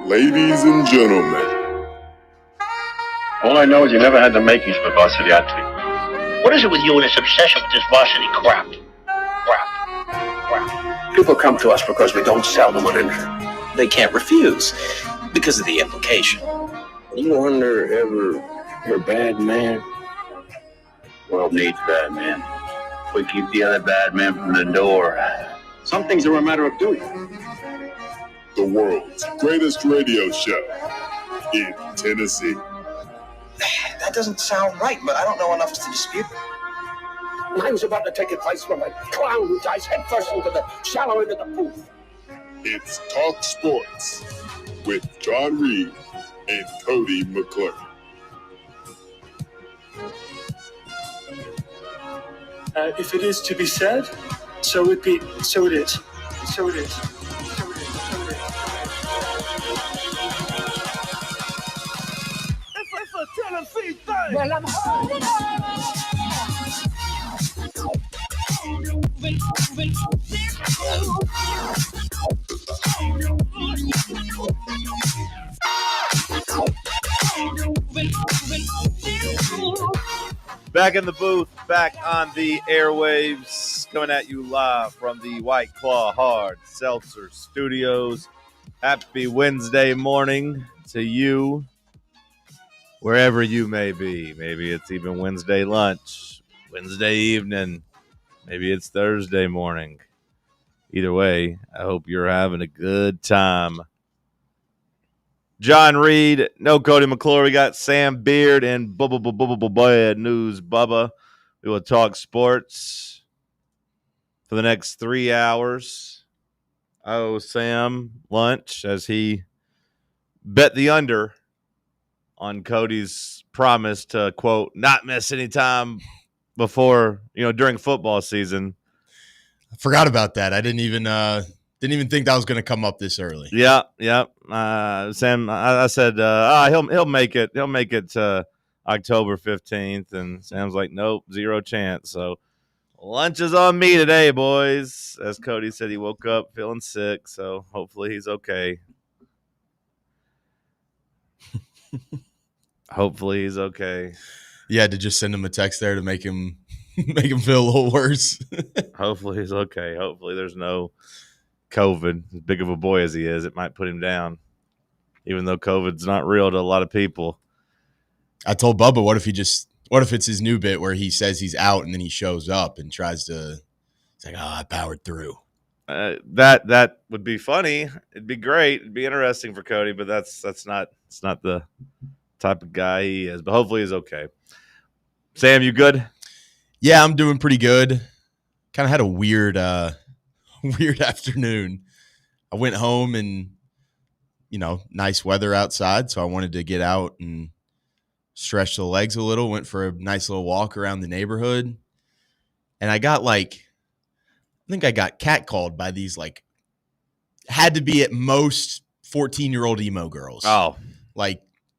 Ladies and gentlemen. All I know is you never had the makings of a varsity athlete. What is it with you and this obsession with this varsity crap? People come to us because we don't sell them on anything. They can't refuse because of the implication. You wonder ever you're a bad man? World needs bad men. We keep the other bad men from the door. Some things are a matter of duty. The world's greatest radio show in Tennessee. That doesn't sound right, but I don't know enough to dispute it. And I was about to take advice from a clown who dives headfirst into the shallow end of the booth. It's Talk Sports with John Reed and Cody McClure. If it is to be said, so it be. So it is. So it is. It's a Tennessee thing. Well, I'm holding Back in the booth, back on the airwaves, coming at you live from the White Claw Hard Seltzer Studios. Happy Wednesday morning to you, wherever you may be. Maybe it's even Wednesday lunch, Wednesday evening, maybe it's Thursday morning. Either way, I hope you're having a good time. John Reed, no Cody McClure. We got Sam Beard and Bad News Bubba. We will talk sports for the next 3 hours. I owe Sam lunch as he bet the under on Cody's promise to, quote, not miss any time before, during football season. I forgot about that. I didn't even think that was going to come up this early. Yeah. Sam, I said he'll make it. He'll make it to October 15th, and Sam's like, nope, zero chance. So lunch is on me today, boys. As Cody said, he woke up feeling sick, so hopefully he's okay. Hopefully he's okay. You had to just send him a text there to make him feel a little worse. Hopefully he's okay. Hopefully there's no COVID. As big of a boy as he is, it might put him down, even though COVID's not real to a lot of people. I told Bubba, what if it's his new bit where he says he's out and then he shows up and tries to, it's like, I powered through. That would be funny. It'd be great. It'd be interesting for Cody, but it's not the type of guy he is. But hopefully he's okay. Sam, you good? Yeah, I'm doing pretty good. Kind of had a weird afternoon. I went home and, nice weather outside, so I wanted to get out and stretch the legs a little. Went for a nice little walk around the neighborhood. And I got I think I got catcalled by these had to be at most 14-year-old emo girls. Oh.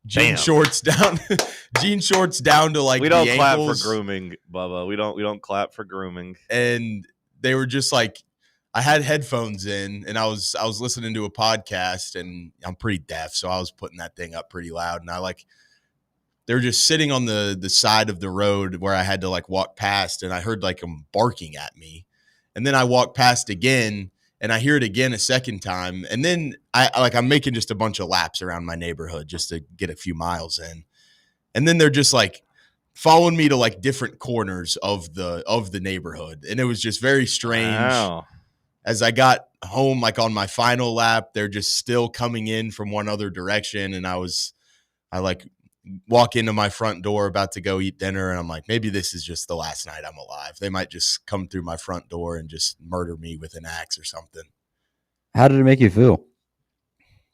Jean shorts down to we don't the clap ankles. for grooming, Bubba. We don't clap for grooming. And they were just I had headphones in and I was listening to a podcast, and I'm pretty deaf, so I was putting that thing up pretty loud, and they were just sitting on the side of the road where I had to walk past, and I heard them barking at me. And then I walked past again and I hear it again a second time. And then I'm making just a bunch of laps around my neighborhood just to get a few miles in. And then they're just following me to different corners of the neighborhood. And it was just very strange. Wow. As I got home, on my final lap, they're just still coming in from one other direction. And I walk into my front door about to go eat dinner, and I'm like, maybe this is just the last night I'm alive. They might just come through my front door and just murder me with an axe or something. How did it make you feel?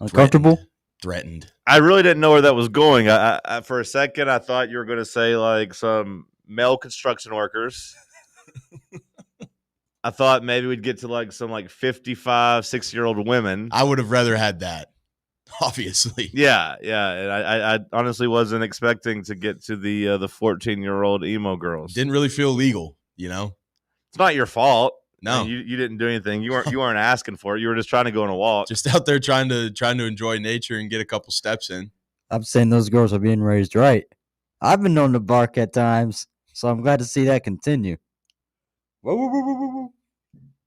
Uncomfortable? Threatened. I really didn't know where that was going. I for a second, I thought you were going to say some male construction workers. I thought maybe we'd get to some 55, 60-year-old women. I would have rather had that. Obviously. Yeah. And I honestly wasn't expecting to get to the 14-year-old emo girls. Didn't really feel legal, It's not your fault. No, you didn't do anything. You weren't asking for it. You were just trying to go on a walk. just out there trying to enjoy nature and get a couple steps in. I'm saying those girls are being raised right. I've been known to bark at times, so I'm glad to see that continue. Whoa, whoa, whoa, whoa, whoa.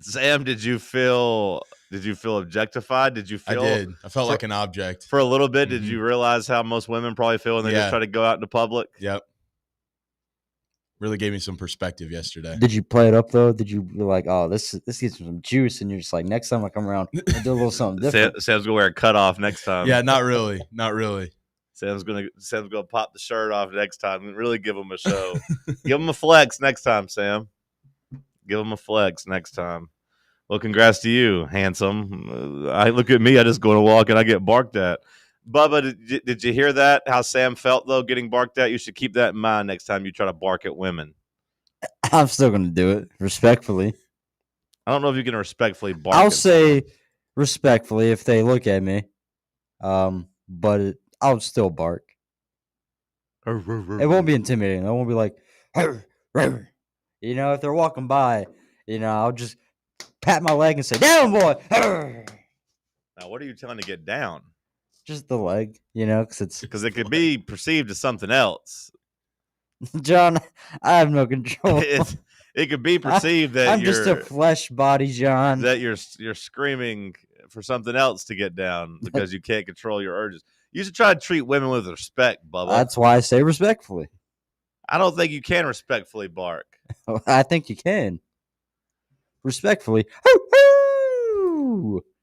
Sam, did you feel objectified? Did you I feel? did. I felt like an object for a little bit. Mm-hmm. Did you realize how most women probably feel when they just try to go out into public? Yep. Really gave me some perspective yesterday. Did you play it up though? Did you be like, oh, this gives me some juice, and you're just like, next time I come around, I'll do a little something different. Sam's gonna wear a cutoff next time. Yeah, not really. Sam's gonna pop the shirt off next time and really give him a show. Give him a flex next time, Sam. Give him a flex next time. Well, congrats to you, handsome. I look at me. I just go on a walk and I get barked at. Bubba, did you hear that? How Sam felt though getting barked at? You should keep that in mind next time you try to bark at women. I'm still gonna do it respectfully. I don't know if you can respectfully bark. I'll say respectfully if they look at me, but I'll still bark. It won't be intimidating. I won't be like, you know, if they're walking by, you know, I'll just pat my leg and say, "Down, boy." Now, what are you telling to get down? Just the leg, you know, because it could be perceived as something else. John, I have no control. It could be perceived that I'm just a flesh body, John. That you're screaming for something else to get down because you can't control your urges. You should try to treat women with respect, Bubba. That's why I say respectfully. I don't think you can respectfully bark. I think you can. Respectfully.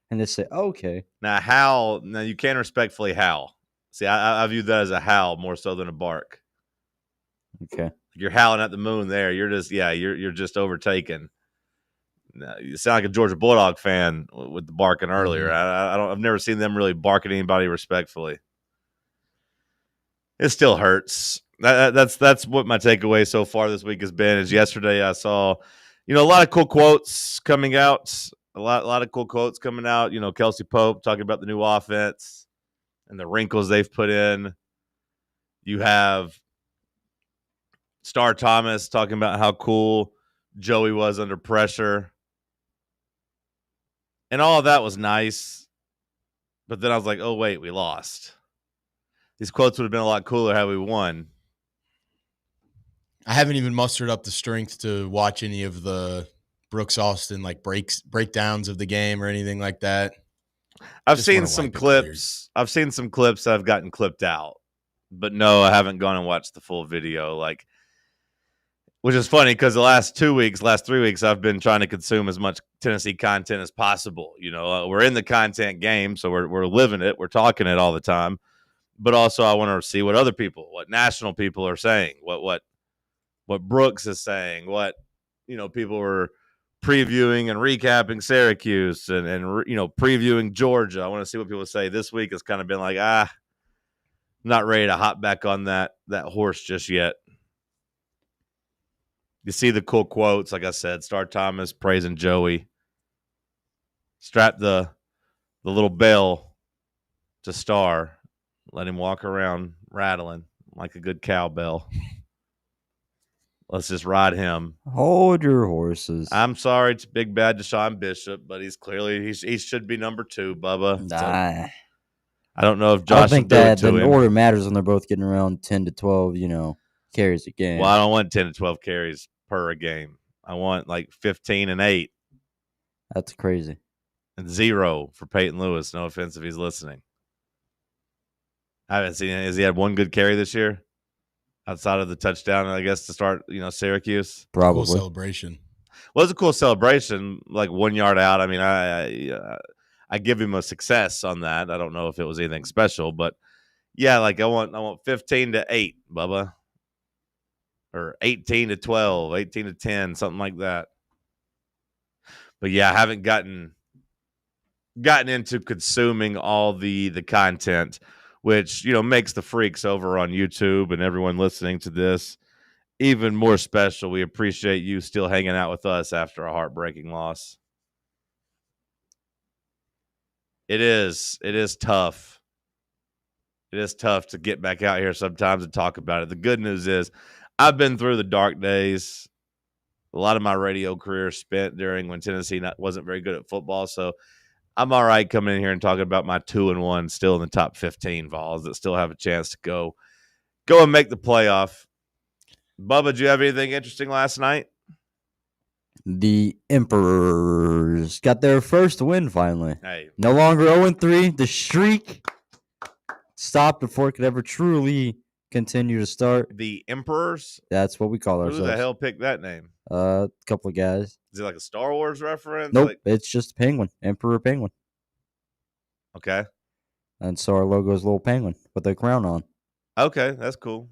And they say, okay. Now you can respectfully howl. See, I view that as a howl more so than a bark. Okay. You're howling at the moon there. You're just overtaken. You sound like a Georgia Bulldog fan with the barking earlier. I've never seen them really bark at anybody respectfully. It still hurts. That's what my takeaway so far this week has been. Is yesterday I saw, a lot of cool quotes coming out. A lot of cool quotes coming out. Kelsey Pope talking about the new offense and the wrinkles they've put in. You have Star Thomas talking about how cool Joey was under pressure. And all of that was nice. But then I was like, oh, wait, we lost. These quotes would have been a lot cooler had we won. I haven't even mustered up the strength to watch any of the Brooks Austin breakdowns of the game or anything like that. I've seen some clips. I've seen some clips that have gotten clipped out. But no, I haven't gone and watched the full video. Which is funny because the last 3 weeks, I've been trying to consume as much Tennessee content as possible. We're in the content game, so we're living it. We're talking it all the time. But also I want to see what other people, what national people are saying, what Brooks is saying, what, people were previewing and recapping Syracuse and previewing Georgia. I want to see what people say. This week has kind of been like, I'm not ready to hop back on that horse just yet. You see the cool quotes, like I said, Star Thomas praising Joey. Strap the little bell to Star. Let him walk around rattling like a good cowbell. Let's just ride him. Hold your horses. I'm sorry, it's big bad Deshaun Bishop, but he should be number 2, Bubba. Nah. So, I don't know if Josh. I don't think that the order matters when they're both getting around 10 to 12, carries a game. Well, I don't want 10 to 12 carries per game. I want 15 and 8. That's crazy. And 0 for Peyton Lewis. No offense if he's listening. I haven't seen it. Has he had one good carry this year? Outside of the touchdown, I guess, to start, Syracuse? Probably. Cool celebration. Well, it was a cool celebration, 1 yard out. I mean, I give him a success on that. I don't know if it was anything special, but yeah, I want 15 to 8, Bubba. Or 18 to 12, 18 to 10, something like that. But yeah, I haven't gotten into consuming all the content, which, makes the freaks over on YouTube and everyone listening to this even more special. We appreciate you still hanging out with us after a heartbreaking loss. It is tough. It is tough to get back out here sometimes and talk about it. The good news is I've been through the dark days. A lot of my radio career spent during when Tennessee wasn't very good at football. So I'm all right coming in here and talking about my 2-1 still in the top 15 Vols that still have a chance to go and make the playoff. Bubba, did you have anything interesting last night? The Emperors got their first win finally. Hey, no longer 0-3. The streak stopped before it could ever truly continue to start. The Emperors? That's what we call ourselves. Who the hell picked that name? A couple of guys. Is it like a Star Wars reference? Nope, it's just penguin. Emperor penguin. Okay. And so our logo is a little penguin with a crown on. Okay, that's cool.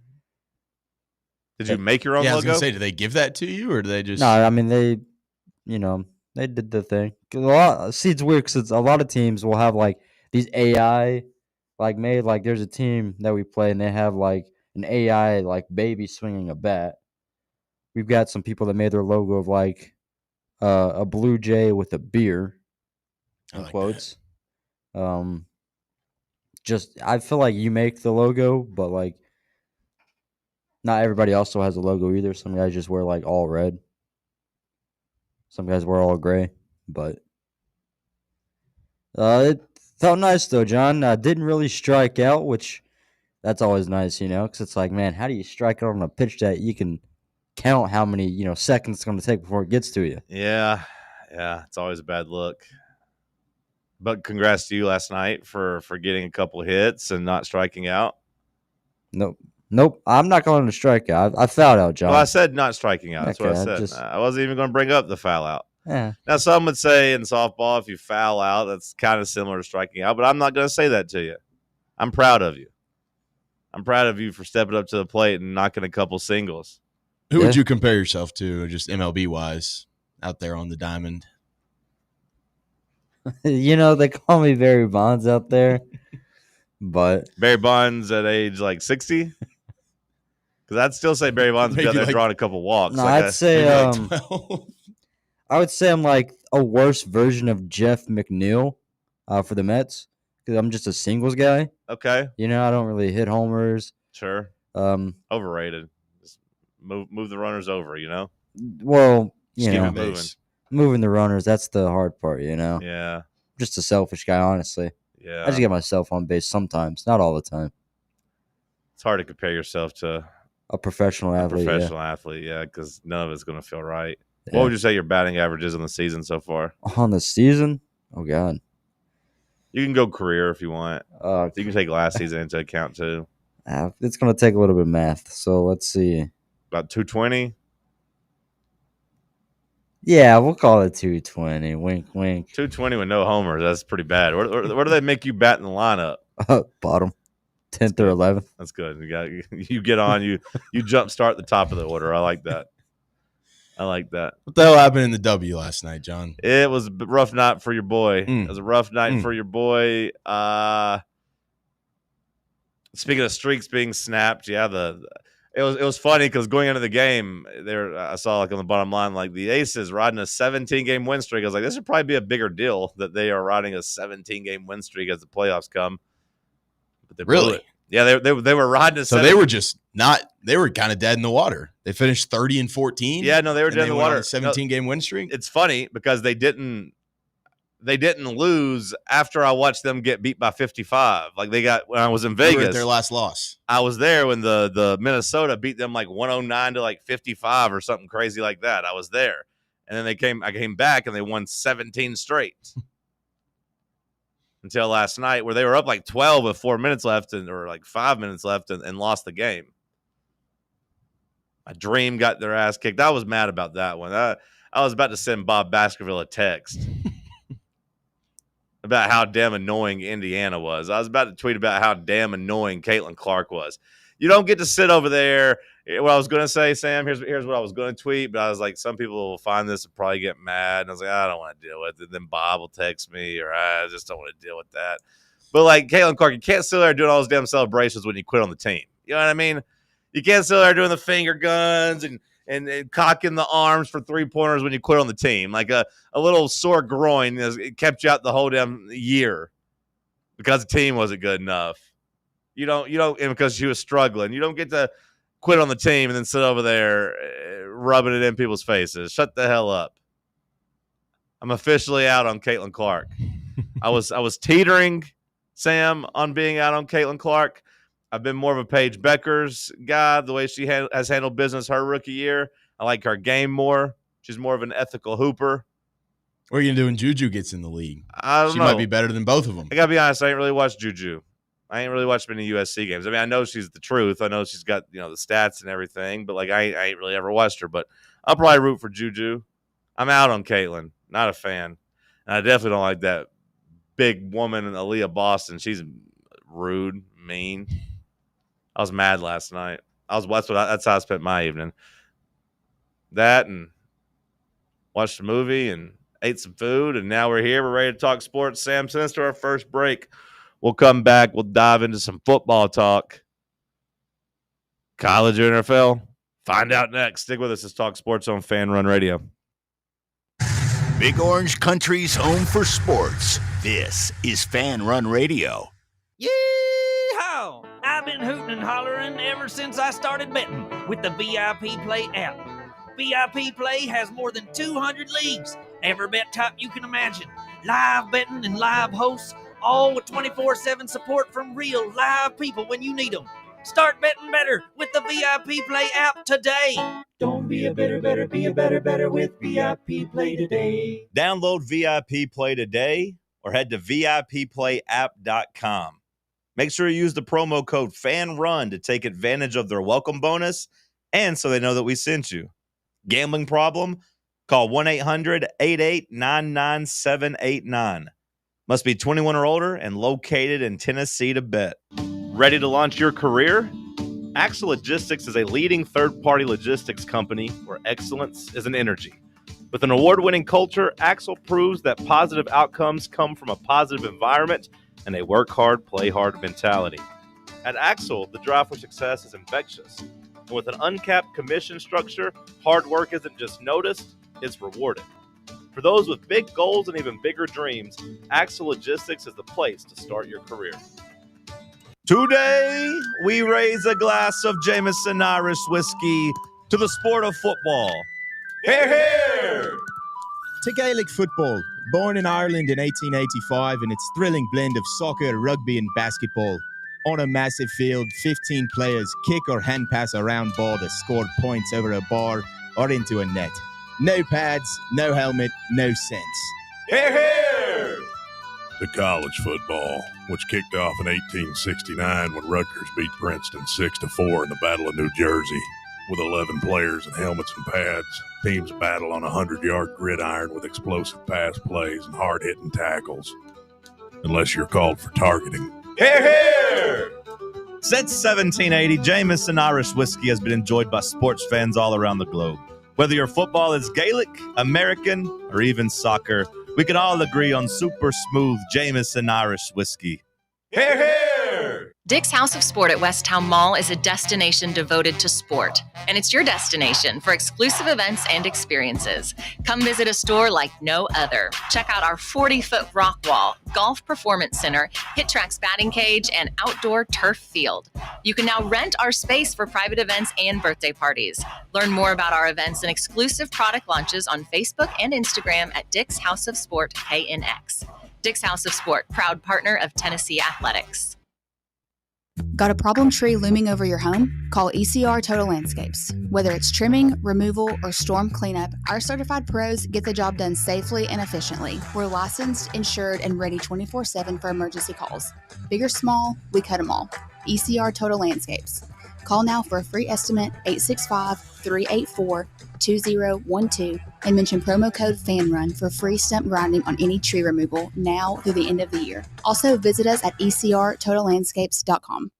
Did you make your own logo? I was going to say, did they give that to you or did they just... No, I mean, they did the thing. See, it's weird because a lot of teams will have, like, these AI, like, made, like, there's a team that we play and they have, like, an AI, like, baby swinging a bat. We've got some people that made their logo of, like, a blue jay with a beer, in quotes. Just, I feel like you make the logo, but, like, not everybody also has a logo either. Some guys just wear, like, all red. Some guys wear all gray, but it felt nice, though, John. Didn't really strike out, which that's always nice, because it's like, man, how do you strike out on a pitch that you can count how many, seconds it's going to take before it gets to you? Yeah, it's always a bad look. But congrats to you last night for getting a couple hits and not striking out. Nope. I'm not calling it a strikeout. I fouled out, John. Well, I said not striking out. That's okay, what I said. I wasn't even going to bring up the foul out. Yeah. Now, some would say in softball, if you foul out, that's kind of similar to striking out. But I'm not going to say that to you. I'm proud of you. I'm proud of you for stepping up to the plate and knocking a couple singles. Who would you compare yourself to, just MLB-wise, out there on the diamond? They call me Barry Bonds out there. But Barry Bonds at age like 60? Because I'd still say Barry Bonds would be out there drawing a couple walks. No, I'd say I would say I'm like a worse version of Jeff McNeil for the Mets because I'm just a singles guy. Okay. I don't really hit homers. Sure. Overrated. Just move the runners over, Well, moving the runners, that's the hard part, Yeah. Just a selfish guy, honestly. Yeah. I just get myself on base sometimes, not all the time. It's hard to compare yourself to a professional athlete. Yeah, because none of it's going to feel right. Yeah. What would you say your batting average is on the season so far? On the season? Oh, God. You can go career if you want. You can take last season into account, too. It's going to take a little bit of math, so let's see. About 220? Yeah, we'll call it 220. Wink, wink. 220 with no homers. That's pretty bad. Where do they make you bat in the lineup? Bottom. 10th or 11th. That's good. You get on. You jump start the top of the order. I like that. What the hell happened in the W last night, John? It was a rough night for your boy. It was a rough night for your boy. Speaking of streaks being snapped, it was funny because going into the game, I saw like on the bottom line, like the Aces riding a 17-game win streak. I was like, this should probably be a bigger deal that they are riding a 17-game win streak as the playoffs come. But they really, yeah, they were riding a. So they were just not. They were kind of dead in the water. They finished 30-14. Yeah, no, they were dead in the water. 17-game win streak. It's funny because they didn't lose after I watched them get beat by 55. Like they got when I was in Vegas. Their last loss. I was there when the Minnesota beat them like 109 to like 55 or something crazy like that. I was there. And then I came back and they won 17 straight. Until last night where they were up like 12 with 4 minutes left or like 5 minutes left and lost the game. My dream got their ass kicked. I was mad about that one. I was about to send Bob Baskerville a text. About how damn annoying Indiana was. I was about to tweet about how damn annoying Caitlin Clark was. You don't get to sit over there. What I was going to say, Sam, here's what I was going to tweet, but I was like, some people will find this and probably get mad. And I was like, I don't want to deal with it. And then Bob will text me, or I just don't want to deal with that. But like Caitlin Clark, you can't sit there doing all those damn celebrations when you quit on the team. You know what I mean? You can't sit there doing the finger guns and cocking the arms for 3-pointers when you quit on the team. Like a little sore groin it kept you out the whole damn year because the team wasn't good enough. You don't, and because she was struggling. You don't get to quit on the team and then sit over there rubbing it in people's faces. Shut the hell up. I'm officially out on Caitlin Clark. I was teetering, Sam, on being out on Caitlin Clark. I've been more of a Paige Beckers guy, the way she has handled business her rookie year. I like her game more. She's more of an ethical hooper. What are you going to do when Juju gets in the league? I don't know. She might be better than both of them. I got to be honest, I ain't really watched Juju. I ain't really watched many USC games. I mean, I know she's the truth. I know she's got, the stats and everything, but, I ain't really ever watched her. But I'll probably root for Juju. I'm out on Caitlin. Not a fan. And I definitely don't like that big woman in Aaliyah Boston. She's rude, mean. I was mad last night. That's how I spent my evening. That and watched a movie and ate some food, and now we're here. We're ready to talk sports. Sam, send us to our first break. We'll come back. We'll dive into some football talk. College or NFL? Find out next. Stick with us. It's Talk Sports on Fan Run Radio. Big Orange Country's home for sports. This is Fan Run Radio. Yee-haw! I've been hooting and hollering ever since I started betting with the VIP Play app. VIP Play has more than 200 leagues, every bet type you can imagine, live betting and live hosts, all with 24/7 support from real live people when you need them. Start betting better with the VIP Play app today. Don't be a better, be a better with VIP Play today. Download VIP Play today or head to VIPPlayApp.com. Make sure you use the promo code FANRUN to take advantage of their welcome bonus and so they know that we sent you. Gambling problem? Call 1-800-88-99789. Must be 21 or older and located in Tennessee to bet. Ready to launch your career? Axel Logistics is a leading third-party logistics company where excellence is an energy. With an award-winning culture, Axel proves that positive outcomes come from a positive environment and a work hard, play hard mentality. At Axel, the drive for success is infectious. And with an uncapped commission structure, hard work isn't just noticed, it's rewarded. For those with big goals and even bigger dreams, Axel Logistics is the place to start your career. Today, we raise a glass of Jameson Irish whiskey to the sport of football. Hear, hear! To Gaelic football, born in Ireland in 1885 in its thrilling blend of soccer, rugby and basketball. On a massive field, 15 players kick or hand pass a round ball to score points over a bar or into a net. No pads, no helmet, no sense. Hear, hear! To college football, which kicked off in 1869 when Rutgers beat Princeton 6-4 in the Battle of New Jersey. With 11 players and helmets and pads, teams battle on a 100-yard gridiron with explosive pass plays and hard-hitting tackles. Unless you're called for targeting. Hear, hear! Since 1780, Jameson Irish whiskey has been enjoyed by sports fans all around the globe. Whether your football is Gaelic, American, or even soccer, we can all agree on super smooth Jameson Irish whiskey. Hear, hear! Dick's House of Sport at West Town Mall is a destination devoted to sport, and it's your destination for exclusive events and experiences. Come visit a store like no other. Check out our 40-foot rock wall, golf performance center, Hit Track's batting cage, and outdoor turf field. You can now rent our space for private events and birthday parties. Learn more about our events and exclusive product launches on Facebook and Instagram at Dick's House of Sport KNX. Dick's House of Sport, proud partner of Tennessee Athletics. Got a problem tree looming over your home? Call ECR Total Landscapes. Whether it's trimming, removal, or storm cleanup, our certified pros get the job done safely and efficiently. We're licensed, insured, and ready 24/7 for emergency calls. Big or small, we cut them all. ECR Total Landscapes. Call now for a free estimate, 865-384-2012, and mention promo code FANRUN for free stump grinding on any tree removal now through the end of the year. Also, visit us at ecrtotallandscapes.com.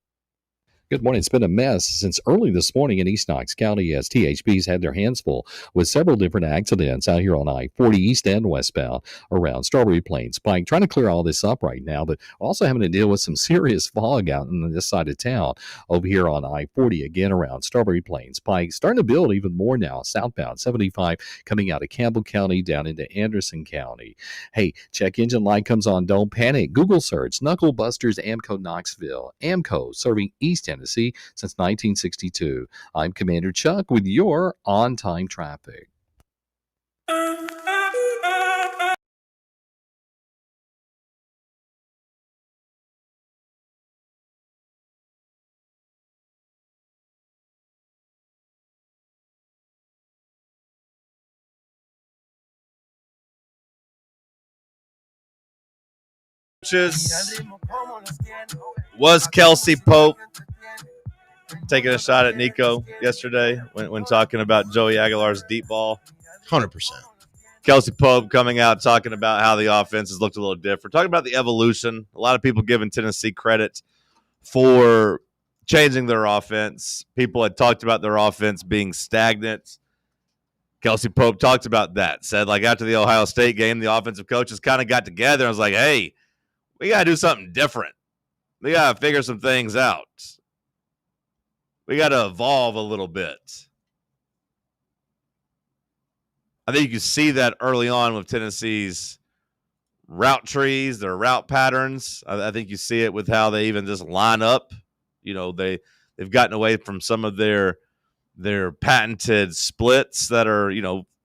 Good morning. It's been a mess since early this morning in East Knox County as THP's had their hands full with several different accidents out here on I-40 east and westbound around Strawberry Plains Pike. Trying to clear all this up right now, but also having to deal with some serious fog out on this side of town over here on I-40 again around Strawberry Plains Pike. Starting to build even more now southbound 75 coming out of Campbell County down into Anderson County. Hey, check engine light comes on. Don't panic. Google search Knuckle Busters Amco Knoxville. Amco serving East Tennessee Tennessee since 1962. I'm Commander Chuck with your on-time traffic. Was Kelsey Pope taking a shot at Nico yesterday when talking about Joey Aguilar's deep ball? 100%. Kelsey Pope coming out talking about how the offense has looked a little different, talking about the evolution. A lot of people giving Tennessee credit for changing their offense. People had talked about their offense being stagnant. Kelsey Pope talked about that, said like after the Ohio State game, the offensive coaches kind of got together and was like, hey, we got to do something different. We got to figure some things out. We got to evolve a little bit. I think you can see that early on with Tennessee's route trees, their route patterns. I think you see it with how they even just line up. You know, they've gotten away from some of their patented splits that are,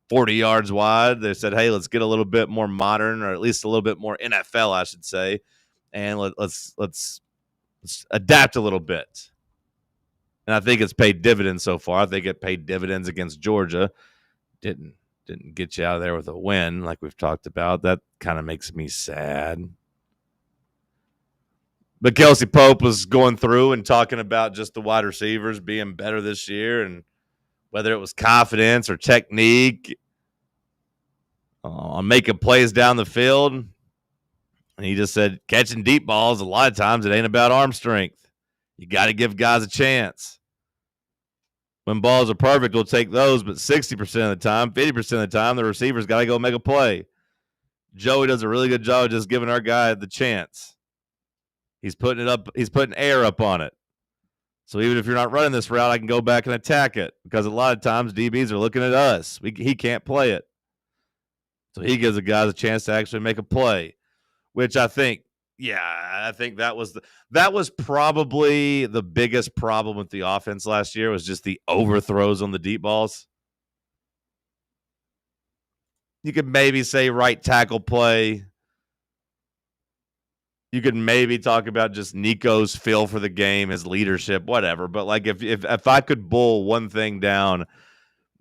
40 yards wide. They said, hey, let's get a little bit more modern, or at least a little bit more NFL, I should say, and let's adapt a little bit. And I think it's paid dividends so far. I think it paid dividends against Georgia. Didn't get you out of there with a win like we've talked about. That kind of makes me sad. But Kelsey Pope was going through and talking about just the wide receivers being better this year, and whether it was confidence or technique on making plays down the field. And he just said catching deep balls, a lot of times it ain't about arm strength. You got to give guys a chance. When balls are perfect, we'll take those, but 60% of the time, 50% of the time, the receiver's got to go make a play. Joey does a really good job of just giving our guy the chance. He's putting air up on it. So even if you're not running this route, I can go back and attack it, because a lot of times DBs are looking at us. He can't play it. So he gives the guys a chance to actually make a play, which I think that was probably the biggest problem with the offense last year, was just the overthrows on the deep balls. You could maybe say right tackle play. You could maybe talk about just Nico's feel for the game, his leadership, whatever. But like if I could boil one thing down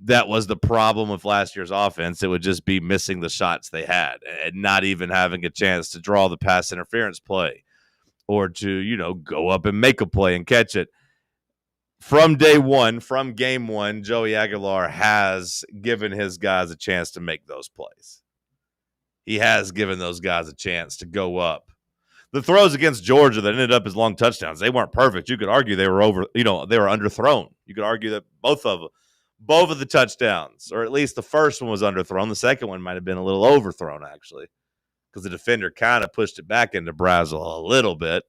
that was the problem with last year's offense, it would just be missing the shots they had and not even having a chance to draw the pass interference play or to, go up and make a play and catch it. From day one, from game one, Joey Aguilar has given his guys a chance to make those plays. He has given those guys a chance to go up. The throws against Georgia that ended up as long touchdowns, they weren't perfect. You could argue they were they were underthrown. You could argue that both of the touchdowns, or at least the first one was underthrown. The second one might have been a little overthrown, actually, because the defender kind of pushed it back into Brazel a little bit.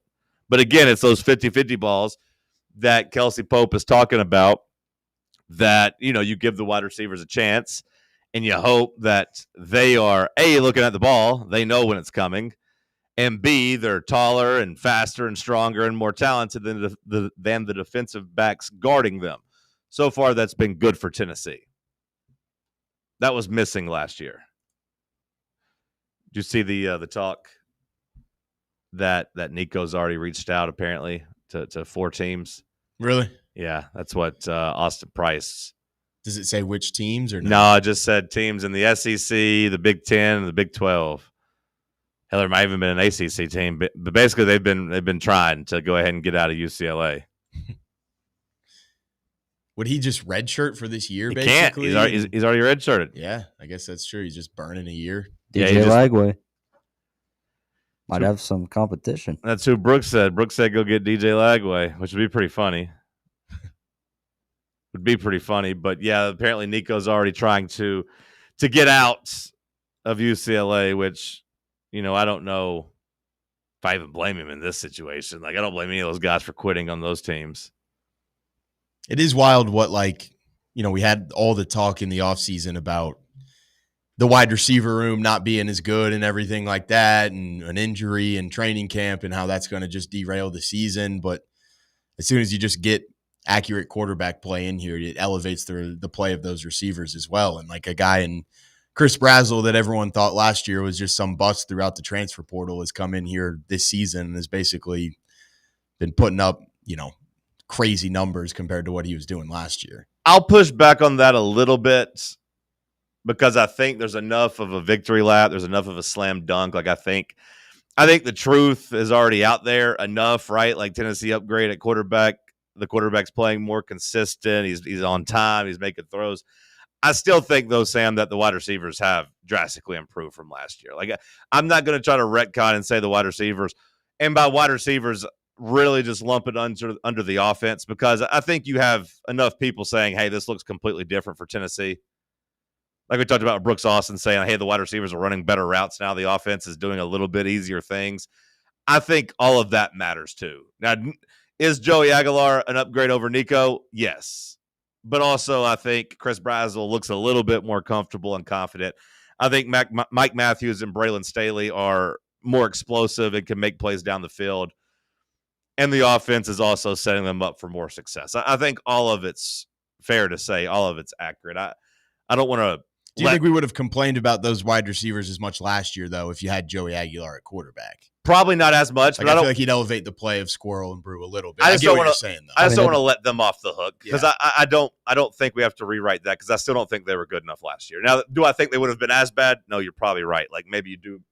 But again, it's those 50-50 balls that Kelsey Pope is talking about, that, you give the wide receivers a chance, and you hope that they are, A, looking at the ball, they know when it's coming, and B, they're taller and faster and stronger and more talented than the defensive backs guarding them. So far, that's been good for Tennessee. That was missing last year. Did you see the talk that Nico's already reached out apparently to 4 teams? Really? Yeah, that's what Austin Price. Does it say which teams or no? I just said teams in the SEC, the Big 10, and the Big 12. Hell, there might even been an ACC team, but basically they've been trying to go ahead and get out of UCLA. Would he just redshirt for this year? He basically, can't. He's already redshirted. Yeah, I guess that's true. He's just burning a year. DJ Lagway might have some competition. That's who Brooks said. Brooks said go get DJ Lagway, which would be pretty funny. But yeah, apparently Nico's already trying to get out of UCLA, which, I don't know if I even blame him in this situation. Like, I don't blame any of those guys for quitting on those teams. It is wild what, we had all the talk in the offseason about the wide receiver room not being as good and everything like that, and an injury and training camp and how that's going to just derail the season. But as soon as you just get accurate quarterback play in here, it elevates the play of those receivers as well. And like a guy in Chris Brazzell that everyone thought last year was just some bust throughout the transfer portal has come in here this season and has basically been putting up, crazy numbers compared to what he was doing last year. I'll push back on that a little bit because I think there's enough of a victory lap. There's enough of a slam dunk. Like I think the truth is already out there enough, right? Like Tennessee upgrade at quarterback. The quarterback's playing more consistent. He's on time. He's making throws. I still think, though, Sam, that the wide receivers have drastically improved from last year. Like, I'm not going to try to retcon and say the wide receivers, and by wide receivers, really just lump it under the offense, because I think you have enough people saying, hey, this looks completely different for Tennessee. Like we talked about Brooks Austin saying, hey, the wide receivers are running better routes now. The offense is doing a little bit easier things. I think all of that matters, too. Now, is Joey Aguilar an upgrade over Nico? Yes. But also, I think Chris Brazzell looks a little bit more comfortable and confident. I think Mike Matthews and Braylon Staley are more explosive and can make plays down the field. And the offense is also setting them up for more success. I think all of it's fair to say. All of it's accurate. I don't want to. Do you think we would have complained about those wide receivers as much last year, though, if you had Joey Aguilar at quarterback? Probably not as much. Like, but I feel like he'd elevate the play of Squirrel and Brew a little bit. I just don't want to. Saying, though. I just don't want to let them off the hook because I don't think we have to rewrite that because I still don't think they were good enough last year. Now, do I think they would have been as bad? No, you're probably right. Like maybe you do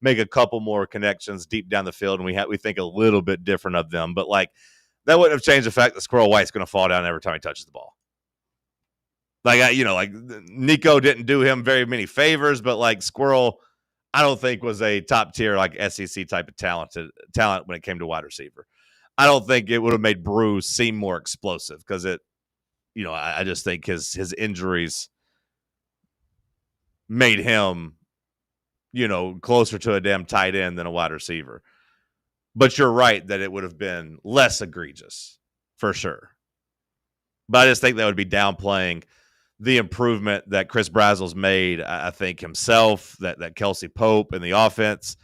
make a couple more connections deep down the field, and we think a little bit different of them. But like that wouldn't have changed the fact that Squirrel White's going to fall down every time he touches the ball. Like like Nico didn't do him very many favors, but like Squirrel, I don't think was a top tier like SEC type of talent when it came to wide receiver. I don't think it would have made Brew seem more explosive because it, I just think his injuries made him, closer to a damn tight end than a wide receiver. But you're right that it would have been less egregious for sure. But I just think that would be downplaying the improvement that Chris Brazzell's made. I think himself, that Kelsey Pope and the offense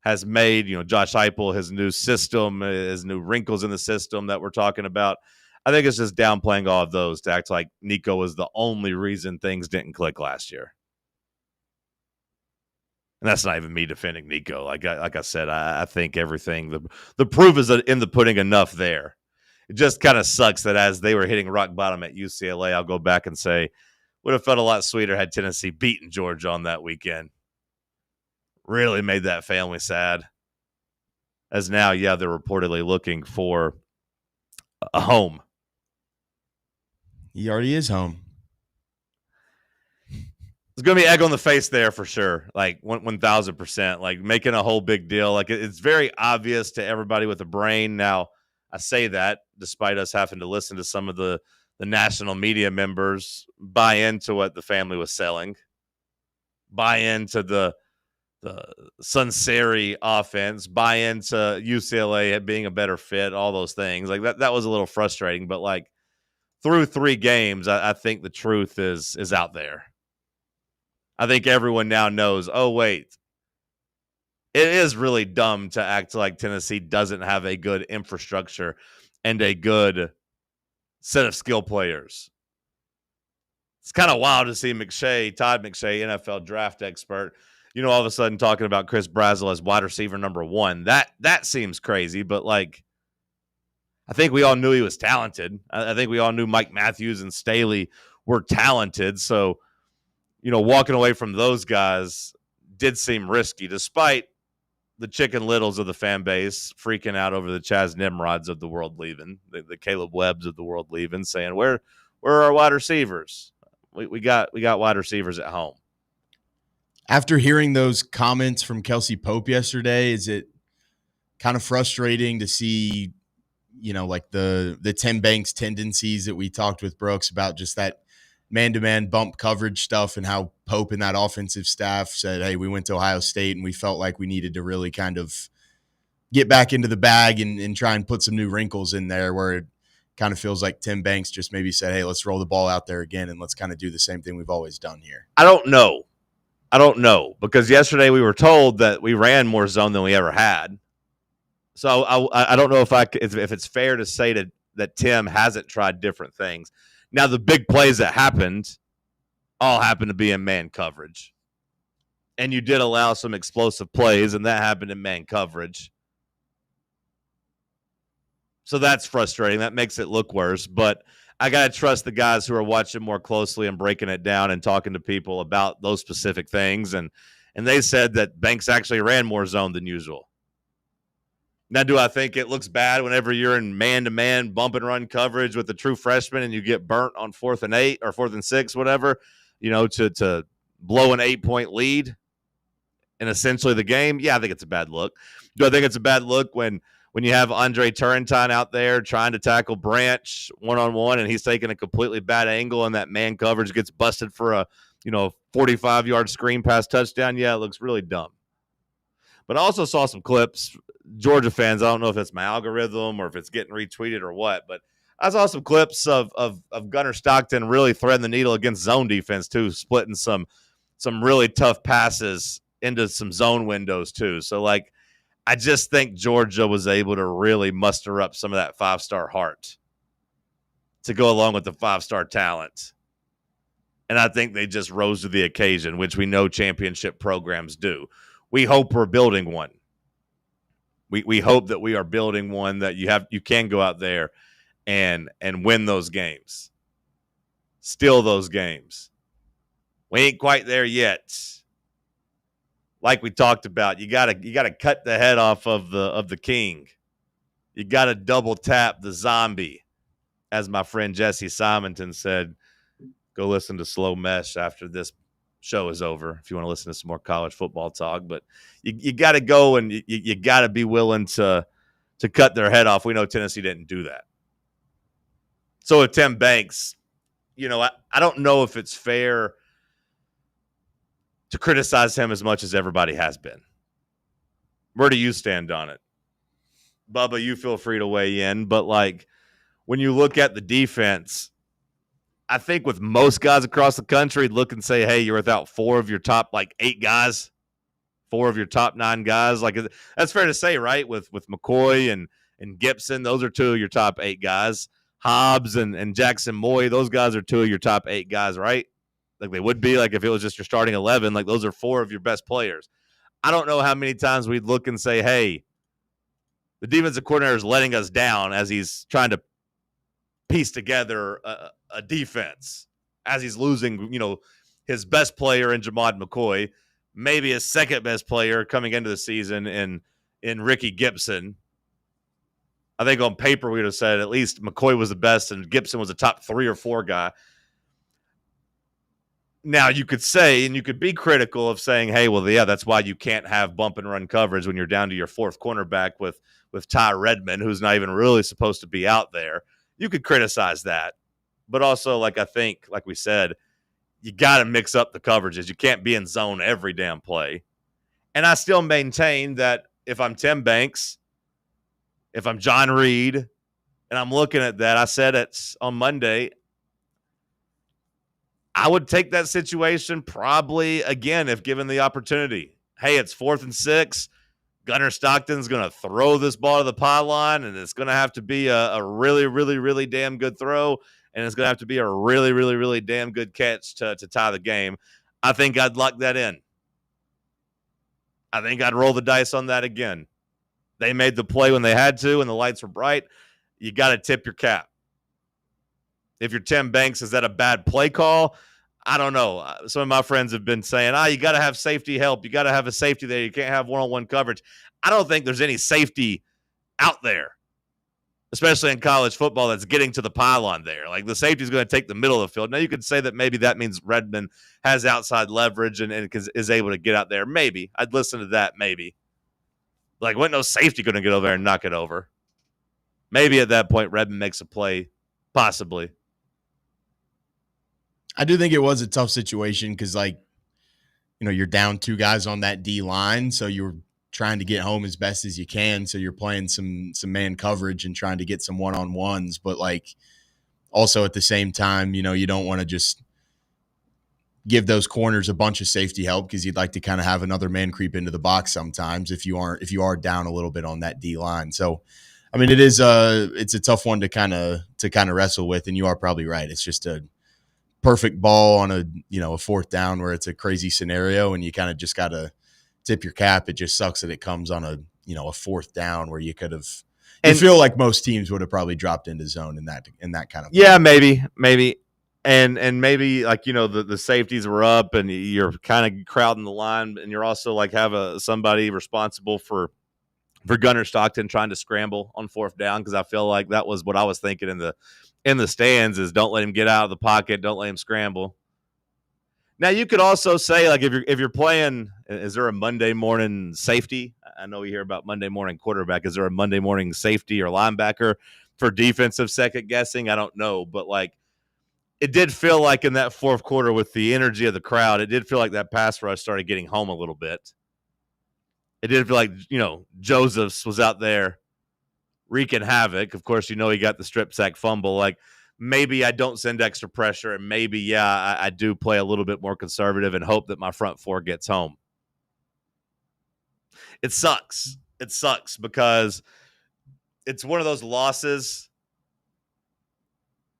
has made, Josh Heupel, his new system, his new wrinkles in the system that we're talking about. I think it's just downplaying all of those to act like Nico was the only reason things didn't click last year. And that's not even me defending Nico. Like I said, I think everything, the proof is in the pudding enough there. It just kind of sucks that as they were hitting rock bottom at UCLA, I'll go back and say, would have felt a lot sweeter had Tennessee beaten Georgia on that weekend. Really made that family sad. As now, they're reportedly looking for a home. He already is home. There's going to be egg on the face there for sure, like 1,000%, like making a whole big deal. Like it's very obvious to everybody with a brain. Now, I say that despite us having to listen to some of the national media members buy into what the family was selling, buy into the Sunseri offense, buy into UCLA being a better fit, all those things. Like that was a little frustrating, but like through 3 games, I think the truth is out there. I think everyone now knows, oh, wait, it is really dumb to act like Tennessee doesn't have a good infrastructure and a good set of skill players. It's kind of wild to see Todd McShay, NFL draft expert, all of a sudden talking about Chris Brazzell as wide receiver number 1. That seems crazy, but like, I think we all knew he was talented. I think we all knew Mike Matthews and Staley were talented. So, walking away from those guys did seem risky, despite the Chicken Littles of the fan base freaking out over the Chaz Nimrods of the world leaving, the Caleb Webbs of the world leaving, saying, where are our wide receivers? We got wide receivers at home. After hearing those comments from Kelsey Pope yesterday, is it kind of frustrating to see, like the Tim Banks tendencies that we talked with Brooks about, just that man-to-man bump coverage stuff, and how Pope and that offensive staff said, hey, we went to Ohio State and we felt like we needed to really kind of get back into the bag and try and put some new wrinkles in there, where it kind of feels like Tim Banks just maybe said, hey, let's roll the ball out there again and let's kind of do the same thing we've always done here. I don't know, because yesterday we were told that we ran more zone than we ever had. So I don't know if it's fair to say to that Tim hasn't tried different things. Now, the big plays that happened all happened to be in man coverage. And you did allow some explosive plays, and that happened in man coverage. So that's frustrating. That makes it look worse. But I got to trust the guys who are watching more closely and breaking it down and talking to people about those specific things. And they said that Banks actually ran more zone than usual. Now, do I think it looks bad whenever you're in man-to-man bump and run coverage with a true freshman and you get burnt on 4th and 8 or 4th and 6, whatever, to blow an 8-point lead in essentially the game? Yeah, I think it's a bad look. Do I think it's a bad look when you have Andre Turrentine out there trying to tackle Branch one-on-one and he's taking a completely bad angle and that man coverage gets busted for a 45-yard screen pass touchdown? Yeah, it looks really dumb. But I also saw some clips, Georgia fans, I don't know if it's my algorithm or if it's getting retweeted or what, but I saw some clips of Gunnar Stockton really threading the needle against zone defense too, splitting some really tough passes into some zone windows too. So, I just think Georgia was able to really muster up some of that 5-star heart to go along with the 5-star talent. And I think they just rose to the occasion, which we know championship programs do. We hope we're building one. We hope that we are building one that you can go out there and win those games. Steal those games. We ain't quite there yet. Like we talked about, you gotta cut the head off of the king. You gotta double tap the zombie, as my friend Jesse Simonton said. Go listen to Slow Mesh after this show is over if you want to listen to some more college football talk. But you got to go and you got to be willing to cut their head off. We know Tennessee didn't do that. So with Tim Banks, I don't know if it's fair to criticize him as much as everybody has been. Where do you stand on it? Bubba, you feel free to weigh in. But when you look at the defense, I think with most guys across the country, look and say, hey, you're without 4 of your top 8 guys, 4 of your top 9 guys. That's fair to say, right? With McCoy and Gibson, those are 2 of your top 8 guys. Hobbs and Jackson Moy, those guys are 2 of your top 8 guys, right? They would be if it was just your starting 11, those are 4 of your best players. I don't know how many times we'd look and say, hey, the defensive coordinator is letting us down as he's trying to piece together a defense, as he's losing, his best player in Jamad McCoy, maybe his second best player coming into the season in Ricky Gibson. I think on paper we would have said at least McCoy was the best and Gibson was a top 3 or 4 guy. Now, you could say, and you could be critical of saying, hey, well, yeah, that's why you can't have bump and run coverage when you're down to your 4th cornerback with Ty Redmond, who's not even really supposed to be out there. You could criticize that. But also, I think, like we said, you got to mix up the coverages. You can't be in zone every damn play. And I still maintain that if I'm Tim Banks, if I'm John Reed, and I'm looking at that, I said it on Monday, I would take that situation probably again if given the opportunity. Hey, it's 4th and 6. Gunnar Stockton's going to throw this ball to the pylon, and it's going to have to be a really, really, really damn good throw, and it's going to have to be a really, really, really damn good catch to tie the game. I think I'd lock that in. I think I'd roll the dice on that again. They made the play when they had to, and the lights were bright. You got to tip your cap. If you're Tim Banks, is that a bad play call? I don't know. Some of my friends have been saying, you got to have safety help. You got to have a safety there. You can't have one-on-one coverage. I don't think there's any safety out there, especially in college football, that's getting to the pylon there. The safety is going to take the middle of the field. Now, you could say that maybe that means Redmond has outside leverage and is able to get out there. Maybe. I'd listen to that, maybe. Wasn't no safety going to get over there and knock it over? Maybe at that point, Redmond makes a play, possibly. I do think it was a tough situation because, you're down 2 guys on that D line, so you're trying to get home as best as you can. So you're playing some man coverage and trying to get some one-on-ones. But, also at the same time, you don't want to just give those corners a bunch of safety help because you'd like to kind of have another man creep into the box sometimes if you are down a little bit on that D line. So I mean, it's a tough one to kind of wrestle with, and you are probably right. It's just a perfect ball on a fourth down where it's a crazy scenario, and you kind of just got to tip your cap. It just sucks that it comes on a fourth down where you could have. You feel like most teams would have probably dropped into zone in that kind of. Yeah, maybe. And maybe like, the safeties were up and you're kind of crowding the line, and you're also like have somebody responsible for Gunnar Stockton trying to scramble on fourth down, because I feel like that was what I was thinking in the stands is don't let him get out of the pocket, don't let him scramble. Now you could also say, like, if you're playing, is there a Monday morning safety? I know we hear about Monday morning quarterback. Is there a Monday morning safety or linebacker for defensive second guessing? I don't know, but like it did feel like in that fourth quarter with the energy of the crowd, it did feel like that pass rush started getting home a little bit. It did feel like, Josephs was out there wreaking havoc. Of course, he got the strip sack fumble. Like, maybe I don't send extra pressure, and maybe, I do play a little bit more conservative and hope that my front four gets home. It sucks. It sucks because it's one of those losses.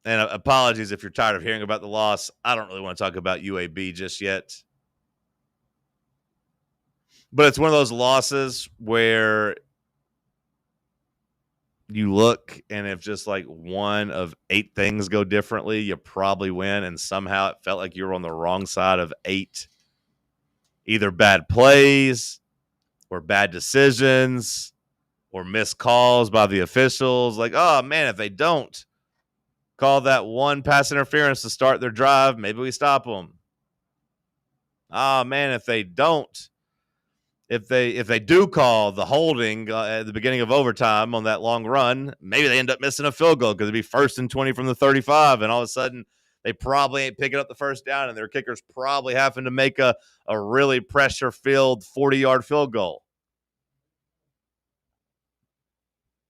And apologies if you're tired of hearing about the loss. I don't really want to talk about UAB just yet. But it's one of those losses where you look, and if just like one of 8 things go differently, you probably win. And somehow it felt like you were on the wrong side of 8. Either bad plays or bad decisions or missed calls by the officials. Like, oh, man, if they don't call that one pass interference to start their drive, maybe we stop them. Oh, man, if they don't. If they do call the holding at the beginning of overtime on that long run, maybe they end up missing a field goal because it'd be 1st and 20 from the 35, and all of a sudden they probably ain't picking up the first down, and their kicker's probably having to make a really pressure-filled 40-yard field goal.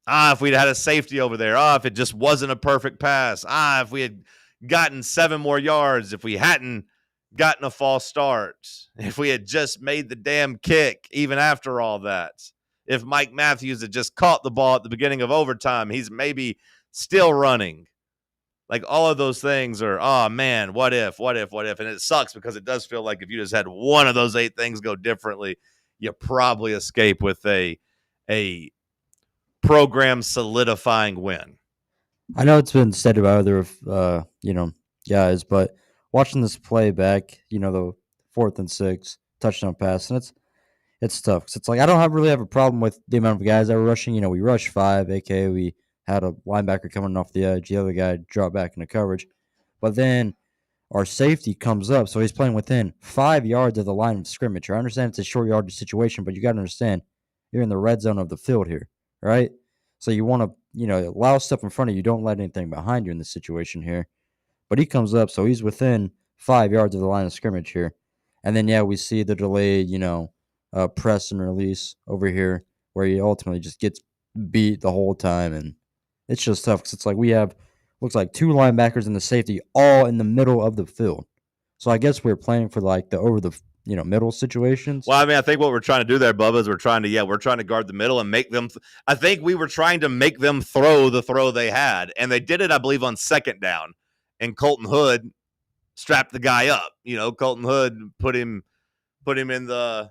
If we'd had a safety over there. If it just wasn't a perfect pass. If we had gotten 7 more yards, if we hadn't gotten a false start, if we had just made the damn kick even after all that, if Mike Matthews had just caught the ball at the beginning of overtime, he's maybe still running. Like, all of those things are, oh man, what if? And it sucks because it does feel like if you just had one of those 8 things go differently, you probably escape with a program solidifying win. I know it's been said by other guys, but watching this play back, the 4th and 6 touchdown pass, and it's tough. 'Cause it's like I don't really have a problem with the amount of guys that were rushing. We rushed 5, aka we had a linebacker coming off the edge, the other guy dropped back into coverage, but then our safety comes up, so he's playing within 5 yards of the line of scrimmage. I understand it's a short yardage situation, but you got to understand you're in the red zone of the field here, right? So you want to allow stuff in front of you. Don't let anything behind you in this situation here. But he comes up, so he's within 5 yards of the line of scrimmage here. And then, we see the delayed, press and release over here where he ultimately just gets beat the whole time. And it's just tough because it's like we have, looks like 2 linebackers and the safety all in the middle of the field. So I guess we're playing for like the over the middle situations. Well, I mean, I think what we're trying to do there, Bubba, is we're trying to guard the middle and make them. I think we were trying to make them throw the throw they had, and they did it, I believe, on 2nd down. And Colton Hood strapped the guy up. Colton Hood put him in the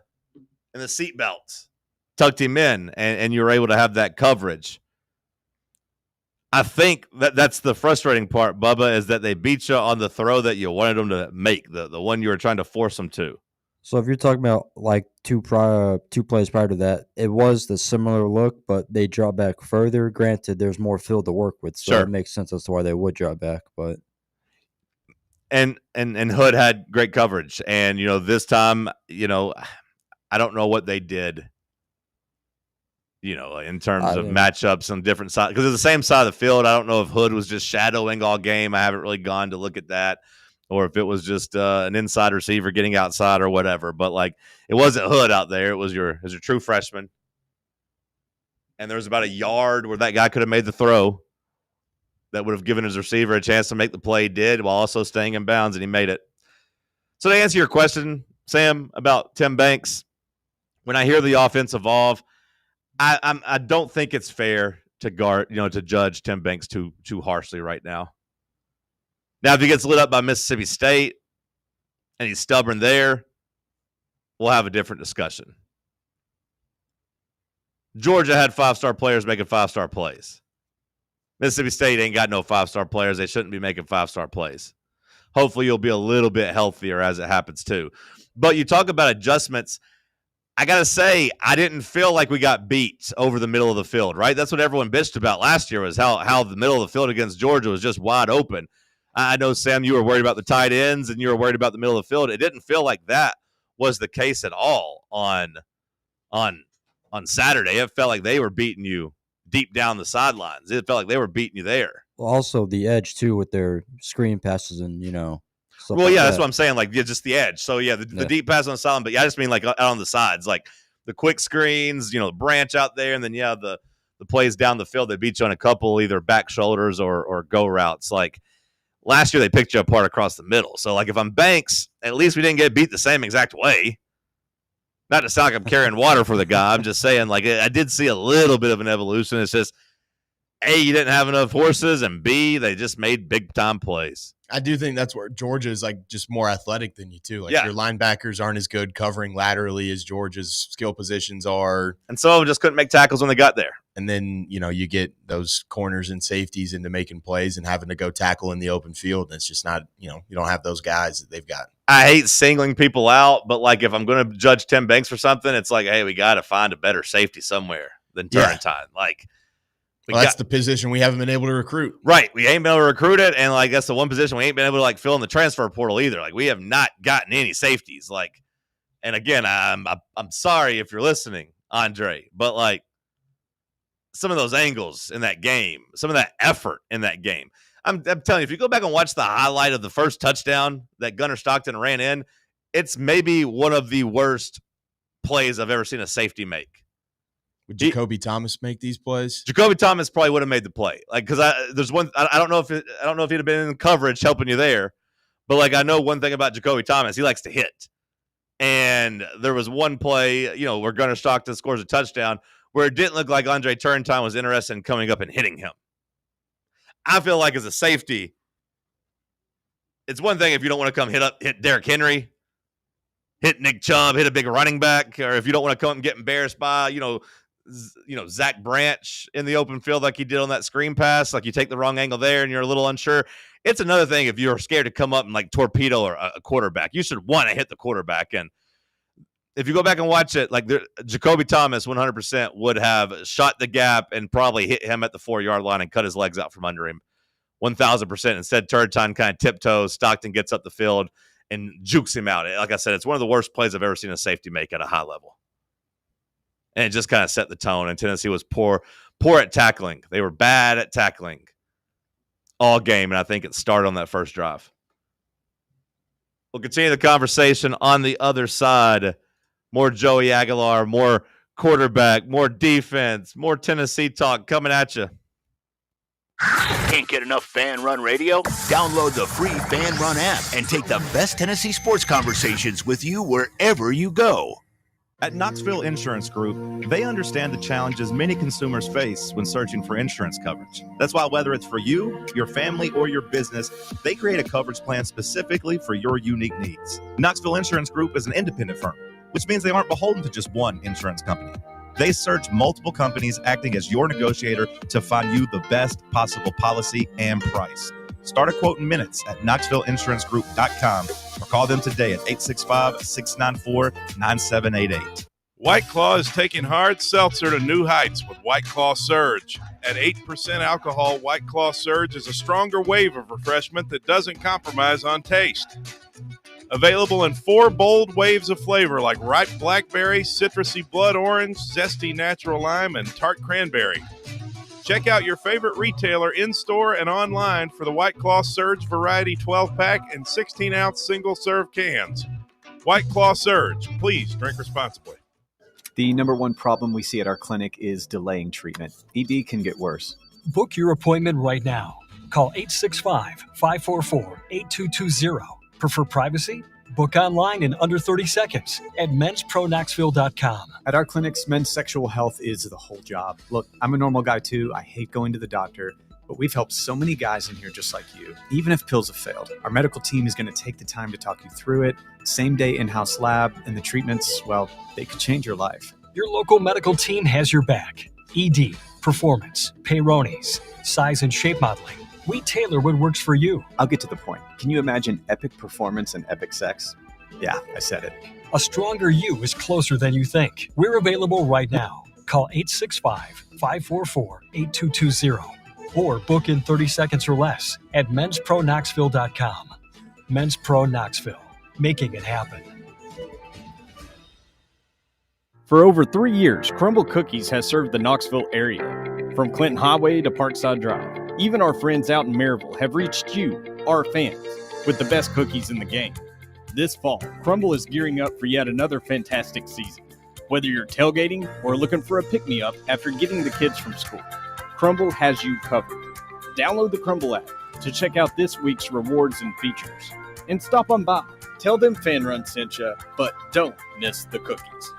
seat belt, tucked him in, and you were able to have that coverage. I think that's the frustrating part, Bubba, is that they beat you on the throw that you wanted them to make, the one you were trying to force them to. So if you're talking about like 2 plays prior to that, it was the similar look, but they dropped back further. Granted, there's more field to work with, so Sure. It makes sense as to why they would drop back. But and Hood had great coverage, and this time, I don't know what they did. In terms of matchups on different sides, because it's the same side of the field. I don't know if Hood was just shadowing all game. I haven't really gone to look at that, or if it was just an inside receiver getting outside or whatever. But like, it wasn't Hood out there. It was your true freshman. And there was about a yard where that guy could have made the throw that would have given his receiver a chance to make the play. He did, while also staying in bounds, and he made it. So to answer your question, Sam, about Tim Banks, when I hear the offense evolve, I don't think it's fair to judge Tim Banks too harshly right now. Now, if he gets lit up by Mississippi State and he's stubborn there, we'll have a different discussion. Georgia had 5-star players making 5-star plays. Mississippi State ain't got no 5-star players. They shouldn't be making 5-star plays. Hopefully you'll be a little bit healthier as it happens too. But you talk about adjustments. I got to say, I didn't feel like we got beat over the middle of the field, right? That's what everyone bitched about last year was how the middle of the field against Georgia was just wide open. I know, Sam, you were worried about the tight ends and you were worried about the middle of the field. It didn't feel like that was the case at all on Saturday. It felt like they were beating you deep down the sidelines. It felt like they were beating you there. Well, also the edge, too, with their screen passes and, stuff well, like yeah, that. that's what I'm saying. Like, yeah, just the edge. So, yeah, the deep pass on the sideline. But, yeah, I just mean, like, out on the sides. Like, the quick screens, the branch out there. And then, yeah, the plays down the field. They beat you on a couple either back shoulders or go routes. Like, last year they picked you apart across the middle. So, like, if I'm Banks, at least we didn't get beat the same exact way. Not to sound like I'm carrying water for the guy. I'm just saying, like, I did see a little bit of an evolution. It's just, A, you didn't have enough horses, and B, they just made big-time plays. I do think that's where Georgia is, like, just more athletic than you, too. Like, Yeah. your linebackers aren't as good covering laterally as Georgia's skill positions are. And some of them just couldn't make tackles when they got there. And then, you get those corners and safeties into making plays and having to go tackle in the open field. And it's just not, you don't have those guys that they've got. I hate singling people out, but, like, if I'm going to judge Tim Banks for something, it's like, hey, we got to find a better safety somewhere than Turrentine. Like, that's the position we haven't been able to recruit. Right. We ain't been able to recruit it, and, like, that's the one position we ain't been able to, like, fill in the transfer portal either. Like, we have not gotten any safeties. Like, and again, I'm sorry if you're listening, Andre, but, like, some of those angles in that game, some of that effort in that game. I'm telling you, if you go back and watch the highlight of the first touchdown that Gunnar Stockton ran in, it's maybe one of the worst plays I've ever seen a safety make. Would Jacoby Thomas make these plays? Jacoby Thomas probably would have made the play. Like, because there's one, I don't know if he'd have been in coverage helping you there, but, like, I know one thing about Jacoby Thomas, he likes to hit. And there was one play, where Gunnar Stockton scores a touchdown where it didn't look like Andre Turrentine was interested in coming up and hitting him. I feel like as a safety, it's one thing if you don't want to come hit Derrick Henry, hit Nick Chubb, hit a big running back, or if you don't want to come and get embarrassed by, Zach Branch in the open field like he did on that screen pass, like you take the wrong angle there and you're a little unsure. It's another thing if you're scared to come up and, like, torpedo a quarterback. You should want to hit the quarterback. And if you go back and watch it, like, Jacoby Thomas 100% would have shot the gap and probably hit him at the 4-yard line and cut his legs out from under him 1,000%. Instead, Turrentine kind of tiptoes. Stockton gets up the field and jukes him out. Like I said, it's one of the worst plays I've ever seen a safety make at a high level. And it just kind of set the tone. And Tennessee was poor at tackling. They were bad at tackling all game, and I think it started on that first drive. We'll continue the conversation on the other side. More Joey Aguilar, more quarterback, more defense, more Tennessee talk coming at you. Can't get enough Fan Run Radio? Download the free Fan Run app and take the best Tennessee sports conversations with you wherever you go. At Knoxville Insurance Group, they understand the challenges many consumers face when searching for insurance coverage. That's why whether it's for you, your family, or your business, they create a coverage plan specifically for your unique needs. Knoxville Insurance Group is an independent firm, which means they aren't beholden to just one insurance company. They search multiple companies acting as your negotiator to find you the best possible policy and price. Start a quote in minutes at KnoxvilleInsuranceGroup.com or call them today at 865-694-9788. White Claw is taking hard seltzer to new heights with White Claw Surge. At 8% alcohol, White Claw Surge is a stronger wave of refreshment that doesn't compromise on taste. Available in 4 bold waves of flavor like ripe blackberry, citrusy blood orange, zesty natural lime, and tart cranberry. Check out your favorite retailer in-store and online for the White Claw Surge Variety 12-pack and 16-ounce single-serve cans. White Claw Surge. Please drink responsibly. The number one problem we see at our clinic is delaying treatment. ED can get worse. Book your appointment right now. Call 865-544-8220. Prefer privacy? Book online in under 30 seconds at menspronknoxville.com. At our clinics, men's sexual health is the whole job. Look, I'm a normal guy too. I hate going to the doctor, but we've helped so many guys in here just like you. Even if pills have failed, our medical team is going to take the time to talk you through it. Same day in-house lab, and the treatments, well, they could change your life. Your local medical team has your back. ED, performance, Peyronie's, size and shape modeling. We tailor what works for you. I'll get to the point. Can you imagine epic performance and epic sex? Yeah, I said it. A stronger you is closer than you think. We're available right now. Call 865-544-8220 or book in 30 seconds or less at menspronknoxville.com. Men's Pro Knoxville, making it happen. For over 3 years, Crumble Cookies has served the Knoxville area. From Clinton Highway to Parkside Drive, even our friends out in Maryville have reached you, our fans, with the best cookies in the game. This fall, Crumble is gearing up for yet another fantastic season. Whether you're tailgating or looking for a pick-me-up after getting the kids from school, Crumble has you covered. Download the Crumble app to check out this week's rewards and features. And stop on by. Tell them Fan Run sent you, but don't miss the cookies.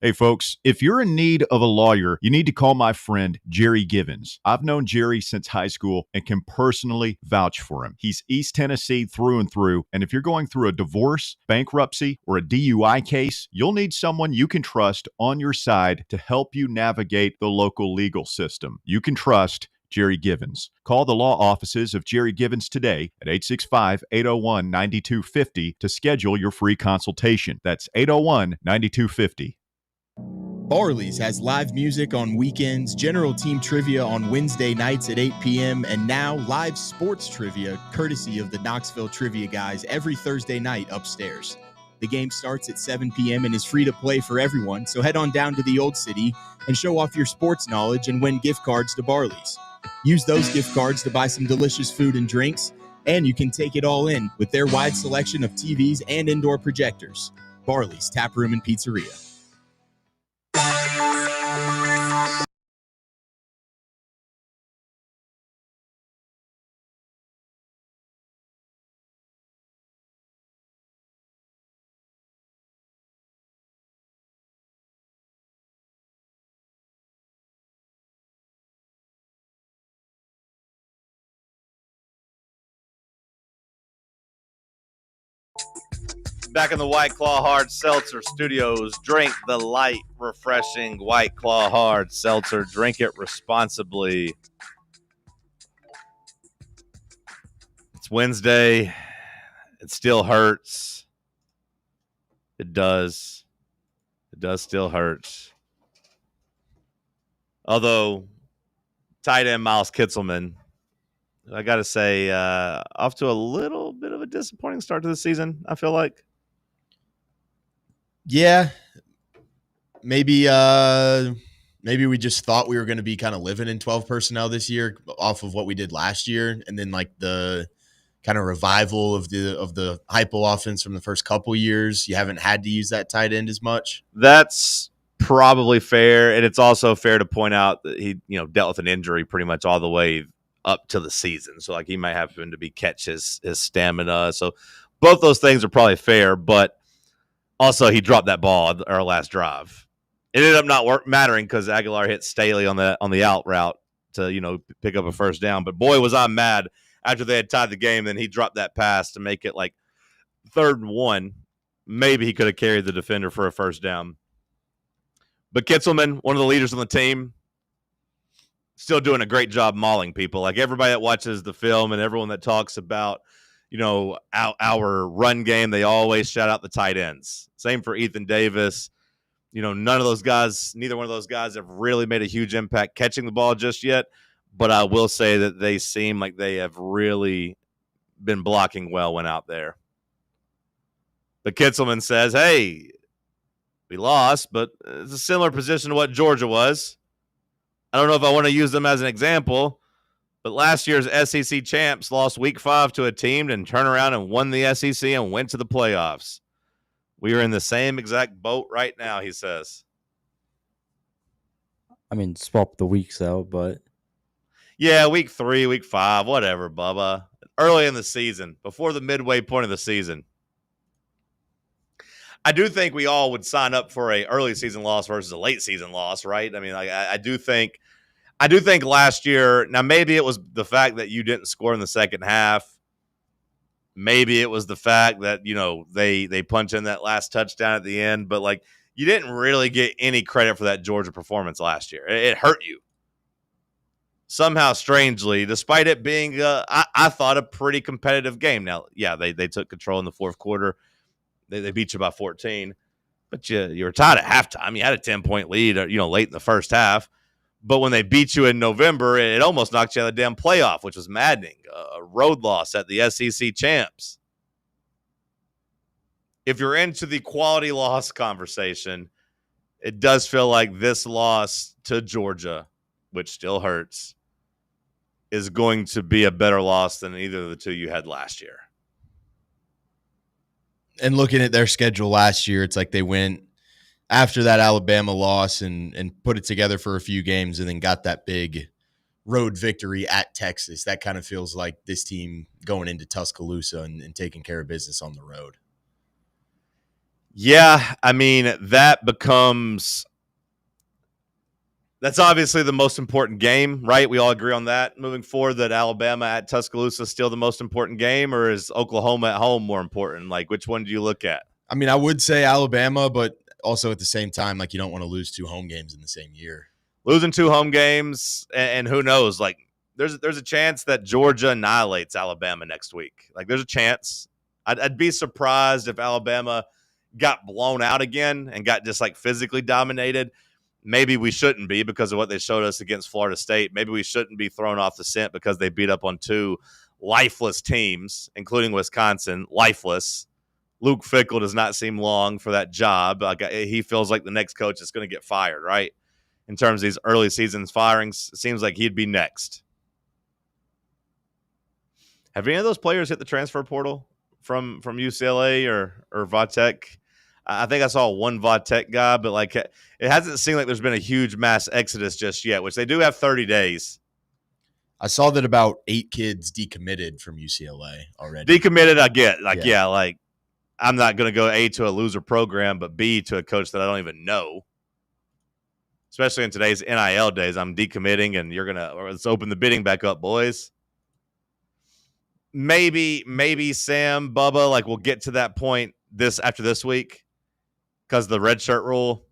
Hey folks, if you're in need of a lawyer, you need to call my friend Jerry Givens. I've known Jerry since high school and can personally vouch for him. He's East Tennessee through and through, and if you're going through a divorce, bankruptcy, or a DUI case, you'll need someone you can trust on your side to help you navigate the local legal system. You can trust Jerry Givens. Call the law offices of Jerry Givens today at 865-801-9250 to schedule your free consultation. That's 801-9250. Barley's has live music on weekends, general team trivia on Wednesday nights at 8 p.m., and now live sports trivia courtesy of the Knoxville Trivia Guys every Thursday night upstairs. The game starts at 7 p.m. and is free to play for everyone, so head on down to the Old City and show off your sports knowledge and win gift cards to Barley's. Use those gift cards to buy some delicious food and drinks, and you can take it all in with their wide selection of TVs and indoor projectors. Barley's Tap Room and Pizzeria. Back in the White Claw Hard Seltzer Studios, drink the light, refreshing White Claw Hard Seltzer. Drink it responsibly. It's Wednesday. It still hurts. It does. It does still hurt. Although, tight end Miles Kitzelman, I got to say, off to a little bit of a disappointing start to the season, I feel like. Yeah, maybe we just thought we were going to be kind of living in 12 personnel this year off of what we did last year, and then like the kind of revival of the hypo offense from the first couple years. You haven't had to use that tight end as much. That's probably fair, and it's also fair to point out that he dealt with an injury pretty much all the way up to the season, so like he might happen to be catch his stamina. So both those things are probably fair, but also, he dropped that ball on our last drive. It ended up not mattering because Aguilar hit Staley on the out route to pick up a first down. But boy, was I mad after they had tied the game. Then he dropped that pass to make it like 3rd and 1. Maybe he could have carried the defender for a first down. But Kitzelman, one of the leaders on the team, still doing a great job mauling people. Like everybody that watches the film and everyone that talks about our run game, they always shout out the tight ends. Same for Ethan Davis. None of those guys, neither one of those guys have really made a huge impact catching the ball just yet. But I will say that they seem like they have really been blocking well when out there. But Kitzelman says, hey, we lost, but it's a similar position to what Georgia was. I don't know if I want to use them as an example, but last year's SEC champs lost week 5 to a team and turned around and won the SEC and went to the playoffs. We are in the same exact boat right now, he says. I mean, swap the weeks out, but yeah, week 3, week 5, whatever, Bubba. early in the season, before the midway point of the season. I do think we all would sign up for a early season loss versus a late season loss, right? I mean, I do think last year, now maybe it was the fact that you didn't score in the second half. Maybe it was the fact that, they punch in that last touchdown at the end, but like you didn't really get any credit for that Georgia performance last year. It hurt you. Somehow, strangely, despite it being, I thought, a pretty competitive game. Now, yeah, they took control in the fourth quarter. They beat you by 14, but you were tied at halftime. You had a 10-point lead, late in the first half. But when they beat you in November, it almost knocked you out of the damn playoff, which was maddening. A road loss at the SEC champs. If you're into the quality loss conversation, it does feel like this loss to Georgia, which still hurts, is going to be a better loss than either of the two you had last year. And looking at their schedule last year, it's like they went after that Alabama loss and put it together for a few games and then got that big road victory at Texas. That kind of feels like this team going into Tuscaloosa and taking care of business on the road. Yeah, I mean, that's obviously the most important game, right? We all agree on that moving forward, that Alabama at Tuscaloosa is still the most important game, or is Oklahoma at home more important? Like, which one do you look at? I mean, I would say Alabama, but also at the same time, like, you don't want to lose 2 home games in the same year. Losing 2 home games, and who knows? Like, there's a chance that Georgia annihilates Alabama next week. Like, there's a chance. I'd be surprised if Alabama got blown out again and got just like physically dominated. Maybe we shouldn't be because of what they showed us against Florida State. Maybe we shouldn't be thrown off the scent because they beat up on 2 lifeless teams, including Wisconsin. Lifeless. Luke Fickell does not seem long for that job. Like, he feels like the next coach is going to get fired, right? In terms of these early seasons firings, it seems like he'd be next. Have any of those players hit the transfer portal from UCLA or Vatech? I think I saw one Vatech guy, but like it hasn't seemed like there's been a huge mass exodus just yet, which they do have 30 days. I saw that about 8 kids decommitted from UCLA already. Decommitted, I get. Like, yeah like I'm not going to go A, to a loser program, but B, to a coach that I don't even know. Especially in today's NIL days, I'm decommitting, and let's open the bidding back up, boys. Maybe Sam, Bubba, like we'll get to that point after this week. Because the red shirt rule,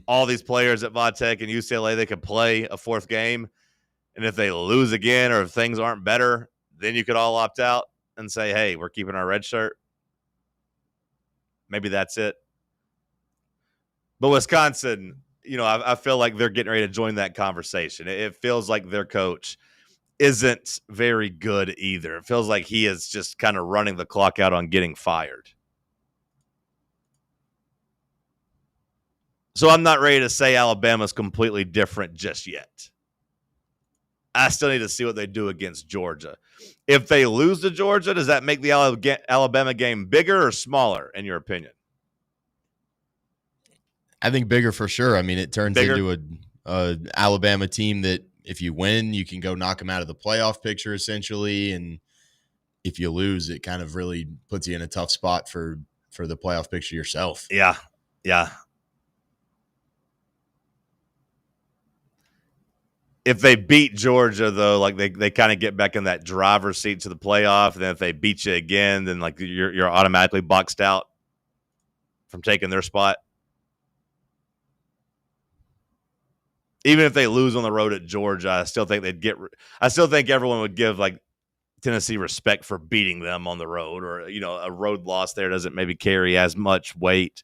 all these players at Vatech and UCLA, they could play a 4th game. And if they lose again or if things aren't better, then you could all opt out and say, hey, we're keeping our red shirt. Maybe that's it. But Wisconsin, I feel like they're getting ready to join that conversation. It feels like their coach isn't very good either. It feels like he is just kind of running the clock out on getting fired. So I'm not ready to say Alabama's completely different just yet. I still need to see what they do against Georgia. If they lose to Georgia, does that make the Alabama game bigger or smaller, in your opinion? I think bigger for sure. I mean, it turns into a Alabama team that if you win, you can go knock them out of the playoff picture, essentially. And if you lose, it kind of really puts you in a tough spot for the playoff picture yourself. Yeah. If they beat Georgia, though, like they kind of get back in that driver's seat to the playoff. And then if they beat you again, then like you're automatically boxed out from taking their spot. Even if they lose on the road at Georgia, I still think everyone would give like Tennessee respect for beating them on the road, or a road loss there doesn't maybe carry as much weight.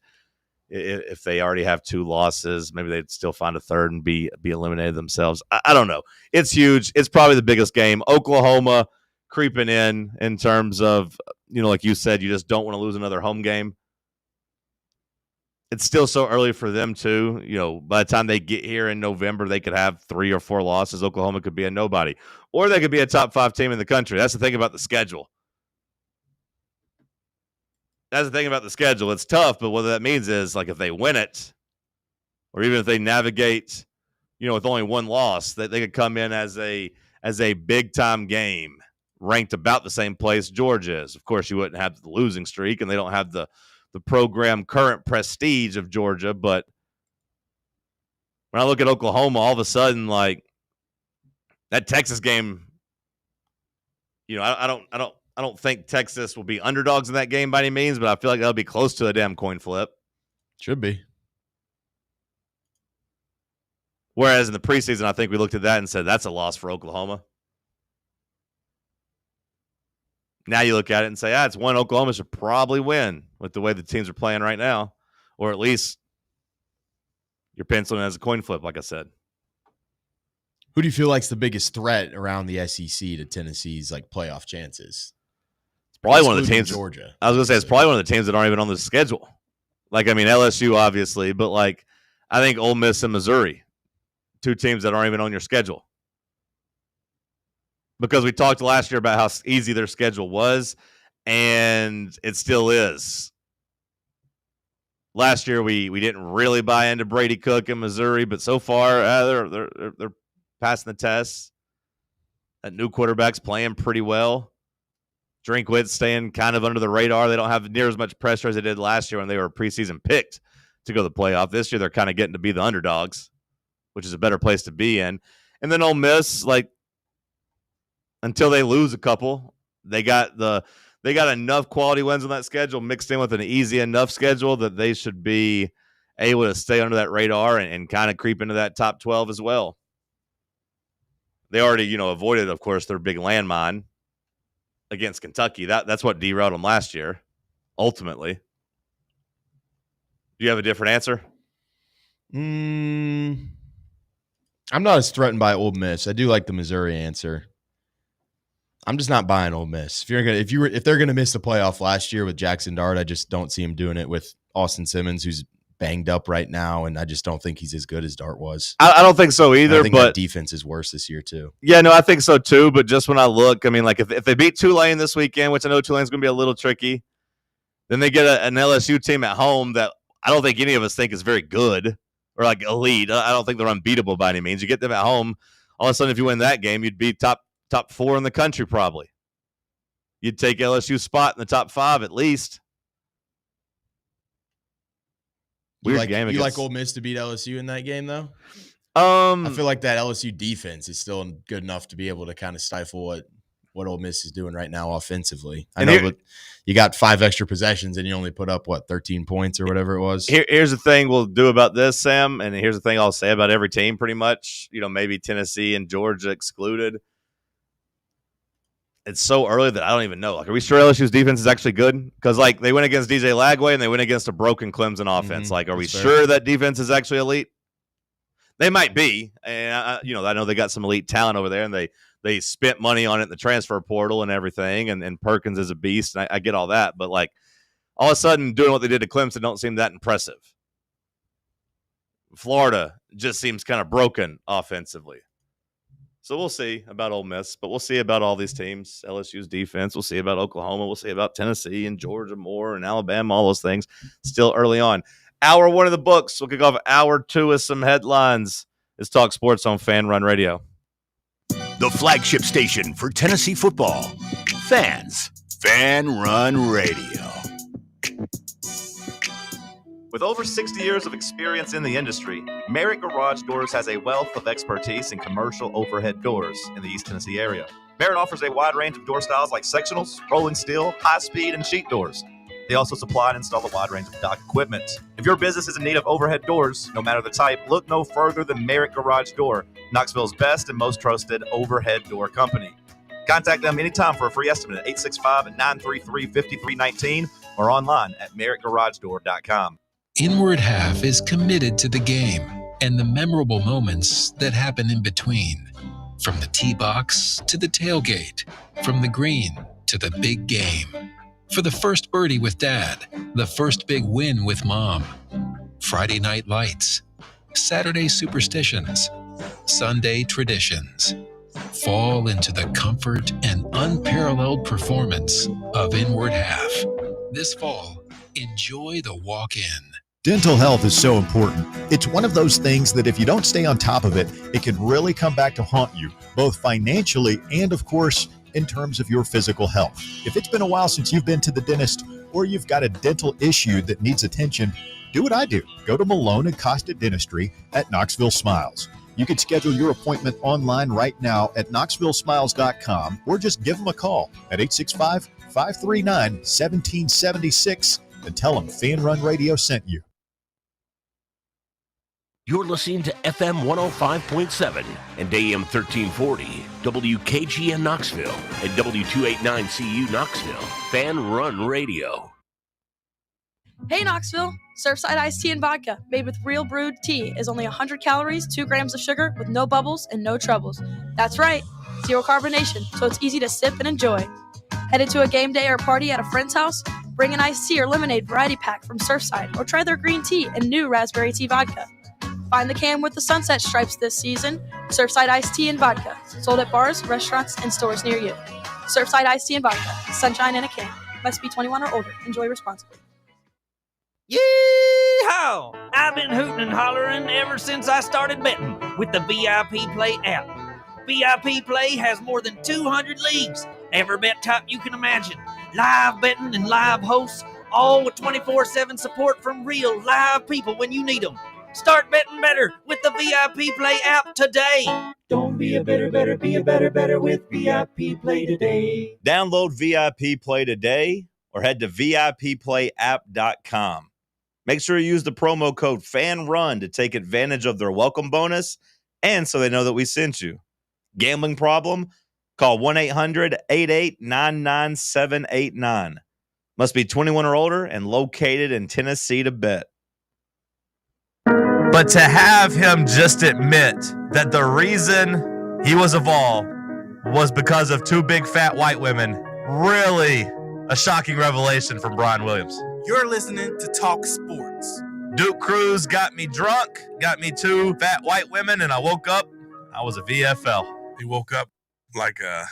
If they already have 2 losses, maybe they'd still find a third and be eliminated themselves. I don't know. It's huge. It's probably the biggest game. Oklahoma creeping in terms of, like you said, you just don't want to lose another home game. It's still so early for them too. By the time they get here in November, they could have 3 or 4 losses. Oklahoma could be a nobody, or they could be a top 5 team in the country. That's the thing about the schedule. It's tough, but what that means is, like, if they win it, or even if they navigate, with only 1 loss, that they could come in as a big time game ranked about the same place Georgia is. Of course, you wouldn't have the losing streak, and they don't have the program current prestige of Georgia. But when I look at Oklahoma, all of a sudden, like that Texas game, I don't think Texas will be underdogs in that game by any means, but I feel like that'll be close to a damn coin flip. Should be. Whereas in the preseason, I think we looked at that and said that's a loss for Oklahoma. Now you look at it and say, it's one Oklahoma should probably win with the way the teams are playing right now, or at least you're penciling as a coin flip, like I said. Who do you feel like's the biggest threat around the SEC to Tennessee's like playoff chances? It's probably one of the teams. Georgia. I was going to say it's probably one of the teams that aren't even on the schedule. Like, I mean, LSU obviously, but like I think Ole Miss and Missouri, two teams that aren't even on your schedule. Because we talked last year about how easy their schedule was, and it still is. Last year we didn't really buy into Brady Cook in Missouri, but so far they're passing the test. That new quarterback's playing pretty well. Drinkwitz staying kind of under the radar. They don't have near as much pressure as they did last year when they were preseason picked to go to the playoff. This year they're kind of getting to be the underdogs, which is a better place to be in. And then Ole Miss, like, until they lose a couple, they got enough quality wins on that schedule mixed in with an easy enough schedule that they should be able to stay under that radar and kind of creep into that top 12 as well. They already, avoided, of course, their big landmine against Kentucky. That's what derailed them last year, ultimately. Do you have a different answer? I'm not as threatened by Ole Miss. I do like the Missouri answer. I'm just not buying Ole Miss. If they're gonna miss the playoff last year with Jackson Dart, I just don't see him doing it with Austin Simmons, who's banged up right now, and I just don't think he's as good as Dart was. I don't think so either. I think but that defense is worse this year too. Yeah, no, I think so too. But just when I look, I mean, like if they beat Tulane this weekend, which I know Tulane's gonna be a little tricky, then they get an LSU team at home that I don't think any of us think is very good or like elite. I don't think they're unbeatable by any means. You get them at home, all of a sudden, if you win that game, you'd be top 4 in the country probably. You'd take LSU's spot in the top 5 at least. Weird game. You like Ole Miss to beat LSU in that game though? I feel like that LSU defense is still good enough to be able to kind of stifle what Ole Miss is doing right now offensively. I know you got 5 extra possessions and you only put up 13 points or whatever it was. Here's the thing we'll do about this, Sam, and here's the thing I'll say about every team pretty much. Maybe Tennessee and Georgia excluded. It's so early that I don't even know. Like, are we sure LSU's defense is actually good? Because, like, they went against DJ Lagway and they went against a broken Clemson offense. Like, are we sure that defense is actually elite? They might be. And, I know they got some elite talent over there, and they spent money on it in the transfer portal and everything, and Perkins is a beast, and I get all that. But, like, all of a sudden doing what they did to Clemson don't seem that impressive. Florida just seems kind of broken offensively. So we'll see about Ole Miss, but we'll see about all these teams, LSU's defense. We'll see about Oklahoma. We'll see about Tennessee and Georgia more and Alabama, all those things. Still early on. Hour 1 of the books. We'll kick off hour 2 with some headlines. It's Talk Sports on Fan Run Radio. The flagship station for Tennessee football. Fans. Fan Run Radio. With over 60 years of experience in the industry, Merritt Garage Doors has a wealth of expertise in commercial overhead doors in the East Tennessee area. Merritt offers a wide range of door styles like sectionals, rolling steel, high-speed, and sheet doors. They also supply and install a wide range of dock equipment. If your business is in need of overhead doors, no matter the type, look no further than Merritt Garage Door, Knoxville's best and most trusted overhead door company. Contact them anytime for a free estimate at 865-933-5319 or online at merrittgaragedoor.com. Inward Half is committed to the game and the memorable moments that happen in between. From the tee box to the tailgate, from the green to the big game. For the first birdie with Dad, the first big win with Mom. Friday night lights, Saturday superstitions, Sunday traditions. Fall into the comfort and unparalleled performance of Inward Half. This fall, enjoy the walk-in. Dental health is so important. It's one of those things that if you don't stay on top of it, it can really come back to haunt you, both financially and, of course, in terms of your physical health. If it's been a while since you've been to the dentist or you've got a dental issue that needs attention, do what I do. Go to Malone and Costa Dentistry at Knoxville Smiles. You can schedule your appointment online right now at knoxvillesmiles.com or just give them a call at 865-539-1776 and tell them Fan Run Radio sent you. You're listening to FM 105.7 and AM 1340, WKGN Knoxville, and W289CU Knoxville, Fan Run Radio. Hey Knoxville, Surfside iced tea and vodka made with real brewed tea is only 100 calories, 2 grams of sugar with no bubbles and no troubles. That's right, zero carbonation, so it's easy to sip and enjoy. Headed to a game day or party at a friend's house? Bring an iced tea or lemonade variety pack from Surfside or try their green tea and new raspberry tea vodka. Find the can with the sunset stripes this season. Surfside iced tea and vodka, sold at bars, restaurants, and stores near you. Surfside iced tea and vodka, sunshine in a can. Must be 21 or older. Enjoy responsibly. Yee-haw! I've been hooting and hollering ever since I started betting with the VIP Play app. VIP Play has more than 200 leagues, every bet type you can imagine, live betting and live hosts, all with 24/7 support from real live people when you need them. Start betting better with the VIP Play app today. Don't be a better, be a better with VIP Play today. Download VIP Play today or head to VIPPlayApp.com. Make sure you use the promo code FANRUN to take advantage of their welcome bonus and so they know that we sent you. Gambling problem? Call 1-800-88-99789. Must be 21 or older and located in Tennessee to bet. But to have him just admit that the reason he was a Vol was because of 2 big fat white women, really a shocking revelation from Brian Williams. You're listening to Talk Sports. Duke Cruz got me drunk, got me 2 fat white women, and I woke up, I was a VFL. He woke up like a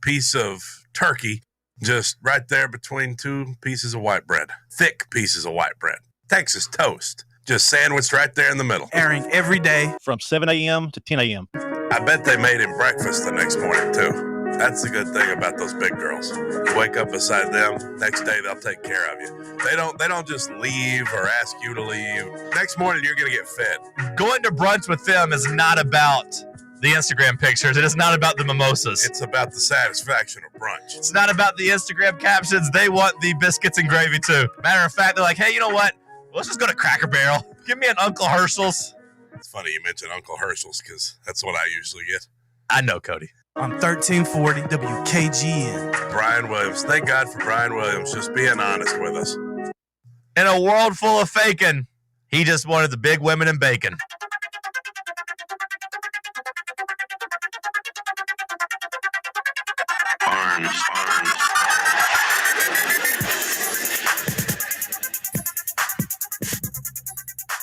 piece of turkey just right there between 2 pieces of white bread. Thick pieces of white bread. Texas toast. Just sandwiched right there in the middle. Airing every day from 7 a.m. to 10 a.m. I bet they made him breakfast the next morning, too. That's the good thing about those big girls. You wake up beside them, next day they'll take care of you. They don't just leave or ask you to leave. Next morning you're going to get fed. Going to brunch with them is not about the Instagram pictures. It is not about the mimosas. It's about the satisfaction of brunch. It's not about the Instagram captions. They want the biscuits and gravy too. Matter of fact, they're like, hey, you know what? Let's just go to Cracker Barrel. Give me an Uncle Herschel's. It's funny you mentioned Uncle Herschel's because that's what I usually get. I know, Cody. On 1340 WKGN. Brian Williams. Thank God for Brian Williams just being honest with us. In a world full of faking, he just wanted the big women and bacon.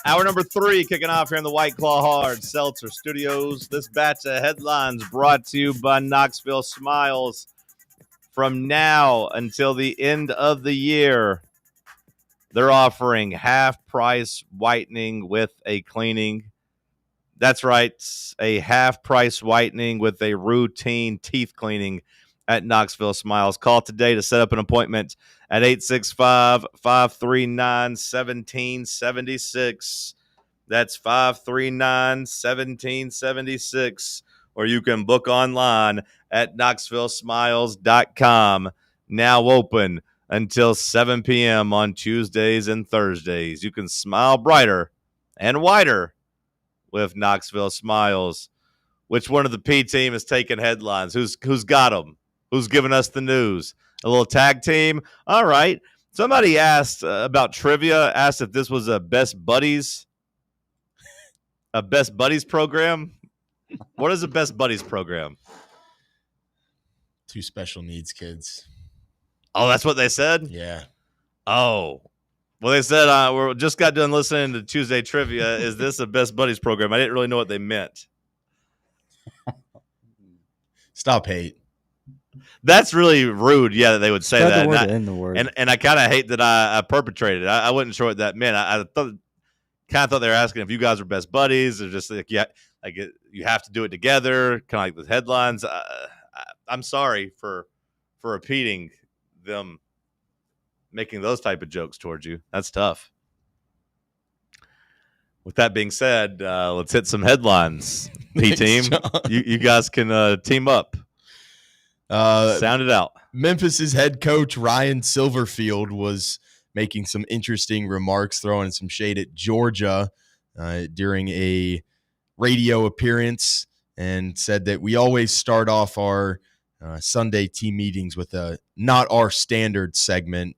Hour number 3 kicking off here in the White Claw Hard Seltzer Studios. This batch of headlines brought to you by Knoxville Smiles. From now until the end of the year, they're offering half-price whitening with a cleaning. That's right, a half-price whitening with a routine teeth cleaning at Knoxville Smiles. Call today to set up an appointment at 865-539-1776. That's 539-1776. Or you can book online at knoxvillesmiles.com. Now open until 7 p.m. on Tuesdays and Thursdays. You can smile brighter and wider with Knoxville Smiles. Which one of the P team is taking headlines? Who's got them? Who's giving us the news? A little tag team? All right. Somebody asked about trivia, asked if this was a Best Buddies program. What is a Best Buddies program? 2 special needs kids. Oh, that's what they said? Yeah. Oh. Well, they said we just got done listening to Tuesday Trivia. Is this a Best Buddies program? I didn't really know what they meant. Stop hate. That's really rude, yeah, that they would say that. The word. And I kind of hate that I perpetrated it. I wasn't sure what that meant. I kind of thought they were asking if you guys were best buddies or just like you have to do it together, kind of like the headlines. I'm sorry for repeating them making those type of jokes towards you. That's tough. With that being said, let's hit some headlines. P-Team, you guys can team up. Sound it out. Memphis's head coach, Ryan Silverfield, was making some interesting remarks, throwing some shade at Georgia during a radio appearance, and said that we always start off our Sunday team meetings with a not our standard segment.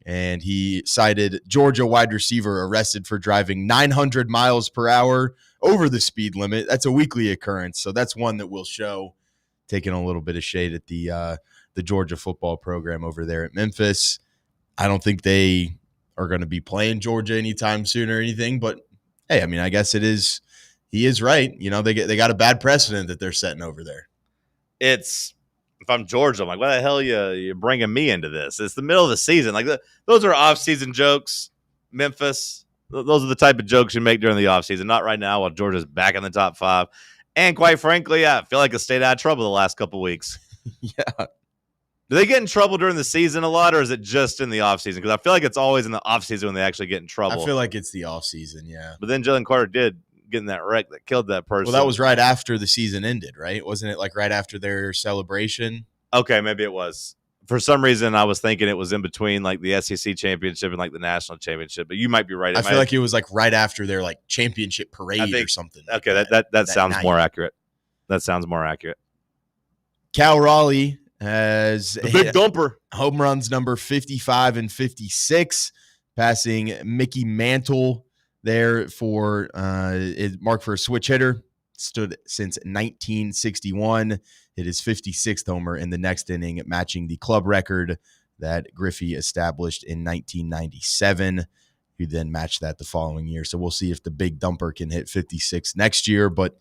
And he cited Georgia wide receiver arrested for driving 900 miles per hour over the speed limit. That's a weekly occurrence, so that's one that we'll show, taking a little bit of shade at the Georgia football program over there at Memphis. I don't think they are going to be playing Georgia anytime soon or anything, but hey, I mean, I guess he is right. You know, they got a bad precedent that they're setting over there. If I'm Georgia, I'm like, why the hell you bringing me into this? It's the middle of the season. Like those are off-season jokes. Memphis, those are the type of jokes you make during the offseason, not right now while Georgia's back in the top 5. And quite frankly, I feel like it stayed out of trouble the last couple weeks. Yeah. Do they get in trouble during the season a lot, or is it just in the offseason? Because I feel like it's always in the offseason when they actually get in trouble. I feel like it's the offseason, yeah. But then Jalen Carter did get in that wreck that killed that person. Well, that was right after the season ended, right? Wasn't it like right after their celebration? Okay, maybe it was. For some reason, I was thinking it was in between like the SEC championship and like the national championship, but you might be right. I feel like it was like right after their like championship parade or something. Okay, that sounds more accurate. That sounds more accurate. Cal Raleigh has the big dumper home runs number 55 and 56, passing Mickey Mantle there for it marked for a switch hitter. Stood since 1961. Hit his 56th homer in the next inning, matching the club record that Griffey established in 1997. He then matched that the following year. So we'll see if the big dumper can hit 56 next year. But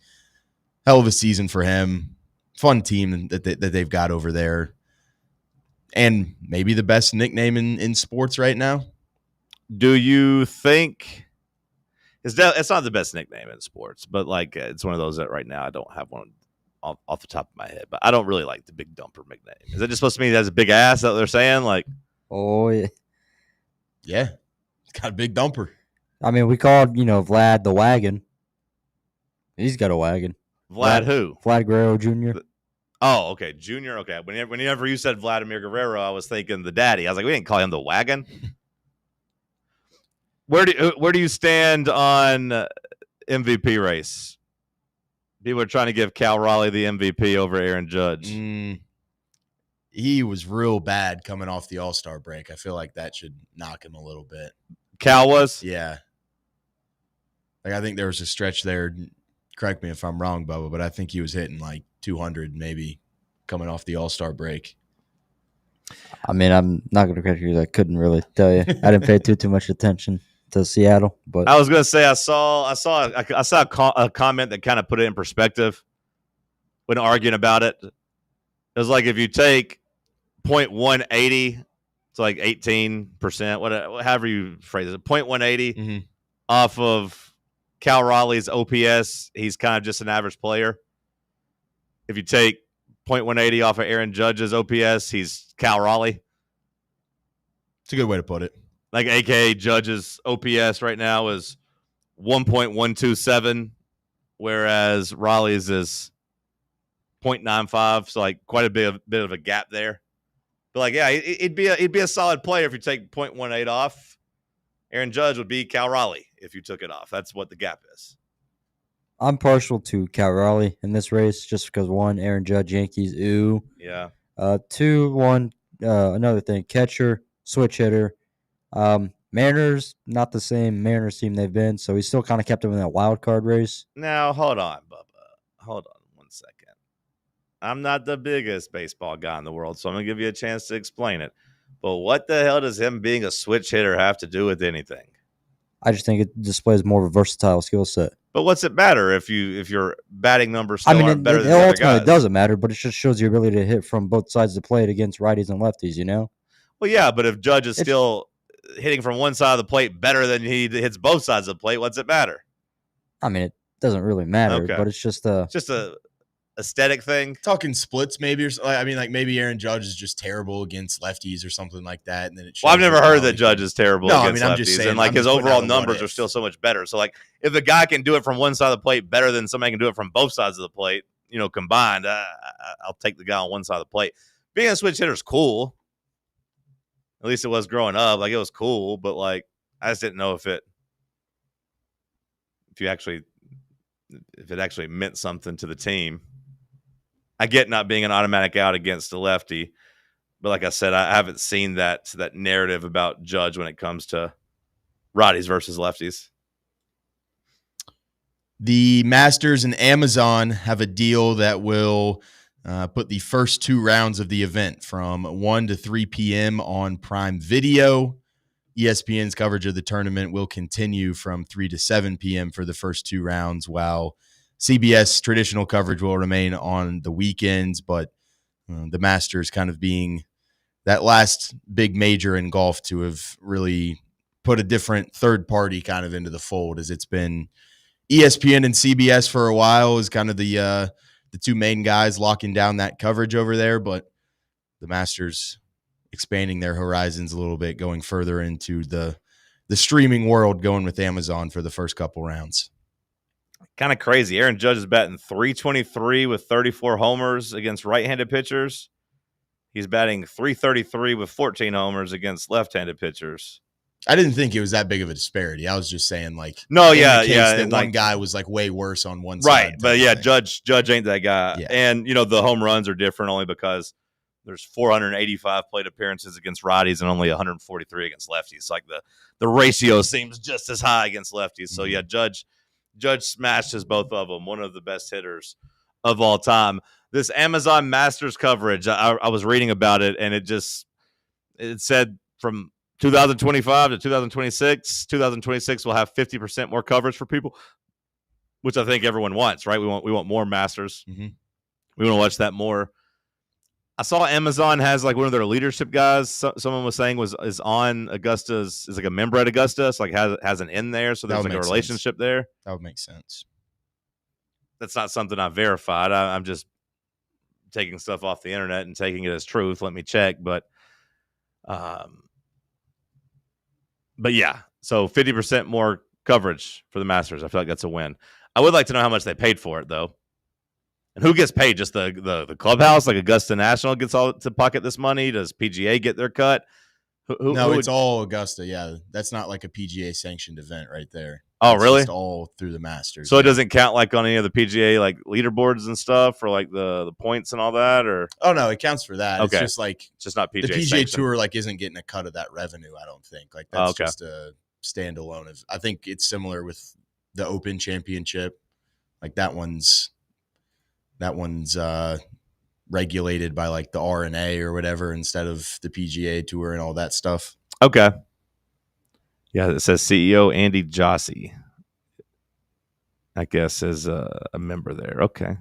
hell of a season for him. Fun team that they've got over there. And maybe the best nickname in sports right now. Do you think it's not the best nickname in sports, but like it's one of those that right now I don't have one off the top of my head, but I don't really like the big dumper nickname. Is it just supposed to mean he has a big ass that they're saying? Like, oh yeah, yeah, it's got a big dumper. I mean, we called Vlad the wagon. He's got a wagon. Vlad who? Vlad Guerrero Jr. Oh, okay, Junior. Okay, whenever you said Vladimir Guerrero, I was thinking the daddy. I was like, we didn't call him the wagon. Where do you stand on MVP race? People are trying to give Cal Raleigh the MVP over Aaron Judge. He was real bad coming off the All-Star break. I feel like that should knock him a little bit. Cal was? Yeah. Like I think there was a stretch there. Correct me if I'm wrong, Bubba, but I think he was hitting like 200 maybe coming off the All-Star break. I mean, I'm not going to correct you. I couldn't really tell you. I didn't pay too much attention to Seattle, but I was going to say I saw a comment that kind of put it in perspective when arguing about it. It was like if you take 0.180, it's like 18%, however you phrase it, 0.180 off of Cal Raleigh's OPS, he's kind of just an average player. If you take 0.180 off of Aaron Judge's OPS, he's Cal Raleigh. It's a good way to put it. Like AKA Judge's OPS right now is 1.127, whereas Raleigh's is 0.95. So like quite a bit of a gap there. But like, yeah, it'd be a solid player if you take 0.18 off. Aaron Judge would be Cal Raleigh if you took it off. That's what the gap is. I'm partial to Cal Raleigh in this race just because one, Aaron Judge, Yankees, ooh. Yeah. Two, another thing, catcher, switch hitter. Mariners, not the same Mariners team they've been, so he still kind of kept them in that wild card race. Now, hold on, Bubba. Hold on 1 second. I'm not the biggest baseball guy in the world, so I'm going to give you a chance to explain it. But what the hell does him being a switch hitter have to do with anything? I just think it displays more of a versatile skill set. But what's it matter if your batting numbers still aren't better than the other ultimately guys? It doesn't matter, but it just shows your ability to hit from both sides of the plate against righties and lefties, you know? Well, yeah, but if Judge is still hitting from one side of the plate better than he hits both sides of the plate, what's it matter? I mean, it doesn't really matter, but it's just a aesthetic thing. Talking splits, maybe, or I mean, like maybe Aaron Judge is just terrible against lefties or something like that, and then it. Well, I've never heard that Judge is terrible against lefties, I'm just saying, and like his overall numbers are still so much better. So, like, if the guy can do it from one side of the plate better than somebody can do it from both sides of the plate, combined, I'll take the guy on one side of the plate. Being a switch hitter is cool. At least it was growing up. Like, it was cool, but like I just didn't know if it actually meant something to the team. I get not being an automatic out against a lefty, but like I said, I haven't seen that narrative about Judge when it comes to righties versus lefties. The Masters and Amazon have a deal that will put the first 2 rounds of the event from 1 to 3 p.m. on Prime Video. ESPN's coverage of the tournament will continue from 3 to 7 p.m. for the first 2 rounds, while CBS traditional coverage will remain on the weekends, but the Masters kind of being that last big major in golf to have really put a different third party kind of into the fold, as it's been ESPN and CBS for a while is kind of the 2 main guys locking down that coverage over there, but the Masters expanding their horizons a little bit, going further into the streaming world, going with Amazon for the first couple rounds. Kind of crazy. Aaron Judge is batting .323 with 34 homers against right-handed pitchers. He's batting .333 with 14 homers against left-handed pitchers. I didn't think it was that big of a disparity. I was just saying, like, no, that one guy was like way worse on one side, right? But yeah, Judge ain't that guy. Yeah. And the home runs are different only because there's 485 plate appearances against righties and only 143 against lefties. Like the ratio seems just as high against lefties. So yeah, Judge smashes both of them. One of the best hitters of all time. This Amazon Masters coverage, I was reading about it, and it said from 2025 to 2026 will have 50% more coverage for people, which I think everyone wants, right? We want more Masters. Mm-hmm. We want to watch that more. I saw Amazon has like one of their leadership guys. Someone was saying is on Augusta's, is like a member at Augusta, so like has an in there, so there's like a relationship there. That would make sense. That's not something I verified. I'm just taking stuff off the internet and taking it as truth. Let me check, but yeah. So 50% more coverage for the Masters. I feel like that's a win. I would like to know how much they paid for it, though. And who gets paid? Just the clubhouse, like Augusta National gets all to pocket this money? Does PGA get their cut? It's all Augusta. Yeah, that's not like a PGA sanctioned event right there. Oh, really? Just all through the Masters. So it doesn't count like on any of the PGA like leaderboards and stuff, or like the points and all that, or? Oh no, it counts for that. Okay. It's just like it's just not PGA. The PGA sanctioned. Tour like isn't getting a cut of that revenue. I don't think. Like that's just a standalone. I think it's similar with the Open Championship. Like that one's regulated by like the R&A or whatever instead of the PGA Tour and all that stuff. Okay. Yeah, it says CEO Andy Jassy, I guess, is a member there. Okay.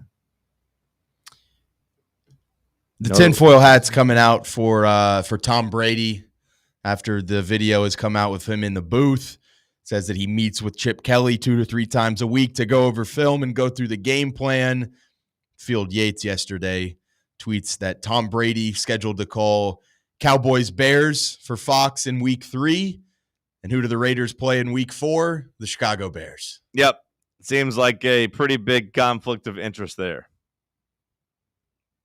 The tinfoil hat's coming out for Tom Brady after the video has come out with him in the booth. It says that he meets with Chip Kelly 2 to 3 times a week to go over film and go through the game plan. Field Yates yesterday tweets that Tom Brady scheduled to call Cowboys-Bears for Fox in week 3. And who do the Raiders play in week 4? The Chicago Bears. Yep. Seems like a pretty big conflict of interest there.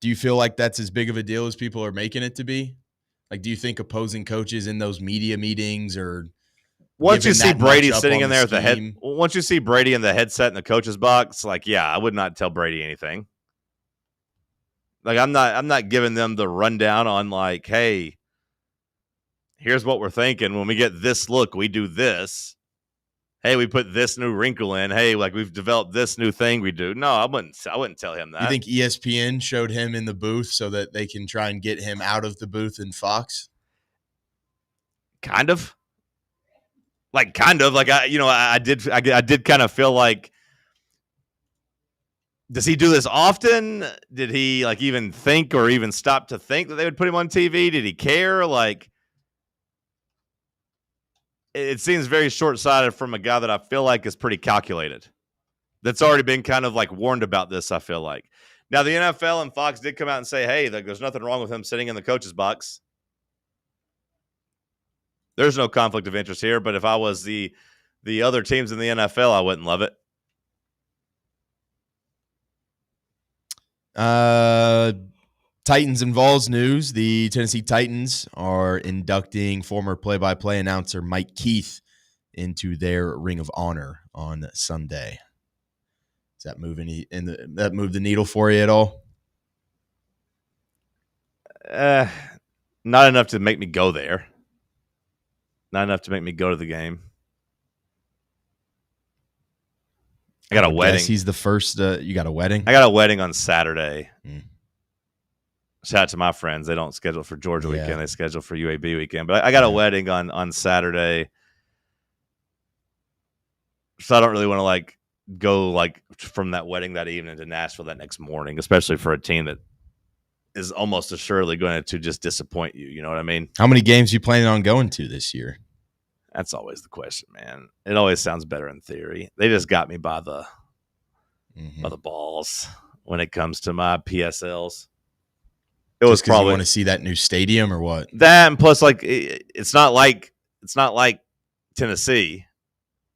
Do you feel like that's as big of a deal as people are making it to be? Like, do you think opposing coaches in those media meetings or once you see Brady sitting in there at the head, once you see Brady in the headset in the coach's box, like, yeah, I would not tell Brady anything. Like, I'm not giving them the rundown on like, hey, here's what we're thinking. When we get this look, we do this. Hey, we put this new wrinkle in. Hey, like we've developed this new thing we do. No, I wouldn't tell him that. You think ESPN showed him in the booth so that they can try and get him out of the booth in Fox? Kind of. Like I did kind of feel like, does he do this often? Did he like even think or even stop to think that they would put him on TV? Did he care? Like, it seems very short-sighted from a guy that I feel like is pretty calculated. That's already been kind of like warned about this, I feel like. Now, the NFL and Fox did come out and say, hey, there's nothing wrong with him sitting in the coach's box. There's no conflict of interest here, but if I was the other teams in the NFL, I wouldn't love it. Titans and Vols news. The Tennessee Titans are inducting former play-by-play announcer Mike Keith into their Ring of Honor on Sunday. Does that move that move the needle for you at all? Not enough to make me go there. Not enough to make me go to the game. I got a wedding. He's the first. You got a wedding? I got a wedding on Saturday. Shout out to my friends. They don't schedule for Georgia weekend. They schedule for UAB weekend. But I got a wedding on Saturday. So I don't really want to go from that wedding that evening to Nashville that next morning, especially for a team that is almost assuredly going to just disappoint you. You know what I mean? How many games you planning on going to this year? That's always the question, man. It always sounds better in theory. They just got me by the balls when it comes to my PSLs. It was probably you want to see that new stadium or what? That, and plus, it's not like Tennessee,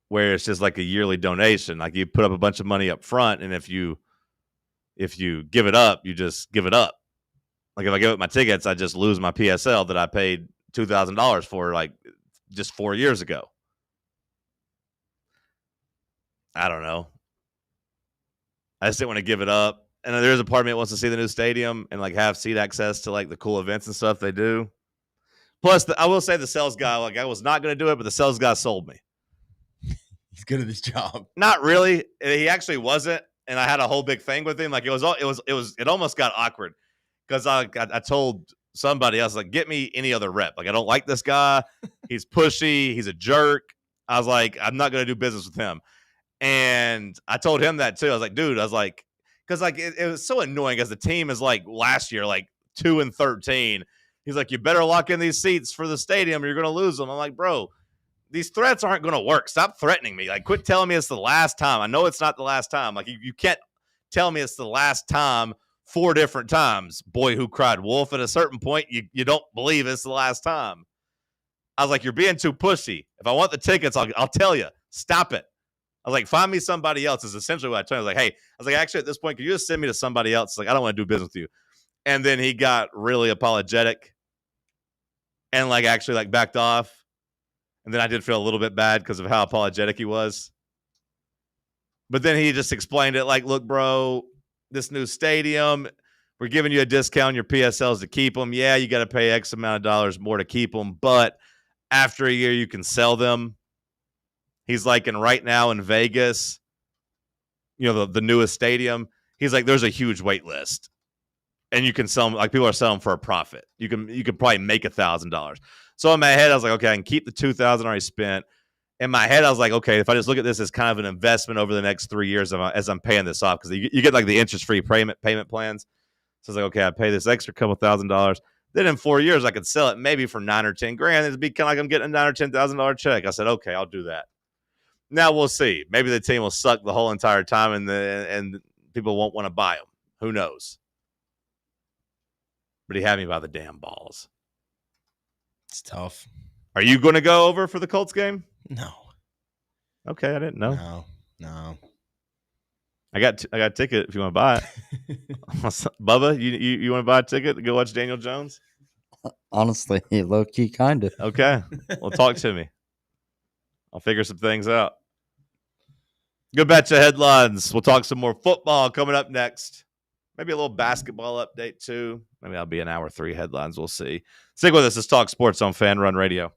where it's just like a yearly donation. Like, you put up a bunch of money up front, and if you give it up, you just give it up. Like, if I give up my tickets, I just lose my PSL that I paid $2,000 for just 4 years ago. I don't know. I just didn't want to give it up. And there's a part of me that wants to see the new stadium and have seat access to the cool events and stuff they do. Plus, I will say the sales guy, I was not going to do it, but the sales guy sold me. He's good at his job. Not really. He actually wasn't. And I had a whole big thing with him. It almost got awkward because I told somebody else, get me any other rep. I don't like this guy. He's pushy. He's a jerk. I was like, I'm not going to do business with him. And I told him that too. I was like, dude, because it was so annoying as the team is last year, 2-13. He's like, you better lock in these seats for the stadium or you're going to lose them. I'm like, bro, these threats aren't going to work. Stop threatening me. Quit telling me it's the last time. I know it's not the last time. You can't tell me it's the last time 4 different times. Boy who cried wolf. At a certain point, you don't believe it's the last time. I was like, you're being too pushy. If I want the tickets, I'll tell you. Stop it. I was like, find me somebody else is essentially what I told him. I was like, actually, at this point, could you just send me to somebody else? I don't want to do business with you. And then he got really apologetic and actually backed off. And then I did feel a little bit bad because of how apologetic he was. But then he just explained it look, bro, this new stadium, we're giving you a discount on your PSLs to keep them. Yeah, you got to pay X amount of dollars more to keep them. But after a year, you can sell them. He's and right now in Vegas, the newest stadium, he's there's a huge wait list. And you can sell them, people are selling for a profit. You could probably make $1,000. So in my head, I was like, okay, I can keep the $2,000 already spent. In my head, I was like, okay, if I just look at this as kind of an investment over the next 3 years as I'm paying this off, because you get the interest-free payment plans. So I was like, okay, I pay this extra couple $1,000. Then in 4 years, I could sell it maybe for $9,000 or $10,000. It'd be kind of I'm getting a $9,000 or $10,000 check. I said, okay, I'll do that. Now we'll see. Maybe the team will suck the whole entire time, and people won't want to buy them. Who knows? But he had me by the damn balls. It's tough. Are you going to go over for the Colts game? No. Okay, I didn't know. No. I got a ticket if you want to buy it. Bubba, you want to buy a ticket to go watch Daniel Jones? Honestly, low key, kind of. Okay. Well, talk to me. I'll figure some things out. Good batch of headlines. We'll talk some more football coming up next. Maybe a little basketball update, too. Maybe that'll be an hour 3 headlines. We'll see. Stick with us. It's Talk Sports on Fan Run Radio.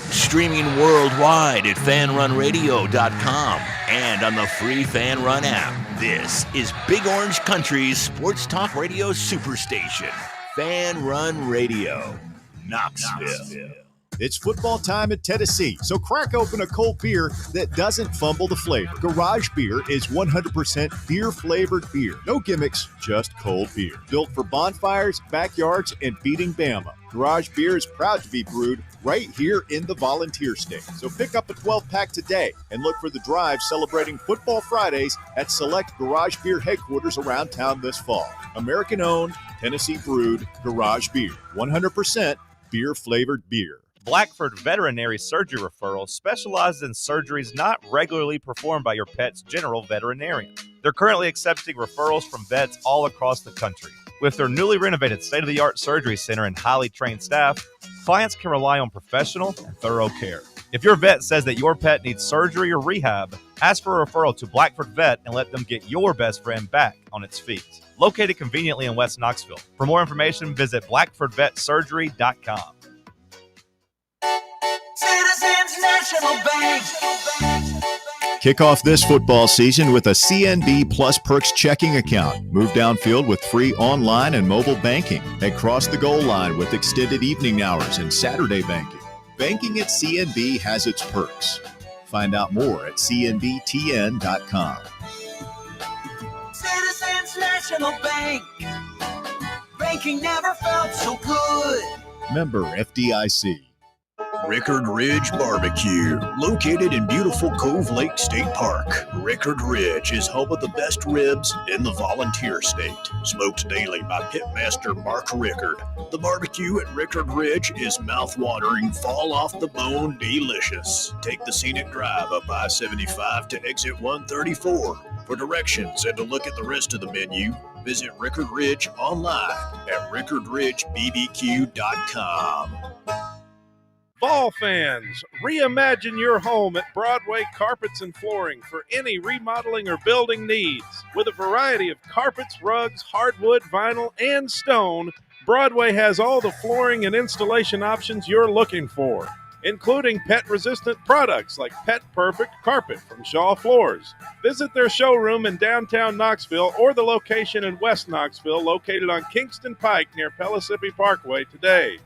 Streaming worldwide at fanrunradio.com and on the free Fan Run app. This is Big Orange Country's Sports Talk Radio Superstation. Fan Run Radio, Knoxville. It's football time in Tennessee, so crack open a cold beer that doesn't fumble the flavor. Garage Beer is 100% beer-flavored beer. No gimmicks, just cold beer. Built for bonfires, backyards, and beating Bama. Garage Beer is proud to be brewed right here in the Volunteer State. So pick up a 12-pack today and look for the drive celebrating Football Fridays at select Garage Beer headquarters around town this fall. American-owned, Tennessee-brewed Garage Beer. 100% beer-flavored beer. Blackford Veterinary Surgery Referral specializes in surgeries not regularly performed by your pet's general veterinarian. They're currently accepting referrals from vets all across the country. With their newly renovated state-of-the-art surgery center and highly trained staff, clients can rely on professional and thorough care. If your vet says that your pet needs surgery or rehab, ask for a referral to Blackford Vet and let them get your best friend back on its feet. Located conveniently in West Knoxville. For more information, visit blackfordvetsurgery.com. Citizens National Bank. Kick off this football season with a CNB Plus Perks checking account. Move downfield with free online and mobile banking. And cross the goal line with extended evening hours and Saturday banking. Banking at CNB has its perks. Find out more at cnbtn.com. Citizens National Bank. Banking never felt so good. Member FDIC. Rickard Ridge Barbecue, located in beautiful Cove Lake State Park. Rickard Ridge is home of the best ribs in the Volunteer State. Smoked daily by Pitmaster Mark Rickard. The barbecue at Rickard Ridge is mouth-watering, fall-off-the-bone delicious. Take the scenic drive up I-75 to exit 134. For directions and to look at the rest of the menu, visit Rickard Ridge online at rickardridgebbq.com. Vol fans, reimagine your home at Broadway Carpets and Flooring for any remodeling or building needs. With a variety of carpets, rugs, hardwood, vinyl, and stone, Broadway has all the flooring and installation options you're looking for, including pet-resistant products like Pet Perfect Carpet from Shaw Floors. Visit their showroom in downtown Knoxville or the location in West Knoxville located on Kingston Pike near Pellissippi Parkway today.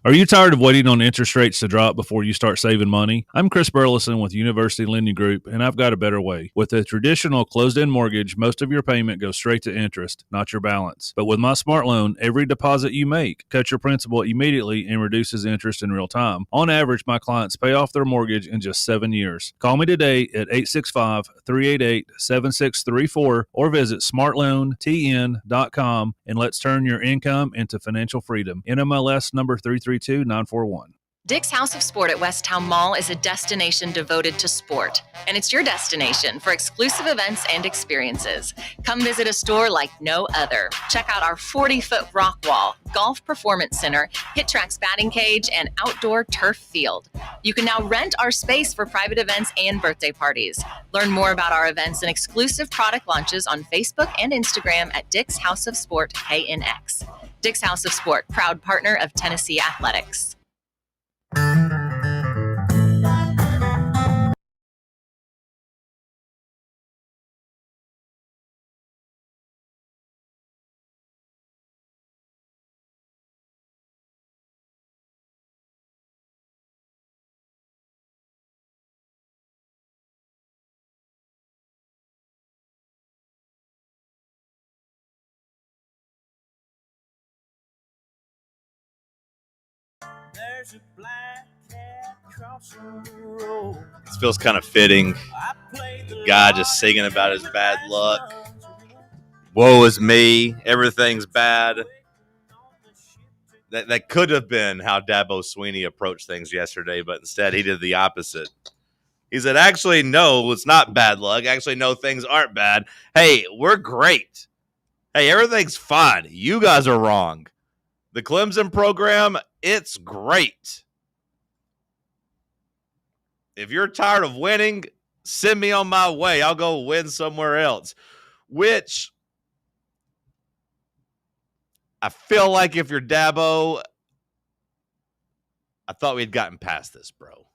Are you tired of waiting on interest rates to drop before you start saving money? I'm Chris Burleson with University Lending Group, and I've got a better way. With a traditional closed-end mortgage, most of your payment goes straight to interest, not your balance. But with my Smart Loan, every deposit you make cuts your principal immediately and reduces interest in real time. On average, my clients pay off their mortgage in just 7 years. Call me today at 865-388-7634 or visit smartloantn.com and let's turn your income into financial freedom. NMLS number 332-941. Dick's House of Sport at Westtown Mall is a destination devoted to sport, and it's your destination for exclusive events and experiences. Come visit a store like no other. Check out our 40-foot rock wall, golf performance center, Hit Tracks batting cage, and outdoor turf field. You can now rent our space for private events and birthday parties. Learn more about our events and exclusive product launches on Facebook and Instagram at Dick's House of Sport KNX. Dick's House of Sport, proud partner of Tennessee Athletics. There's a black cat crossing the road. This feels kind of fitting. The guy just singing about his bad luck. Woe is me. Everything's bad. That could have been how Dabo Swinney approached things yesterday, but instead he did the opposite. He said, actually, no, it's not bad luck. Actually, no, things aren't bad. Hey, we're great. Hey, everything's fine. You guys are wrong. The Clemson program, it's great. If you're tired of winning, send me on my way. I'll go win somewhere else. Which I feel like if you're Dabo, I thought we had gotten past this, bro.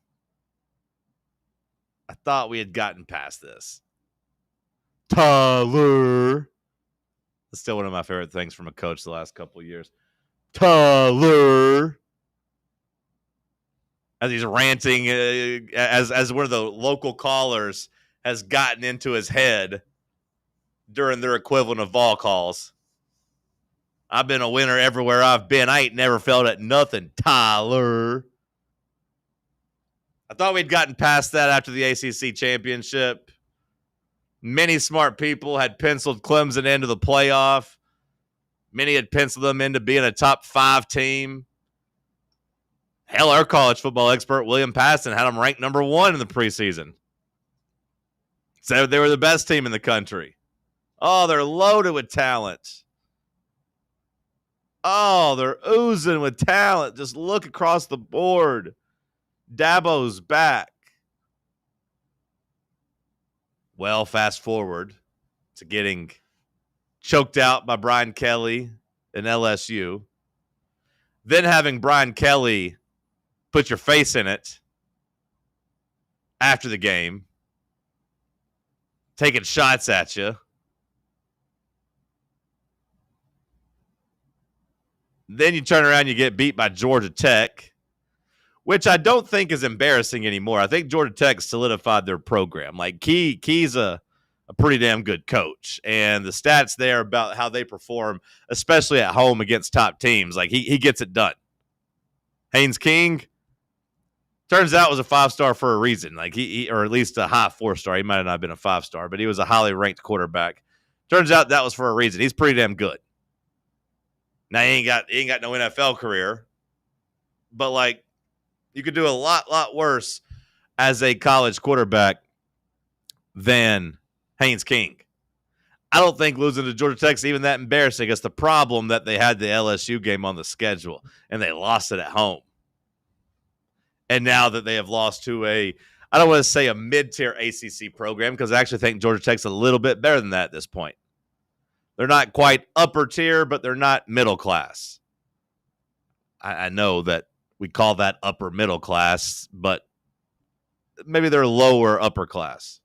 I thought we had gotten past this. Tyler. That's still one of my favorite things from a coach the last couple of years. Tyler. As he's ranting, as one of the local callers has gotten into his head during their equivalent of Vol calls. I've been a winner everywhere I've been. I ain't never felt at nothing, Tyler. I thought we'd gotten past that after the ACC championship. Many smart people had penciled Clemson into the playoff. Many had penciled them into being a top 5 team. Hell, our college football expert, William Paston, had them ranked number 1 in the preseason. Said they were the best team in the country. Oh, they're loaded with talent. Oh, they're oozing with talent. Just look across the board. Dabo's back. Well, fast forward to getting choked out by Brian Kelly in LSU. Then having Brian Kelly put your face in it after the game, taking shots at you. Then you turn around and you get beat by Georgia Tech, which I don't think is embarrassing anymore. I think Georgia Tech solidified their program. Like, Key's a pretty damn good coach. And the stats there about how they perform, especially at home against top teams, like he gets it done. Haynes King, turns out was a 5-star for a reason. Like he or at least a high 4-star. He might have not been a 5-star, but he was a highly ranked quarterback. Turns out that was for a reason. He's pretty damn good. Now he ain't got no NFL career, but like you could do a lot worse as a college quarterback than Haynes King. I don't think losing to Georgia Tech is even that embarrassing. It's the problem that they had the LSU game on the schedule and they lost it at home. And now that they have lost to I don't want to say a mid-tier ACC program, because I actually think Georgia Tech's a little bit better than that at this point. They're not quite upper tier, but they're not middle class. I know that we call that upper middle class, but maybe they're lower upper class.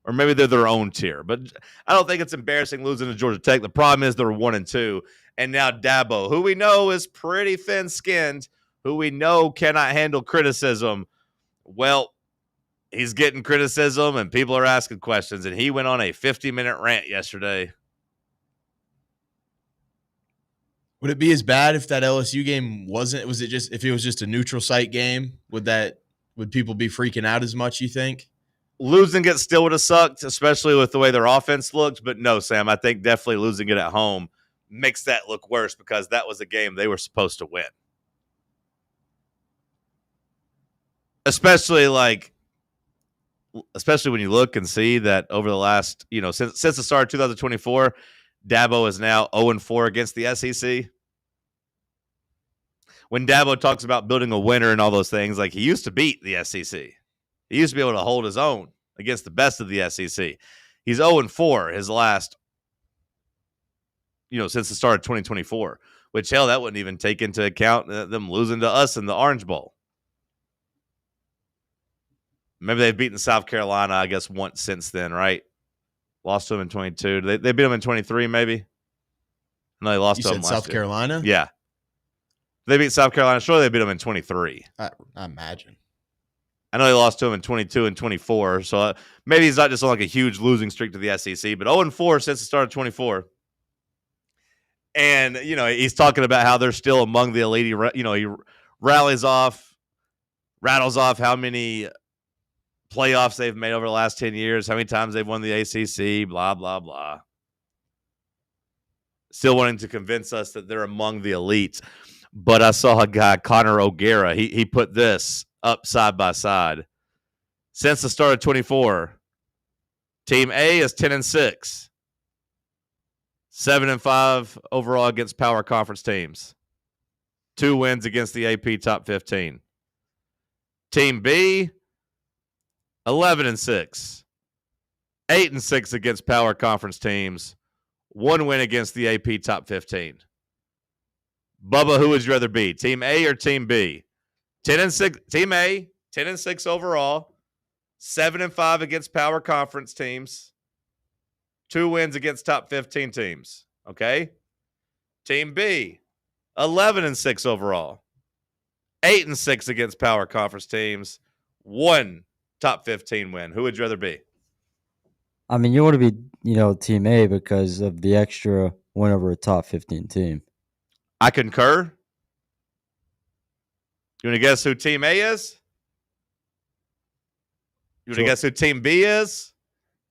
Or maybe they're their own tier. But I don't think it's embarrassing losing to Georgia Tech. The problem is they're 1-2. And now Dabo, who we know is pretty thin-skinned, who we know cannot handle criticism, well, he's getting criticism and people are asking questions. And he went on a 50-minute rant yesterday. Would it be as bad if that LSU game wasn't? Was it just if it was just a neutral site game? Would people be freaking out as much? You think? Losing it still would have sucked, especially with the way their offense looked. But no, Sam, I think definitely losing it at home makes that look worse because that was a game they were supposed to win. Especially when you look and see that over the last, since the start of 2024, Dabo is now 0-4 against the SEC. When Dabo talks about building a winner and all those things, like he used to beat the SEC. He used to be able to hold his own against the best of the SEC. He's 0-4 his last, since the start of 2024, which, hell, that wouldn't even take into account them losing to us in the Orange Bowl. Maybe they've beaten South Carolina, I guess, once since then, right? Lost to them in 22. They beat them in 23, maybe? No, they lost to them last South year. Carolina? Yeah. They beat South Carolina. Surely they beat them in 23. I imagine. I know they lost to him in 22 and 24, so maybe he's not just on like a huge losing streak to the SEC, but 0-4 since the start of 24. And, he's talking about how they're still among the elite. He rattles off how many playoffs they've made over the last 10 years, how many times they've won the ACC, blah, blah, blah. Still wanting to convince us that they're among the elite. But I saw a guy, Connor O'Gara, he put this up side by side. Since the start of 24, Team A is 10-6. 7-5 overall against power conference teams. 2 wins against the AP top 15. Team B, 11-6. 8-6 against power conference teams. 1 win against the AP top 15. Bubba, who would you rather be? Team A or Team B? 10-6. Team A, 10-6 overall. 7-5 against power conference teams. 2 wins against top 15 teams. Okay? Team B, 11-6 overall. 8-6 against power conference teams. 1 top 15 win. Who would you rather be? I mean, you want to be, Team A because of the extra win over a top 15 team. I concur. You want to guess who Team A is? You want to guess who Team B is?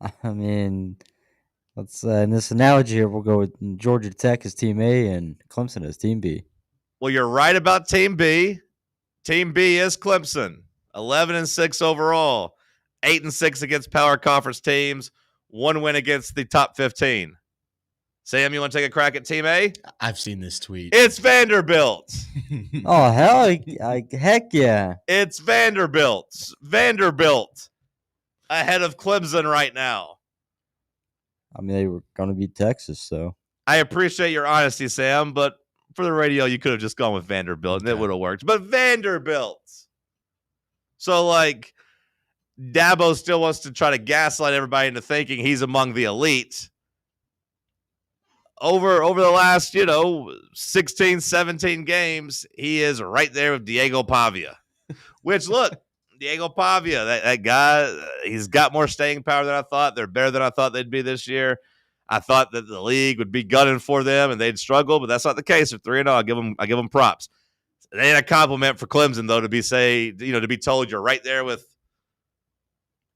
I mean, let's in this analogy here, we'll go with Georgia Tech as Team A and Clemson as Team B. Well, you're right about Team B. Team B is Clemson. 11-6 overall. 8-6 against power conference teams. 1 win against the top 15. Sam, you want to take a crack at Team A? I've seen this tweet. It's Vanderbilt. Oh, heck yeah. It's Vanderbilt. Vanderbilt ahead of Clemson right now. I mean, they were going to beat Texas, so. I appreciate your honesty, Sam, but for the radio, you could have just gone with Vanderbilt, and it would have worked. But Vanderbilt. So, Dabo still wants to try to gaslight everybody into thinking he's among the elite. Over the last, 16, 17 games, he is right there with Diego Pavia. Which, look, Diego Pavia, that guy, he's got more staying power than I thought. They're better than I thought they'd be this year. I thought that the league would be gunning for them and they'd struggle, but that's not the case. They're 3-0. I give them props. It ain't a compliment for Clemson, though, to be told you're right there with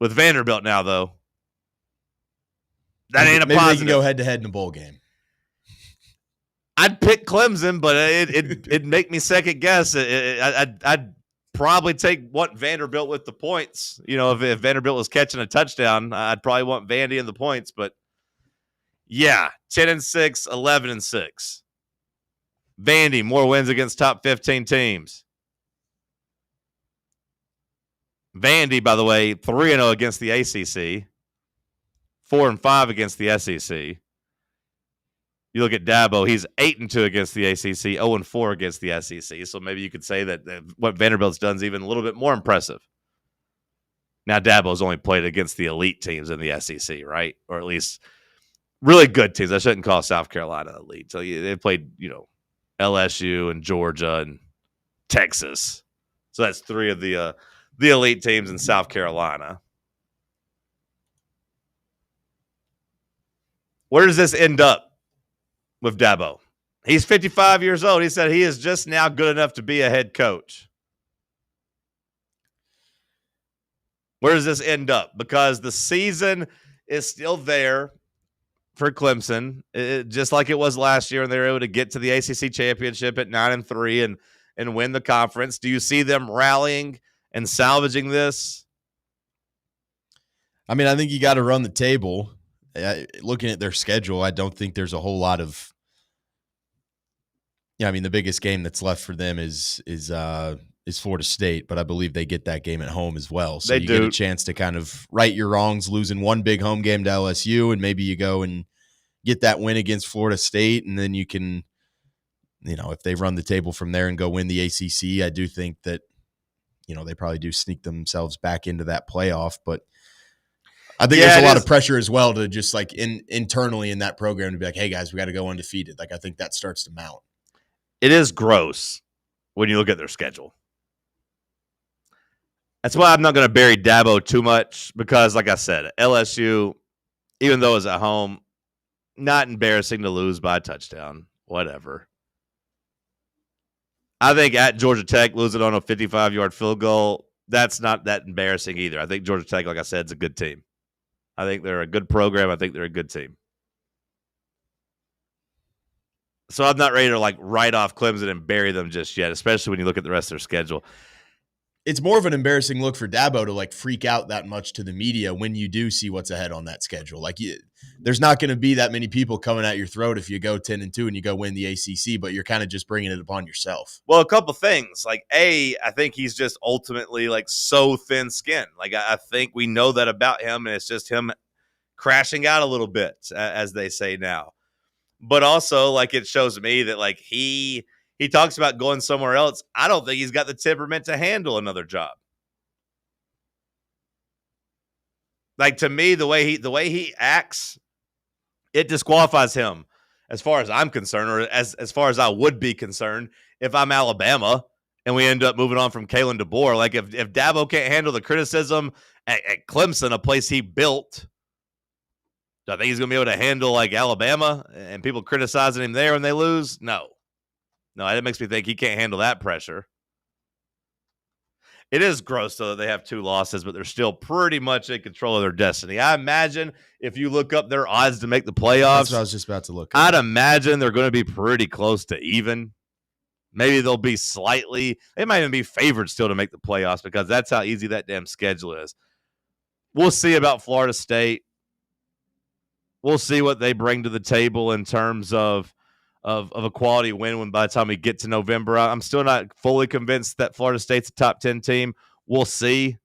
Vanderbilt now, though. That ain't a maybe positive. They can go head-to-head in a bowl game. I'd pick Clemson, but it'd make me second guess. I'd probably want Vanderbilt with the points. If Vanderbilt was catching a touchdown, I'd probably want Vandy in the points. But yeah, 10-6, 11-6. Vandy, more wins against top 15 teams. Vandy, by the way, 3-0 against the ACC, 4-5 against the SEC. You look at Dabo, he's 8-2 against the ACC, 0-4 against the SEC. So maybe you could say that what Vanderbilt's done is even a little bit more impressive. Now, Dabo's only played against the elite teams in the SEC, right? Or at least really good teams. I shouldn't call South Carolina elite. So they played, LSU and Georgia and Texas. So that's 3 of the elite teams in South Carolina. Where does this end up with Dabo? He's 55 years old. He said he is just now good enough to be a head coach. Where does this end up? Because the season is still there for Clemson, just like it was last year, and they were able to get to the ACC championship at 9-3 and win the conference. Do you see them rallying and salvaging this? I mean, I think you got to run the table. Looking at their schedule, I don't think there's a whole lot of. Yeah, I mean, the biggest game that's left for them is Florida State, but I believe they get that game at home as well. So you get a chance to kind of right your wrongs, losing one big home game to LSU, and maybe you go and get that win against Florida State, and then you can, if they run the table from there and go win the ACC, I do think that, they probably do sneak themselves back into that playoff. But I think there's a lot of pressure as well to just internally in that program to be like, hey guys, we got to go undefeated. I think that starts to mount. It is gross when you look at their schedule. That's why I'm not going to bury Dabo too much because, like I said, LSU, even though it's at home, not embarrassing to lose by a touchdown, whatever. I think at Georgia Tech, losing on a 55-yard field goal, that's not that embarrassing either. I think Georgia Tech, like I said, is a good team. I think they're a good program. I think they're a good team. So I'm not ready to write off Clemson and bury them just yet, especially when you look at the rest of their schedule. It's more of an embarrassing look for Dabo to freak out that much to the media when you do see what's ahead on that schedule. There's not going to be that many people coming at your throat if you go 10-2 and you go win the ACC, but you're kind of just bringing it upon yourself. Well, a couple things. I think he's just ultimately so thin-skinned. I think we know that about him, and it's just him crashing out a little bit, as they say now. But also, it shows me that he talks about going somewhere else. I don't think he's got the temperament to handle another job. To me, the way he acts, it disqualifies him as far as I'm concerned, or as far as I would be concerned, if I'm Alabama and we end up moving on from Kalen DeBoer. Like if Dabo can't handle the criticism at Clemson, a place he built, do I think he's going to be able to handle like Alabama and people criticizing him there when they lose? No, that makes me think he can't handle that pressure. It is gross, though, that they have 2 losses, but they're still pretty much in control of their destiny. I imagine if you look up their odds to make the playoffs, That's what I was just about to look up. I'd imagine they're going to be pretty close to even. Maybe they'll be they might even be favored still to make the playoffs because that's how easy that damn schedule is. We'll see about Florida State. We'll see what they bring to the table in terms of a quality win when by the time we get to November. I'm still not fully convinced that Florida State's a top 10 team. We'll see.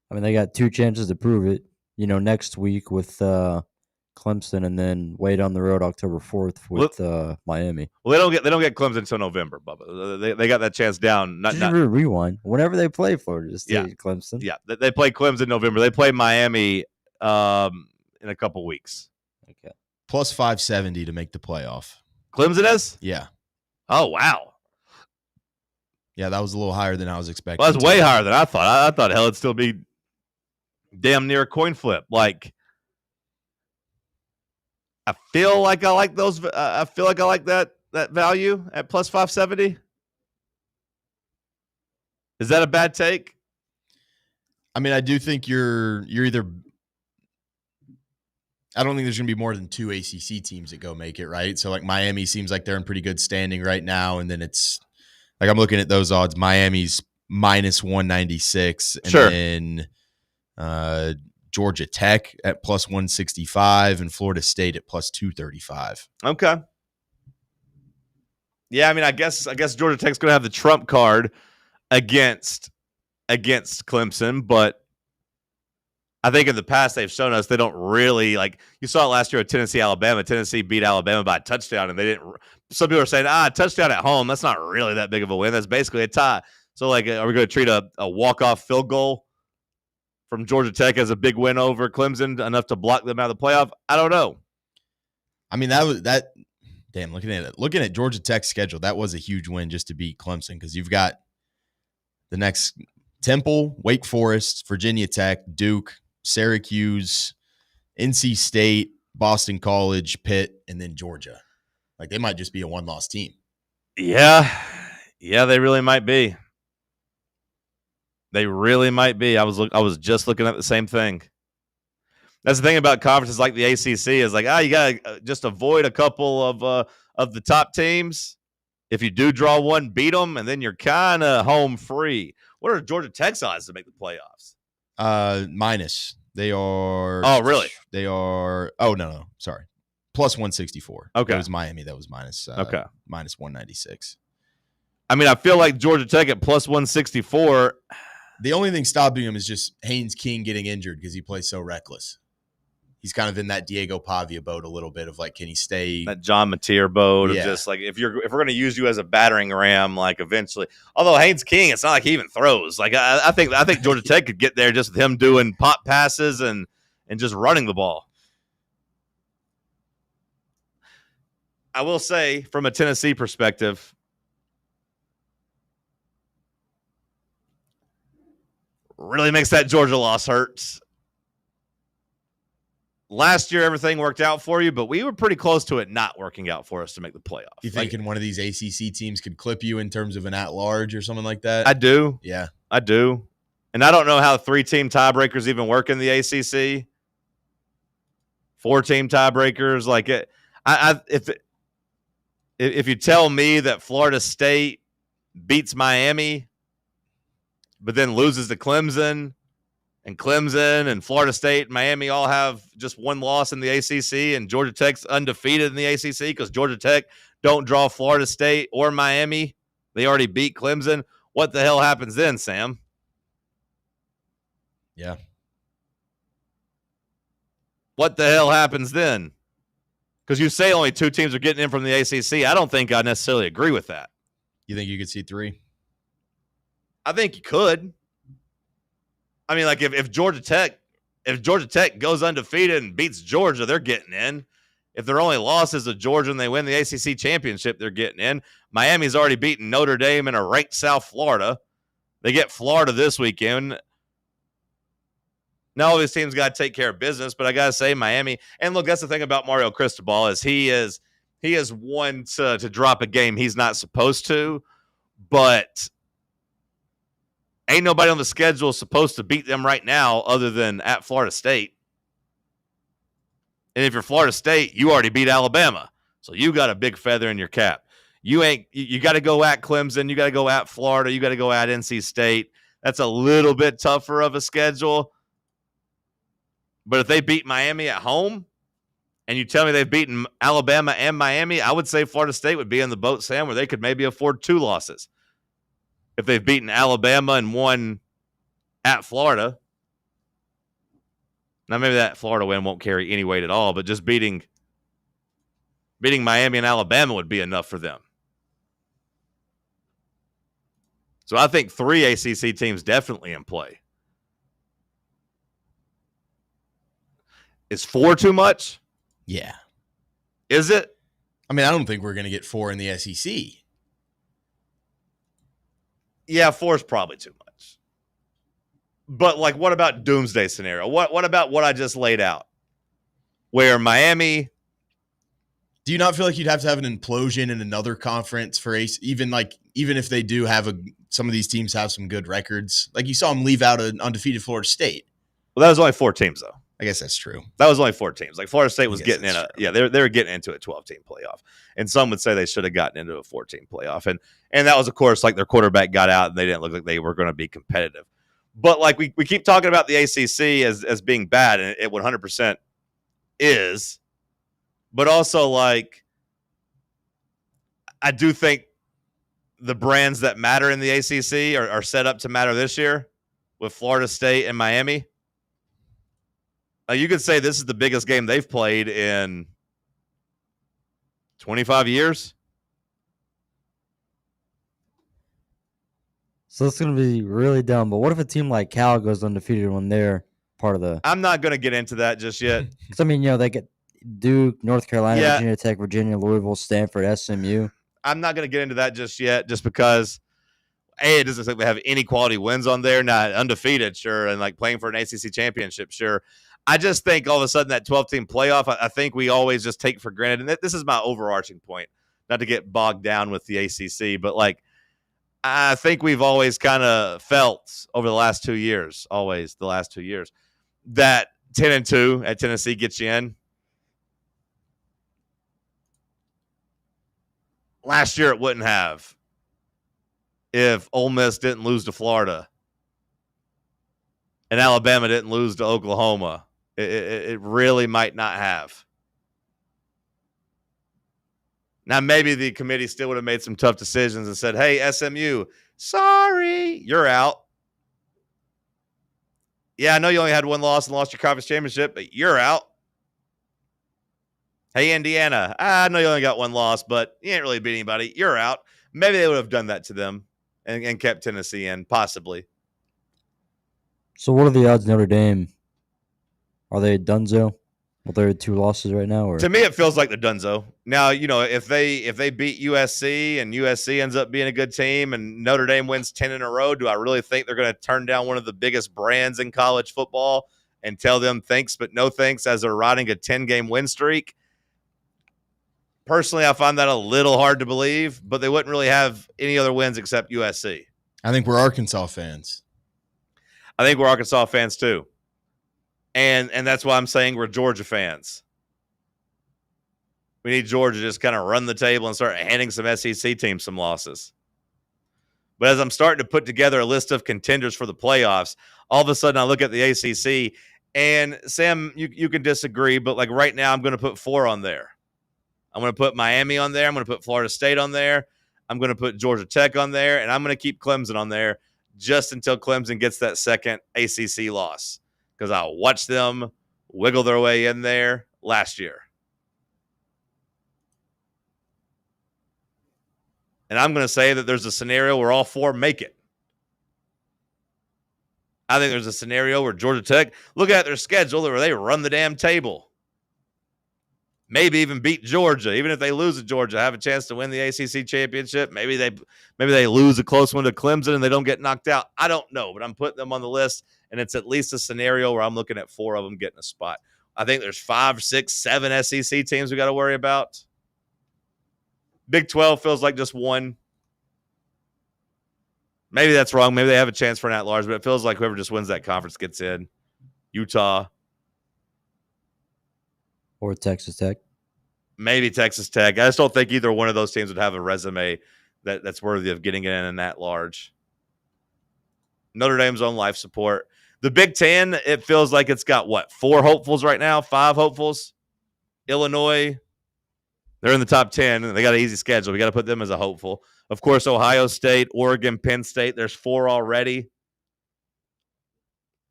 I mean, they got 2 chances to prove it, next week with Clemson and then wait on the road October 4th with Miami. Well, they don't get Clemson until November, Bubba. They got that chance down. Rewind. Whenever they play Florida State, Clemson. Yeah, they play Clemson in November. They play Miami in a couple weeks. Okay. Plus 570 to make the playoff. Clemson is? Yeah. Oh, wow. Yeah, that was a little higher than I was expecting. Well, that's way higher than I thought. I thought, hell, it'd still be damn near a coin flip. Like, I feel like I like those. I feel like I like that value at plus 570. Is that a bad take? I mean, I do think you're either. I don't think there's going to be more than 2 ACC teams that go make it, right? So, like, Miami seems like they're in pretty good standing right now, and then it's like I'm looking at those odds. Miami's minus 196, and then Georgia Tech at plus 165, and Florida State at plus 235. Okay. Yeah, I mean, I guess Georgia Tech's going to have the trump card against Clemson, but I think in the past they've shown us they don't really like. You saw it last year at Tennessee, Alabama. Tennessee beat Alabama by a touchdown, and they didn't. Some people are saying, touchdown at home. That's not really that big of a win. That's basically a tie. So, like, are we going to treat a walk-off field goal from Georgia Tech as a big win over Clemson, enough to block them out of the playoff? I don't know. I mean, damn, looking at Georgia Tech's schedule, that was a huge win just to beat Clemson because you've got the next Temple, Wake Forest, Virginia Tech, Duke, Syracuse, NC State, Boston College, Pitt, and then Georgia. Like, they might just be a 1-loss team. Yeah, they really might be. They really might be. I was just looking at the same thing. That's the thing about conferences like the ACC is like, you gotta just avoid a couple of the top teams. If you do draw one, beat them, and then you're kind of home free. What are Georgia Tech's odds to make the playoffs? Minus. They are. Oh, really? They are. Oh, no. Sorry. Plus 164. Okay. It was Miami that was minus. Okay. Minus 196. I mean, I feel like Georgia Tech at plus 164. The only thing stopping him is just Haynes King getting injured because he plays so reckless. He's kind of in that Diego Pavia boat a little bit of like, can he stay? That John Mateer boat of just like, if we're going to use you as a battering ram, like eventually. Although Haynes King, it's not like he even throws. Like I think Georgia Tech could get there just with him doing pop passes and just running the ball. I will say, from a Tennessee perspective, really makes that Georgia loss hurt. Last year, everything worked out for you, but we were pretty close to it not working out for us to make the playoff. You thinking one of these ACC teams could clip you in terms of an at-large or something like that? I do. Yeah. I do. And I don't know how 3-team tiebreakers even work in the ACC. 4-team tiebreakers. Like, if you tell me that Florida State beats Miami, but then loses to Clemson, and Clemson and Florida State and Miami all have just one loss in the ACC, and Georgia Tech's undefeated in the ACC because Georgia Tech don't draw Florida State or Miami. They already beat Clemson. What the hell happens then, Sam? Yeah. What the hell happens then? Because you say only 2 teams are getting in from the ACC. I don't think I necessarily agree with that. You think you could see 3? I think you could. I mean, like if Georgia Tech goes undefeated and beats Georgia, they're getting in. If their only loss is to Georgia and they win the ACC championship, they're getting in. Miami's already beaten Notre Dame and a ranked South Florida. They get Florida this weekend. Now all these teams got to take care of business, but I got to say Miami. And look, that's the thing about Mario Cristobal is he is one to drop a game he's not supposed to, but ain't nobody on the schedule supposed to beat them right now other than at Florida State. And if you're Florida State, you already beat Alabama. So you got a big feather in your cap. You got to go at Clemson. You got to go at Florida. You got to go at NC State. That's a little bit tougher of a schedule. But if they beat Miami at home and you tell me they've beaten Alabama and Miami, I would say Florida State would be in the boat, Sam, where they could maybe afford 2 losses. If they've beaten Alabama and won at Florida. Now, maybe that Florida win won't carry any weight at all, but just beating Miami and Alabama would be enough for them. So I think 3 ACC teams definitely in play. Is 4 too much? Yeah. Is it? I mean, I don't think we're going to get 4 in the SEC. Yeah, 4 is probably too much. But, like, what about doomsday scenario? What about what I just laid out? Where Miami... Do you not feel like you'd have to have an implosion in another conference for even if they do have some of these teams have some good records? Like you saw them leave out an undefeated Florida State. Well, that was only 4 teams, though. I guess that's true. That was only 4 teams. Like Florida State was getting in they were getting into a 12-team playoff. And some would say they should have gotten into a 14 playoff. And that was, of course, like their quarterback got out and they didn't look like they were going to be competitive. But like we keep talking about the ACC as being bad, and it 100% is. But also, like, I do think the brands that matter in the ACC are set up to matter this year with Florida State and Miami. You could say this is the biggest game they've played in 25 years. So it's going to be really dumb. But what if a team like Cal goes undefeated when they're part of the... I'm not going to get into that just yet. Because, I mean, they get Duke, North Carolina, Yeah. Virginia Tech, Virginia, Louisville, Stanford, SMU. I'm not going to get into that just yet, just because, A, it doesn't look like they have any quality wins on there. Not undefeated, sure, and like playing for an ACC championship, sure. I just think all of a sudden that 12-team playoff, I think we always just take for granted. And this is my overarching point, not to get bogged down with the ACC, but like I think we've always kind of felt over the last 2 years, that 10-2 at Tennessee gets you in. Last year it wouldn't have if Ole Miss didn't lose to Florida and Alabama didn't lose to Oklahoma. It really might not have. Now, maybe the committee still would have made some tough decisions and said, hey, SMU, sorry, you're out. Yeah, I know you only had 1 loss and lost your conference championship, but you're out. Hey, Indiana, I know you only got 1 loss, but you ain't really beat anybody. You're out. Maybe they would have done that to them and kept Tennessee in, possibly. So what are the odds Notre Dame? Are they donezo with their 2 losses right now? Or? To me, it feels like the donezo. Now, if they beat USC and USC ends up being a good team and Notre Dame wins 10 in a row, do I really think they're going to turn down one of the biggest brands in college football and tell them thanks but no thanks as they're riding a 10-game win streak? Personally, I find that a little hard to believe, but they wouldn't really have any other wins except USC. I think we're Arkansas fans. I think we're Arkansas fans too. And that's why I'm saying we're Georgia fans. We need Georgia to just kind of run the table and start handing some SEC teams some losses. But as I'm starting to put together a list of contenders for the playoffs, all of a sudden I look at the ACC, and Sam, you can disagree, but like right now I'm going to put 4 on there. I'm going to put Miami on there. I'm going to put Florida State on there. I'm going to put Georgia Tech on there, and I'm going to keep Clemson on there just until Clemson gets that second ACC loss, because I watched them wiggle their way in there last year. And I'm going to say that there's a scenario where all 4 make it. I think there's a scenario where Georgia Tech, look at their schedule, where they run the damn table. maybe even beat Georgia. Even if they lose to Georgia, have a chance to win the ACC championship. Maybe they lose a close one to Clemson and they don't get knocked out. I don't know, but I'm putting them on the list, and it's at least a scenario where I'm looking at 4 of them getting a spot. I think there's 5, 6, 7 SEC teams we got to worry about. Big 12 feels like just one. Maybe that's wrong. Maybe they have a chance for an at-large, but it feels like whoever just wins that conference gets in. Utah. Or Texas Tech. Maybe Texas Tech. I just don't think either one of those teams would have a resume that's worthy of getting in that large. Notre Dame's on life support. The Big Ten, it feels like it's got, 4 hopefuls right now? 5 hopefuls? Illinois, they're in the top 10. They got an easy schedule. We got to put them as a hopeful. Of course, Ohio State, Oregon, Penn State. There's 4 already.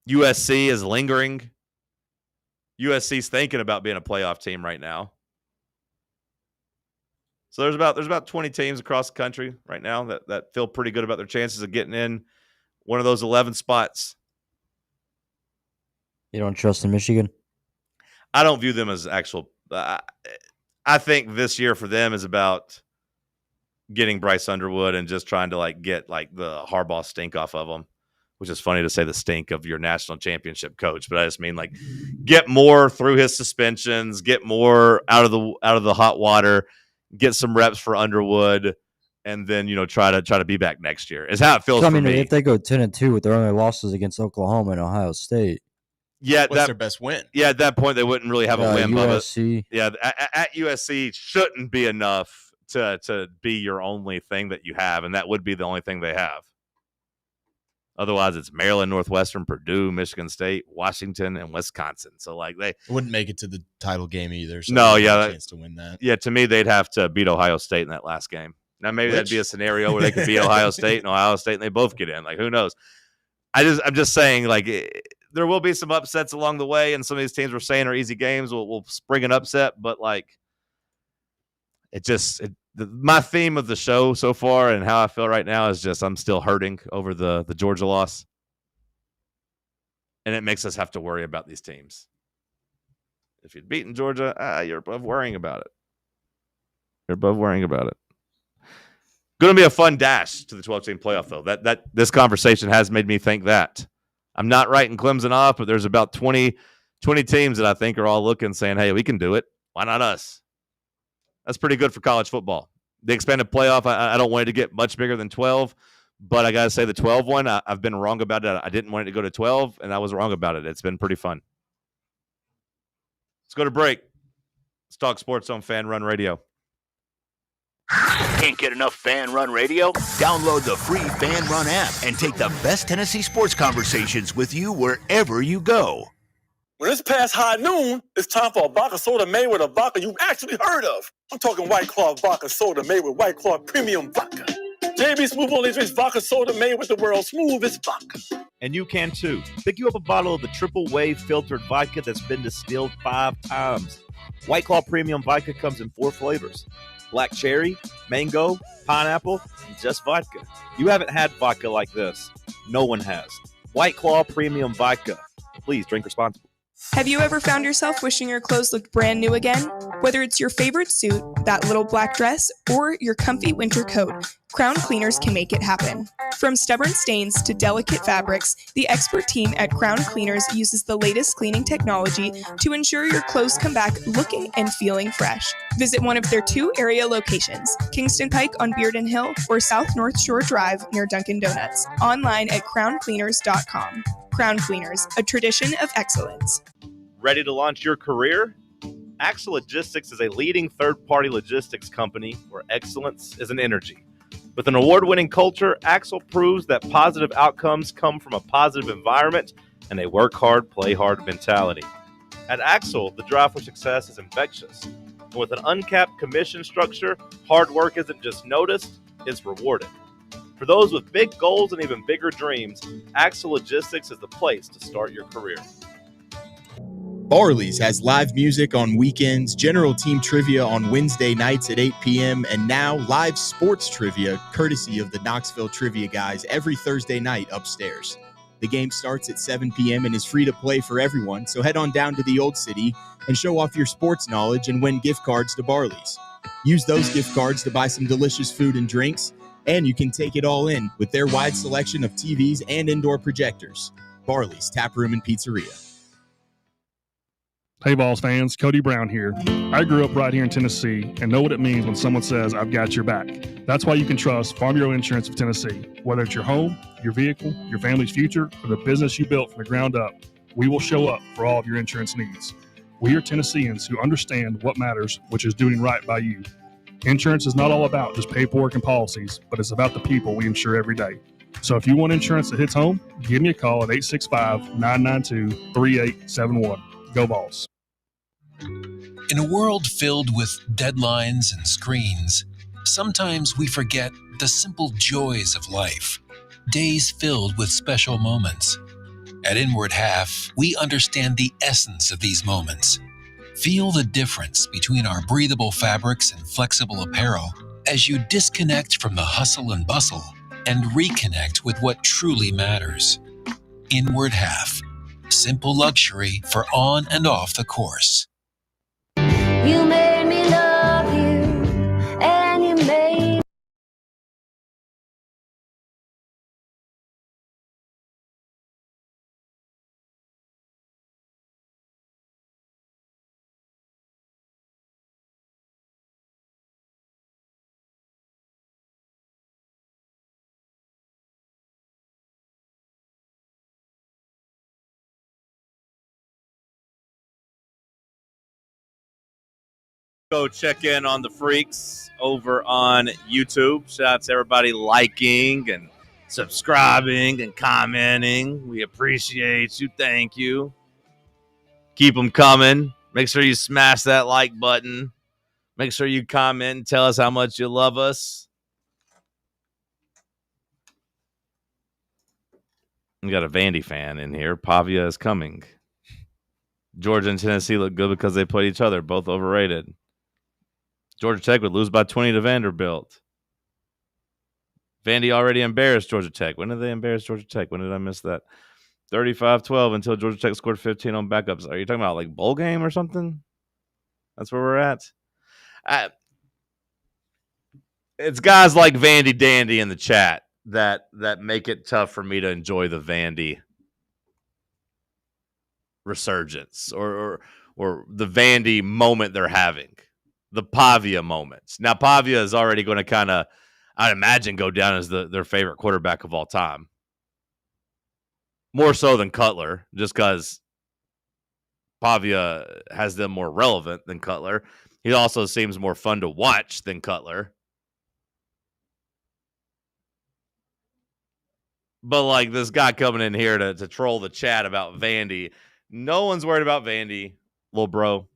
USC is lingering. USC's thinking about being a playoff team right now. So there's about 20 teams across the country right now that feel pretty good about their chances of getting in one of those 11 spots. You don't trust in Michigan? I don't view them as actual. I think this year for them is about getting Bryce Underwood and just trying to get the Harbaugh stink off of them, which is funny to say the stink of your national championship coach, but I just mean get more through his suspensions, get more out of the hot water, get some reps for Underwood, and then try to be back next year. Is how it feels. So, for me. If they go 10-2 with their only losses against Oklahoma and Ohio State. Yeah, what's their best win? Yeah, at that point they wouldn't really have a win. USC. Yeah, at USC shouldn't be enough to be your only thing that you have, and that would be the only thing they have. Otherwise, it's Maryland, Northwestern, Purdue, Michigan State, Washington, and Wisconsin. So they wouldn't make it to the title game either. So no, a chance to win that. Yeah, to me they'd have to beat Ohio State in that last game. Now maybe that'd be a scenario where they could beat Ohio State and they both get in. Who knows? I'm just saying there will be some upsets along the way, and some of these teams we're saying are easy games will spring an upset, but my theme of the show so far and how I feel right now is just I'm still hurting over the Georgia loss, and it makes us have to worry about these teams. If you'd beaten Georgia, you're above worrying about it. You're above worrying about it. Going to be a fun dash to the 12-team playoff, though. That this conversation has made me think that. I'm not writing Clemson off, but there's about 20 teams that I think are all looking, saying, hey, we can do it. Why not us? That's pretty good for college football. The expanded playoff, I don't want it to get much bigger than 12, but I got to say the 12 one, I've been wrong about it. I didn't want it to go to 12, and I was wrong about it. It's been pretty fun. Let's go to break. Let's talk sports on Fan Run Radio. Can't get enough Fan Run Radio? Download the free Fan Run app and take the best Tennessee sports conversations with you wherever you go. When it's past high noon, it's time for a vodka soda made with a vodka you've actually heard of. I'm talking White Claw vodka soda made with White Claw premium vodka. JB Smooth only drinks vodka soda made with the world's smoothest vodka. And you can too. Pick you up a bottle of the triple wave filtered vodka that's been distilled 5 times. White Claw premium vodka comes in 4 flavors. Black cherry, mango, pineapple, and just vodka. You haven't had vodka like this. No one has. White Claw premium vodka. Please drink responsibly. Have you ever found yourself wishing your clothes looked brand new again? Whether it's your favorite suit, that little black dress, or your comfy winter coat, Crown Cleaners can make it happen. From stubborn stains to delicate fabrics, the expert team at Crown Cleaners uses the latest cleaning technology to ensure your clothes come back looking and feeling fresh. Visit one of their 2 area locations, Kingston Pike on Bearden Hill or South North Shore Drive near Dunkin' Donuts. Online at crowncleaners.com. Crown Cleaners, a tradition of excellence. Ready to launch your career? Axle Logistics is a leading third-party logistics company where excellence is an energy. With an award-winning culture, Axle proves that positive outcomes come from a positive environment and a work hard, play hard mentality. At Axle, the drive for success is infectious. And with an uncapped commission structure, hard work isn't just noticed, it's rewarded. For those with big goals and even bigger dreams, Axle Logistics is the place to start your career. Barley's has live music on weekends, general team trivia on Wednesday nights at 8 p.m., and now live sports trivia courtesy of the Knoxville Trivia Guys every Thursday night upstairs. The game starts at 7 p.m. and is free to play for everyone, so head on down to the Old City and show off your sports knowledge and win gift cards to Barley's. Use those gift cards to buy some delicious food and drinks, and you can take it all in with their wide selection of TVs and indoor projectors. Barley's Tap Room and Pizzeria. Hey, Vols fans, Cody Brown here. I grew up right here in Tennessee and know what it means when someone says, I've got your back. That's why you can trust Farm Bureau Insurance of Tennessee. Whether it's your home, your vehicle, your family's future, or the business you built from the ground up, we will show up for all of your insurance needs. We are Tennesseans who understand what matters, which is doing right by you. Insurance is not all about just paperwork and policies, but it's about the people we insure every day. So if you want insurance that hits home, give me a call at 865-992-3871. Go Vols. In a world filled with deadlines and screens, sometimes we forget the simple joys of life, days filled with special moments. At Inward Half, we understand the essence of these moments. Feel the difference between our breathable fabrics and flexible apparel as you disconnect from the hustle and bustle and reconnect with what truly matters. Inward Half, simple luxury for on and off the course. You made me love you, and you made Go check in on the freaks over on YouTube. Shout out to everybody liking and subscribing and commenting. We appreciate you. Thank you. Keep them coming. Make sure you smash that like button. Make sure you comment and tell us how much you love us. We got a Vandy fan in here. Pavia is coming. Georgia and Tennessee look good because they played each other. Both overrated. Georgia Tech would lose by 20 to Vanderbilt. Vandy already embarrassed Georgia Tech. When did they embarrass Georgia Tech? When did I miss that? 35-12 until Georgia Tech scored 15 on backups. Are you talking about like bowl game or something? That's where we're at. It's guys like Vandy Dandy in the chat that make it tough for me to enjoy the Vandy resurgence or the Vandy moment they're having. The Pavia moments. Now, Pavia is already going to kind of, I'd imagine, go down as their favorite quarterback of all time. More so than Cutler, just because Pavia has them more relevant than Cutler. He also seems more fun to watch than Cutler. But, like, this guy coming in here to troll the chat about Vandy. No one's worried about Vandy, little bro.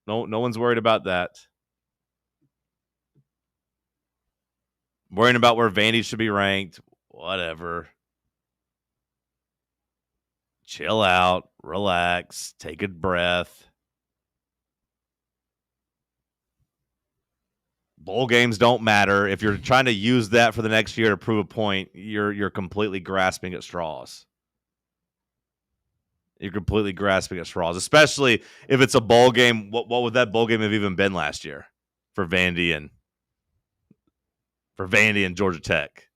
No one's worried about that. Worrying about where Vandy should be ranked. Whatever. Chill out. Relax. Take a breath. Bowl games don't matter. If you're trying to use that for the next year to prove a point, you're completely grasping at straws. You're completely grasping at straws, especially if it's a bowl game. What would that bowl game have even been last year for Vandy and Georgia Tech?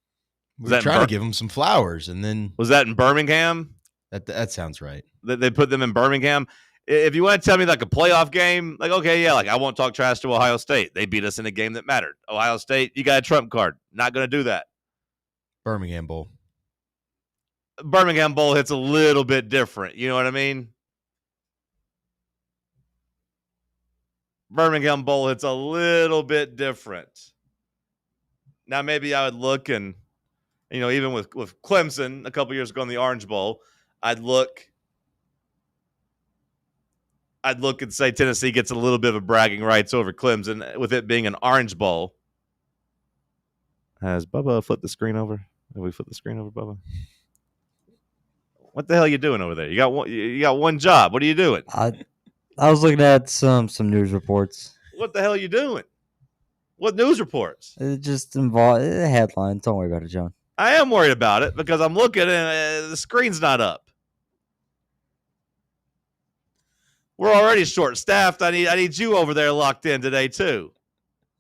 We're trying to give them some flowers, and then was that in Birmingham? That sounds right. They put them in Birmingham. If you want to tell me like a playoff game, like, okay, yeah, like I won't talk trash to Ohio State. They beat us in a game that mattered. Ohio State, you got a trump card. Not going to do that. Birmingham Bowl hits a little bit different. You know what I mean? Birmingham Bowl hits a little bit different. Now, maybe I would look and, even with Clemson a couple years ago in the Orange Bowl, I'd look and say Tennessee gets a little bit of a bragging rights over Clemson with it being an Orange Bowl. Has Bubba flipped the screen over? Have we flipped the screen over, Bubba? What the hell are you doing over there? You got one job. What are you doing? I was looking at some news reports. What the hell are you doing? What news reports? It just involved headlines. Don't worry about it, John. I am worried about it because I'm looking and the screen's not up. We're already short-staffed. I need you over there locked in today, too.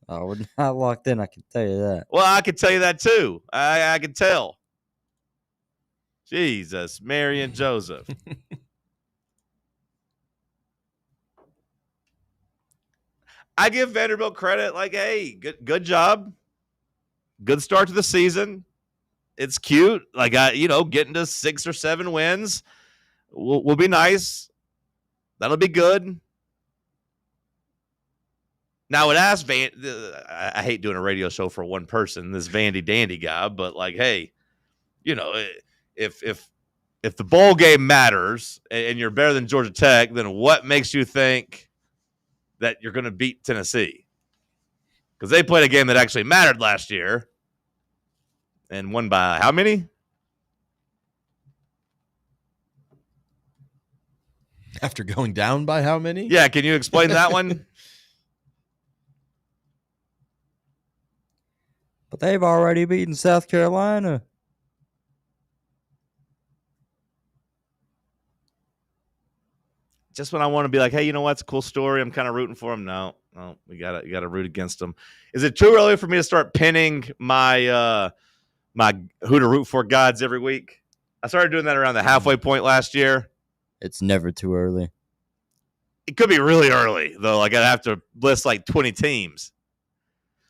Oh, we're not locked in, I can tell you that. Well, I can tell you that, too. I can tell. Jesus, Mary and Joseph. I give Vanderbilt credit, like, hey, good job. Good start to the season. It's cute. Like, getting to 6 or 7 wins will be nice. That'll be good. Now, I would ask I hate doing a radio show for one person, this Vandy Dandy guy, but like, hey, if the bowl game matters and you're better than Georgia Tech, then what makes you think that you're going to beat Tennessee? Because they played a game that actually mattered last year and won by how many? After going down by how many? Yeah, can you explain that one? But they've already beaten South Carolina. Just when I want to be like, hey, you know what? It's a cool story. I'm kind of rooting for them. No, you gotta root against them. Is it too early for me to start pinning my my who to root for gods every week? I started doing that around the halfway point last year. It's never too early. It could be really early though. Like I'd have to list like 20 teams.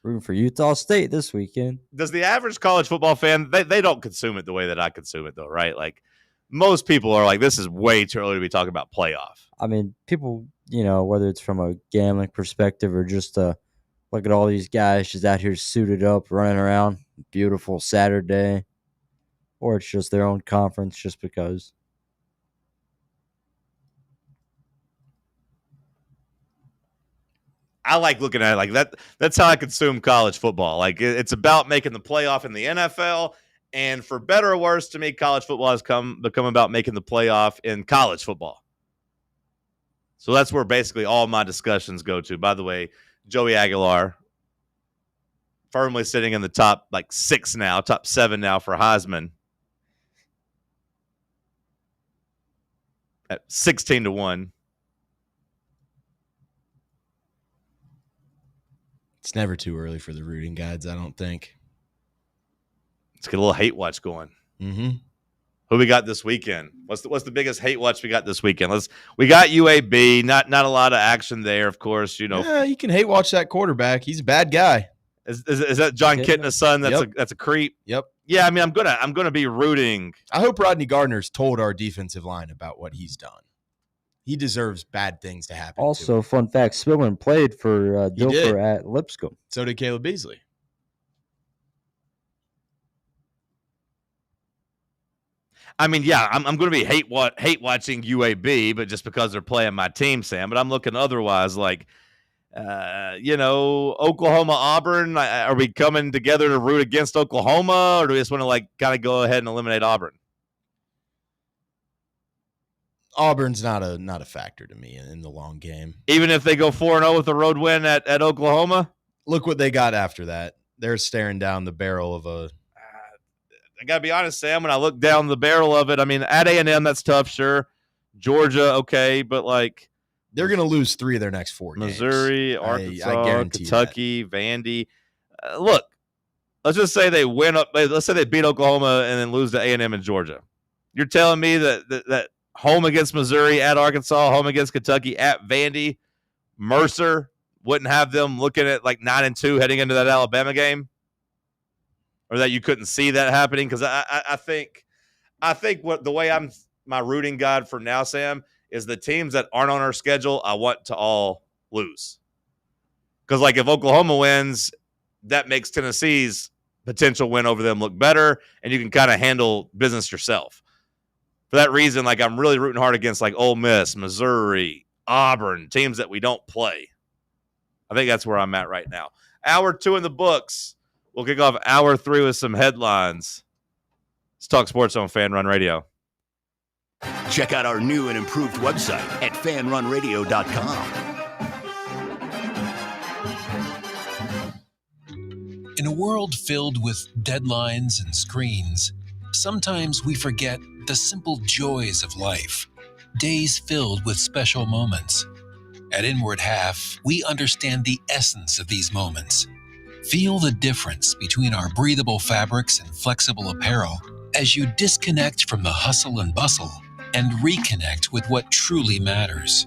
Rooting for Utah State this weekend. Does the average college football fan, they don't consume it the way that I consume it though, right? Like most people are like, this is way too early to be talking about playoff. I mean, people, whether it's from a gambling perspective or just look at all these guys just out here suited up, running around, beautiful Saturday, or it's just their own conference just because. I like looking at it like that. That's how I consume college football. Like it's about making the playoff in the NFL. And for better or worse, to me, college football has become about making the playoff in college football. So that's where basically all my discussions go to. By the way, Joey Aguilar, firmly sitting in the top 6 now, top 7 now for Heisman at 16-1. It's never too early for the rooting guides, I don't think. Let's get a little hate watch going. Mm-hmm. Who we got this weekend? What's the biggest hate watch we got this weekend? We got UAB. Not a lot of action there, of course. Yeah, you can hate watch that quarterback. He's a bad guy. Is that John Kitna's son? That's a creep. Yep. Yeah, I mean, I'm gonna be rooting. I hope Rodney Gardner's told our defensive line about what he's done. He deserves bad things to happen. Also, fun fact: Spillman played for Dilfer at Lipscomb. So did Caleb Beasley. I mean, yeah, I'm going to be hate watching UAB, but just because they're playing my team, Sam. But I'm looking otherwise, like, Oklahoma, Auburn. Are we coming together to root against Oklahoma, or do we just want to kind of go ahead and eliminate Auburn? Auburn's not a factor to me in the long game. Even if they go 4-0 with a road win at Oklahoma? Look what they got after that. They're staring down the barrel of a... I got to be honest, Sam, when I look down the barrel of it, I mean, at A&M, that's tough, sure. Georgia, okay, but they're going to lose 3 of their next 4 games. Missouri, Arkansas, I guarantee Kentucky, Vandy. Look, let's just say they win up. Let's say they beat Oklahoma and then lose to A&M and Georgia. You're telling me that home against Missouri, at Arkansas, home against Kentucky, at Vandy, Mercer wouldn't have them looking at 9-2 heading into that Alabama game? Or that you couldn't see that happening? Because I think what the way I'm my rooting guide for now, Sam, is the teams that aren't on our schedule, I want to all lose. Because if Oklahoma wins, that makes Tennessee's potential win over them look better, and you can kind of handle business yourself. For that reason, I'm really rooting hard against Ole Miss, Missouri, Auburn, teams that we don't play. I think that's where I'm at right now. Hour 2 in the books. We'll kick off hour 3 with some headlines. Let's talk sports on Fan Run Radio. Check out our new and improved website at fanrunradio.com. In a world filled with deadlines and screens, sometimes we forget the simple joys of life. Days filled with special moments. At Inward Half, we understand the essence of these moments. Feel the difference between our breathable fabrics and flexible apparel as you disconnect from the hustle and bustle and reconnect with what truly matters.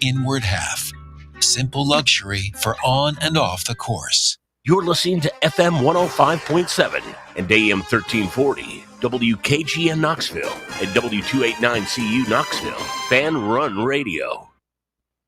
Inward Half. Simple luxury for on and off the course. You're listening to FM 105.7 and AM 1340, WKGN Knoxville, and W289CU Knoxville, Fan Run Radio.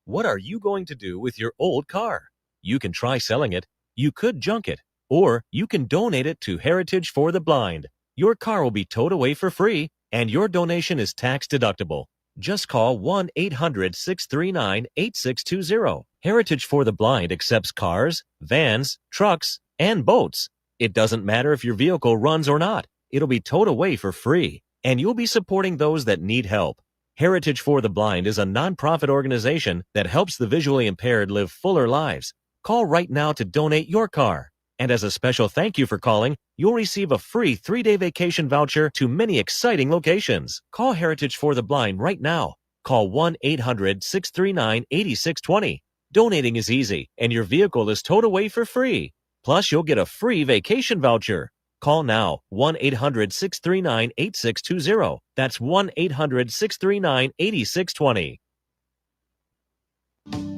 What are you going to do with your old car? You can try selling it, you could junk it, or you can donate it to Heritage for the Blind. Your car will be towed away for free, and your donation is tax deductible. Just call 1-800-639-8620. Heritage for the Blind accepts cars, vans, trucks, and boats. It doesn't matter if your vehicle runs or not. It'll be towed away for free, and you'll be supporting those that need help. Heritage for the Blind is a nonprofit organization that helps the visually impaired live fuller lives. Call right now to donate your car. And as a special thank you for calling, you'll receive a free 3-day vacation voucher to many exciting locations. Call Heritage for the Blind right now. Call 1-800-639-8620. Donating is easy, and your vehicle is towed away for free. Plus, you'll get a free vacation voucher. Call now, 1-800-639-8620. That's 1-800-639-8620.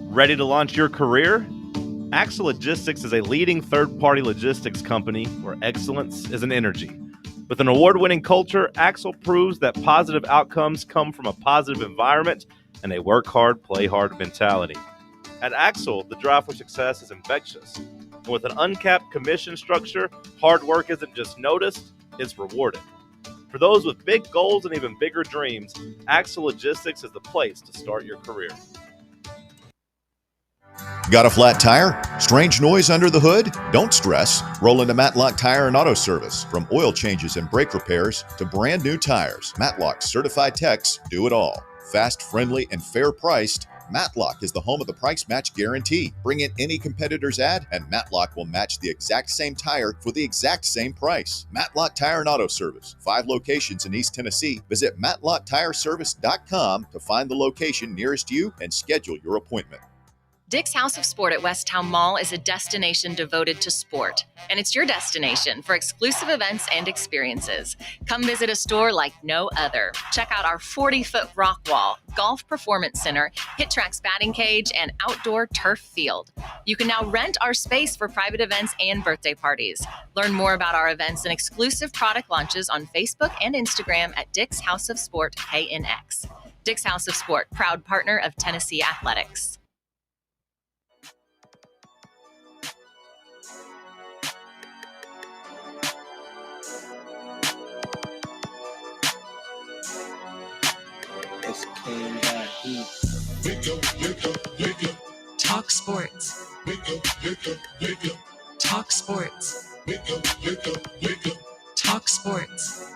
Ready to launch your career? Axle Logistics is a leading third-party logistics company where excellence is an energy. With an award-winning culture, Axle proves that positive outcomes come from a positive environment and a work hard, play hard mentality. At Axle, the drive for success is infectious. And with an uncapped commission structure, hard work isn't just noticed, it's rewarded. For those with big goals and even bigger dreams, Axle Logistics is the place to start your career. Got a flat tire? Strange noise under the hood? Don't stress. Roll into Matlock Tire and Auto Service. From oil changes and brake repairs to brand new tires, Matlock's certified techs do it all. Fast, friendly, and fair priced, Matlock is the home of the price match guarantee. Bring in any competitor's ad and Matlock will match the exact same tire for the exact same price. Matlock Tire and Auto Service. 5 locations in East Tennessee. Visit MatlockTireService.com to find the location nearest you and schedule your appointment. Dick's House of Sport at West Town Mall is a destination devoted to sport, and it's your destination for exclusive events and experiences. Come visit a store like no other. Check out our 40-foot rock wall, golf performance center, Hit Tracks batting cage, and outdoor turf field. You can now rent our space for private events and birthday parties. Learn more about our events and exclusive product launches on Facebook and Instagram at Dick's House of Sport KNX. Dick's House of Sport, proud partner of Tennessee Athletics. Talk Sports. Talk Sports. Talk Sports.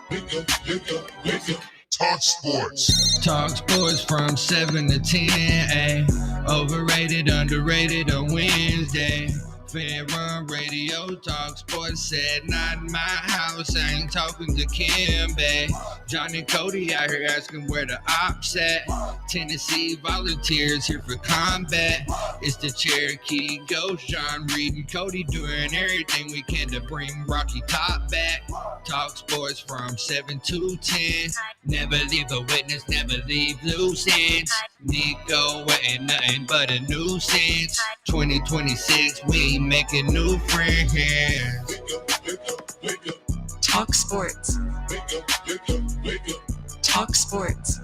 Talk Sports. Talk Sports from 7 to 10. Overrated, underrated on Wednesday. Fan Run Radio, Talk Sports said, not in my house, I ain't talking to Kimbe. Johnny Cody out here asking where the ops at. Tennessee Volunteers here for combat. It's the Cherokee Ghost, John Reed and Cody doing everything we can to bring Rocky Top back. Talk Sports from 7 to 10. Never leave a witness, never leave loose ends. Nico ain't nothing but a nuisance. 2026, we making new friends. Talk Sports. Talk Sports.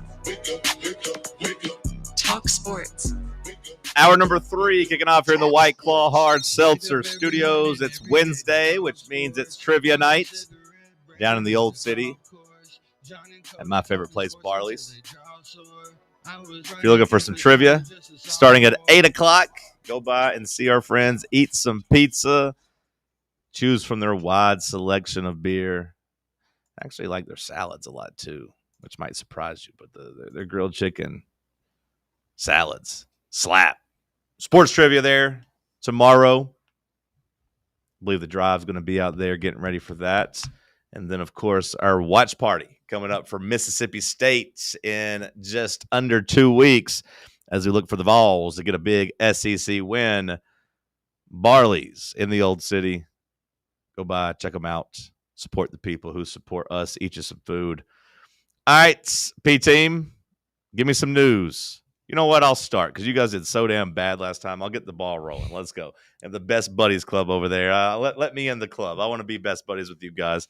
Talk Sports. Hour number 3 kicking off here in the White Claw Hard Seltzer Studios. It's Wednesday, which means it's trivia night down in the Old City at my favorite place, Barley's. If you're looking for some trivia, starting at 8 o'clock, go by and see our friends, eat some pizza, choose from their wide selection of beer. I actually like their salads a lot too, which might surprise you, but their grilled chicken salads slap. Sports trivia there tomorrow. believe the drive's going to be out there getting ready for that. And then, of course, our watch party coming up for Mississippi State in just under 2 weeks as we look for the Vols to get a big SEC win. Barley's in the Old City. Go by, check them out. Support the people who support us. Eat you some food. All right, P-Team, give me some news. You know what? I'll start because you guys did so damn bad last time. I'll get the ball rolling. Let's go. And the Best Buddies Club over there. Let me in the club. I want to be best buddies with you guys.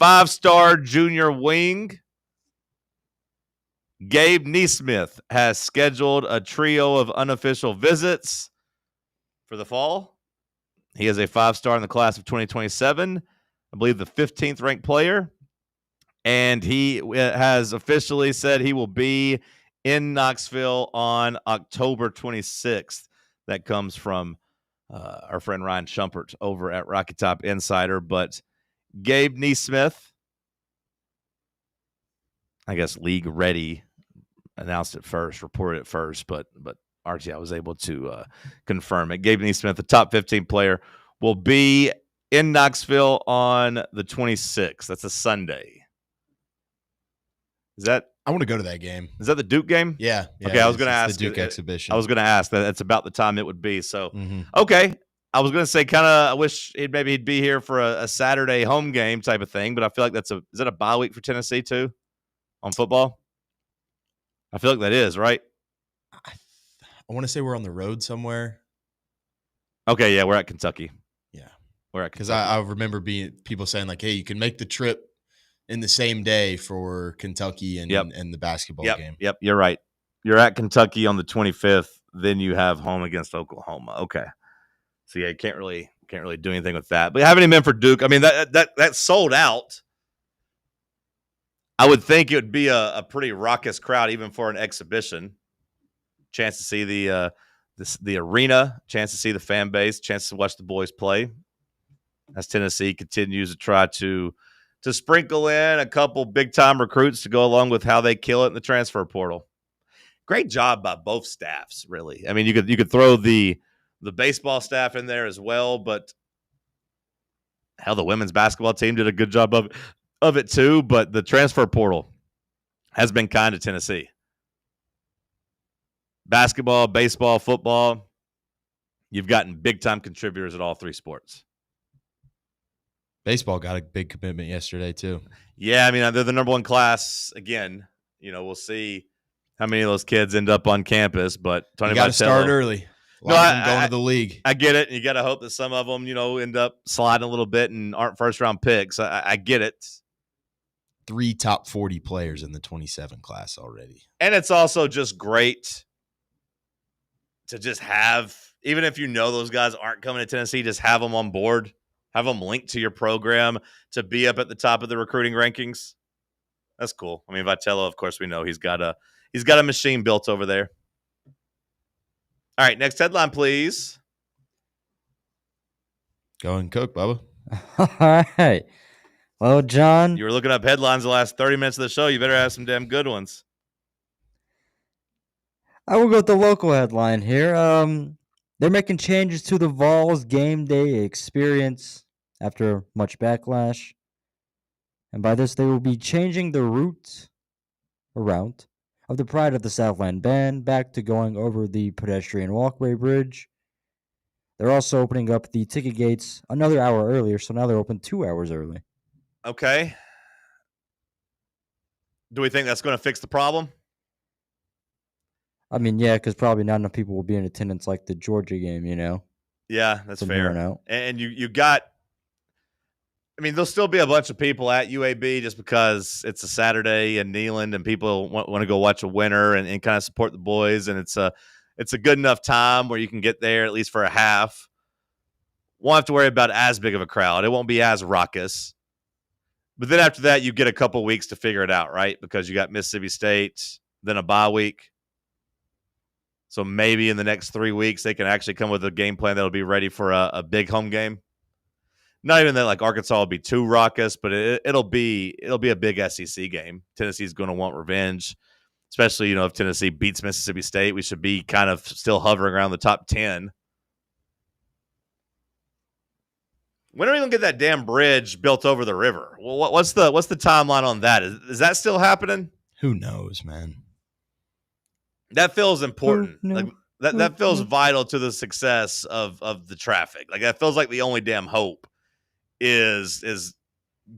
5-star junior wing Gabe Neesmith has scheduled a trio of unofficial visits for the fall. He is a 5-star in the class of 2027. I believe the 15th ranked player. And he has officially said he will be in Knoxville on October 26th. That comes from our friend Ryan Shumpert over at Rocky Top Insider. But Gabe Neesmith, I guess League Ready announced it first, reported it first, but RTI was able to confirm it. Gabe Neesmith, the top 15 player, will be in Knoxville on the 26th. That's a Sunday. Is that? I want to go to that game. Is that the Duke game? Yeah. Okay, I was going to ask. The Duke exhibition. I was going to ask that. It's about the time it would be. So, okay. I was going to say I wish he'd be here for a Saturday home game type of thing, but I feel like is that a bye week for Tennessee too on football? I feel like that is, right? I want to say we're on the road somewhere. Okay, yeah, we're at Kentucky. Yeah. We're at Kentucky. Because I remember people saying like, hey, you can make the trip in the same day for Kentucky and the basketball game. Yep, you're right. You're at Kentucky on the 25th, then you have home against Oklahoma. Okay. So yeah, you can't really do anything with that. But having him in for Duke, I mean that sold out. I would think it would be a pretty raucous crowd even for an exhibition. Chance to see the arena, chance to see the fan base, chance to watch the boys play. As Tennessee continues to try to sprinkle in a couple big-time recruits to go along with how they kill it in the transfer portal. Great job by both staffs, really. I mean, you could throw the baseball staff in there as well, but hell, the women's basketball team did a good job of it too, but the transfer portal has been kind to Tennessee. Basketball, baseball, football, you've gotten big-time contributors at all three sports. Baseball got a big commitment yesterday, too. Yeah, I mean, they're the number one class. Again, we'll see how many of those kids end up on campus, but Tony you got to start early. A lot of them going to the league. I get it. You got to hope that some of them, end up sliding a little bit and aren't first-round picks. I get it. 3 top 40 players in the 27 class already. And it's also just great to just have, even if those guys aren't coming to Tennessee, just have them on board. Have them linked to your program to be up at the top of the recruiting rankings. That's cool. I mean, Vitello, of course, we know he's got a machine built over there. All right, next headline, please. Go and cook, Bubba. All right. Well, John, you were looking up headlines the last 30 minutes of the show. You better have some damn good ones. I will go with the local headline here. They're making changes to the Vols game day experience after much backlash. And by this, they will be changing the route of the Pride of the Southland Band back to going over the pedestrian walkway bridge. They're also opening up the ticket gates another hour earlier, so now they're open 2 hours early. Okay. Do we think that's going to fix the problem? I mean, yeah, because probably not enough people will be in attendance like the Georgia game, Yeah, that's fair. And you got, I mean, there'll still be a bunch of people at UAB just because it's a Saturday in Neyland and people want to go watch a winner and kind of support the boys. And it's a good enough time where you can get there at least for a half. Won't have to worry about as big of a crowd. It won't be as raucous. But then after that, you get a couple weeks to figure it out, right? Because you got Mississippi State, then a bye week. So maybe in the next 3 weeks, they can actually come with a game plan that'll be ready for a big home game. Not even that like Arkansas will be too raucous, but it'll be a big SEC game. Tennessee's going to want revenge, especially if Tennessee beats Mississippi State. We should be kind of still hovering around the top 10. When are we gonna get that damn bridge built over the river? Well, what's the timeline on that? Is that still happening? Who knows, man? That feels important. No. Like that feels vital to the success of the traffic. Like that feels like the only damn hope is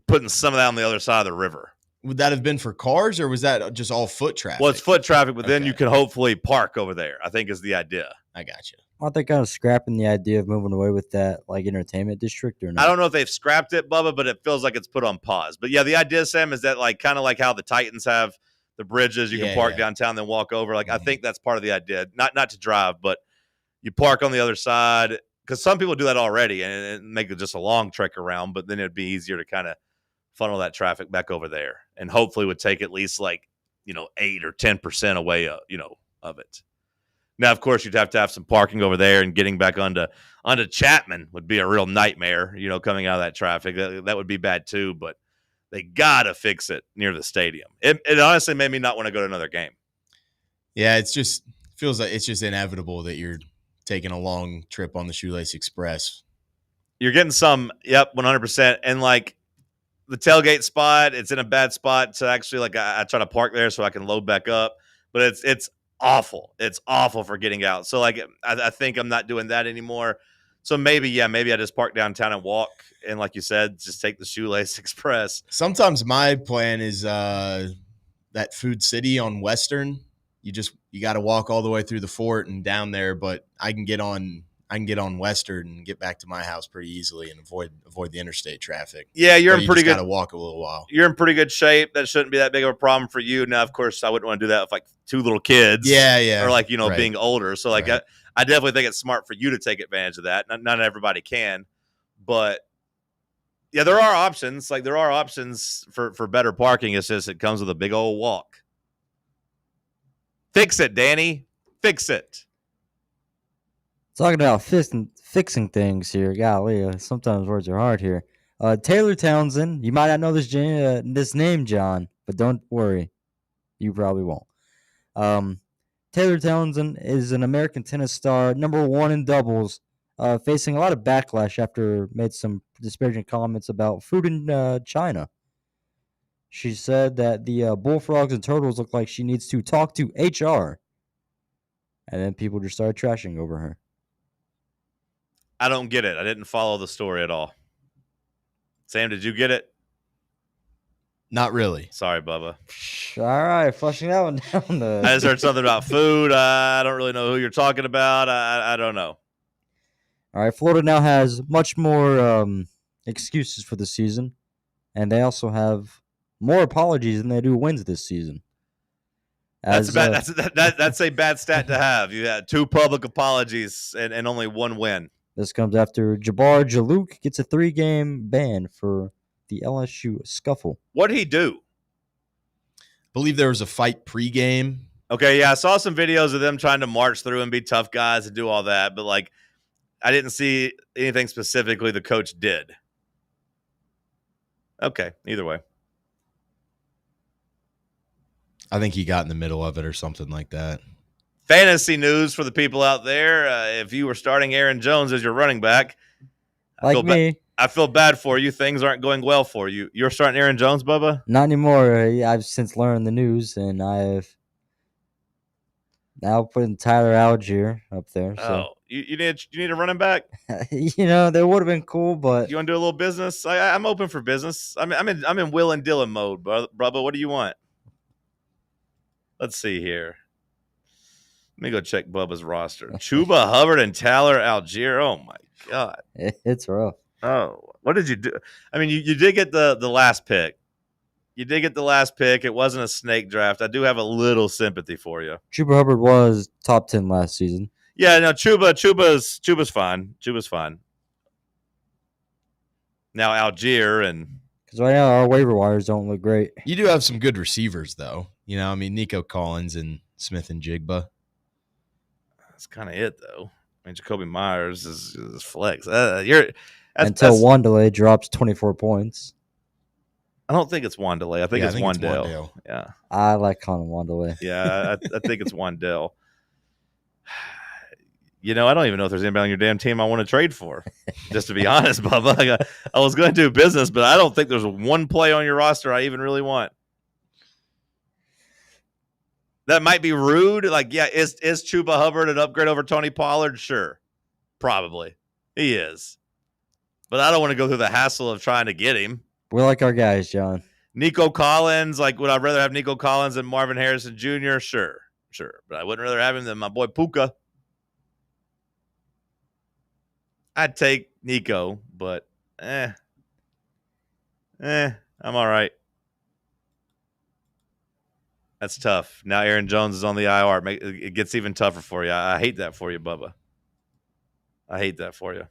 putting some of that on the other side of the river. Would that have been for cars, or was that just all foot traffic? Well, it's foot traffic, but then you can hopefully park over there, I think is the idea. I got you. Aren't they kind of scrapping the idea of moving away with that like entertainment district or not? I don't know if they've scrapped it, Bubba, but it feels like it's put on pause. But yeah, the idea, Sam, is that like kind of like how the Titans have the bridges, you can park downtown, then walk over. Like I think that's part of the idea. Not to drive, but you park on the other side, because some people do that already and make it just a long trek around, but then it'd be easier to kind of funnel that traffic back over there, and hopefully would take at least 8 or 10% away of it. Now, of course, you'd have to have some parking over there, and getting back onto Chapman would be a real nightmare, coming out of that traffic. That would be bad too, but they got to fix it near the stadium. It honestly made me not want to go to another game. Yeah, it's just feels like it's just inevitable that you're taking a long trip on the Shoelace Express. You're getting some, 100%. And like the tailgate spot, it's in a bad spot. So actually, I try to park there so I can load back up, but it's awful. It's awful for getting out. So I think I'm not doing that anymore. So maybe I just park downtown and walk. And like you said, just take the Shoelace Express. Sometimes my plan is that Food City on Western. You got to walk all the way through the fort and down there, but I can get on Western and get back to my house pretty easily and avoid the interstate traffic. Yeah, you're in pretty good. Got to walk a little while. You're in pretty good shape. That shouldn't be that big of a problem for you. Now, of course, I wouldn't want to do that with like 2 little kids. Yeah. Or right. being older. So I definitely think it's smart for you to take advantage of that. Not everybody can, but yeah, there are options. Like there are options for better parking. It's just it comes with a big old walk. Fix it, Danny. Fix it. Talking about fixing things here. Golly, sometimes words are hard here. Taylor Townsend. You might not know this name, John, but don't worry. You probably won't. Taylor Townsend is an American tennis star, #1 in doubles, facing a lot of backlash after made some disparaging comments about food in China. She said that the bullfrogs and turtles look like she needs to talk to HR. And then people just started trashing over her. I don't get it. I didn't follow the story at all. Sam, did you get it? Not really. Sorry, Bubba. All right, flushing that one down. I just heard something about food. I don't really know who you're talking about. I don't know. All right, Florida now has much more excuses for the season, and they also have more apologies than they do wins this season. That's a bad stat to have. You had 2 public apologies and only 1 win. This comes after Jabbar Jalouk gets a 3-game ban for the LSU scuffle. What'd he do? Believe there was a fight pregame. Okay, yeah, I saw some videos of them trying to march through and be tough guys and do all that, but I didn't see anything specifically the coach did. Okay, either way. I think he got in the middle of it or something like that. Fantasy news for the people out there. If you were starting Aaron Jones as your running back, I feel bad for you. Things aren't going well for you. You're starting Aaron Jones, Bubba? Not anymore. I've since learned the news, and I've now putting Tyler Algier up there. So. Oh, you need a running back? That would have been cool, but you want to do a little business? I'm open for business. I'm in Will and Dylan mode, Bubba. What do you want? Let's see here. Let me go check Bubba's roster. Chuba Hubbard and Tyler Algier. Oh my God, it's rough. Oh, what did you do? I mean, you did get the last pick. You did get the last pick. It wasn't a snake draft. I do have a little sympathy for you. Chuba Hubbard was top 10 last season. Yeah, no, Chuba's fine. Chuba's fine. Now Algier and because right now our waiver wires don't look great. You do have some good receivers though. Nico Collins and Smith and Jigba. That's kind of it though. I mean, Jacoby Myers is flex. Until Wandelay drops 24 points. I don't think it's Wandelay. I think it's Wandale. Yeah. I like calling him Wandelay. Yeah, I think it's Wandale. I don't even know if there's anybody on your damn team I want to trade for. Just to be honest, Bubba. I was going to do business, but I don't think there's one play on your roster I even really want. That might be rude. Is Chuba Hubbard an upgrade over Tony Pollard? Sure. Probably. He is. But I don't want to go through the hassle of trying to get him. We like our guys, John. Nico Collins, would I rather have Nico Collins than Marvin Harrison Jr.? Sure. But I wouldn't rather have him than my boy Puka. I'd take Nico, but I'm all right. That's tough. Now Aaron Jones is on the IR. It gets even tougher for you. I hate that for you, Bubba. I hate that for you.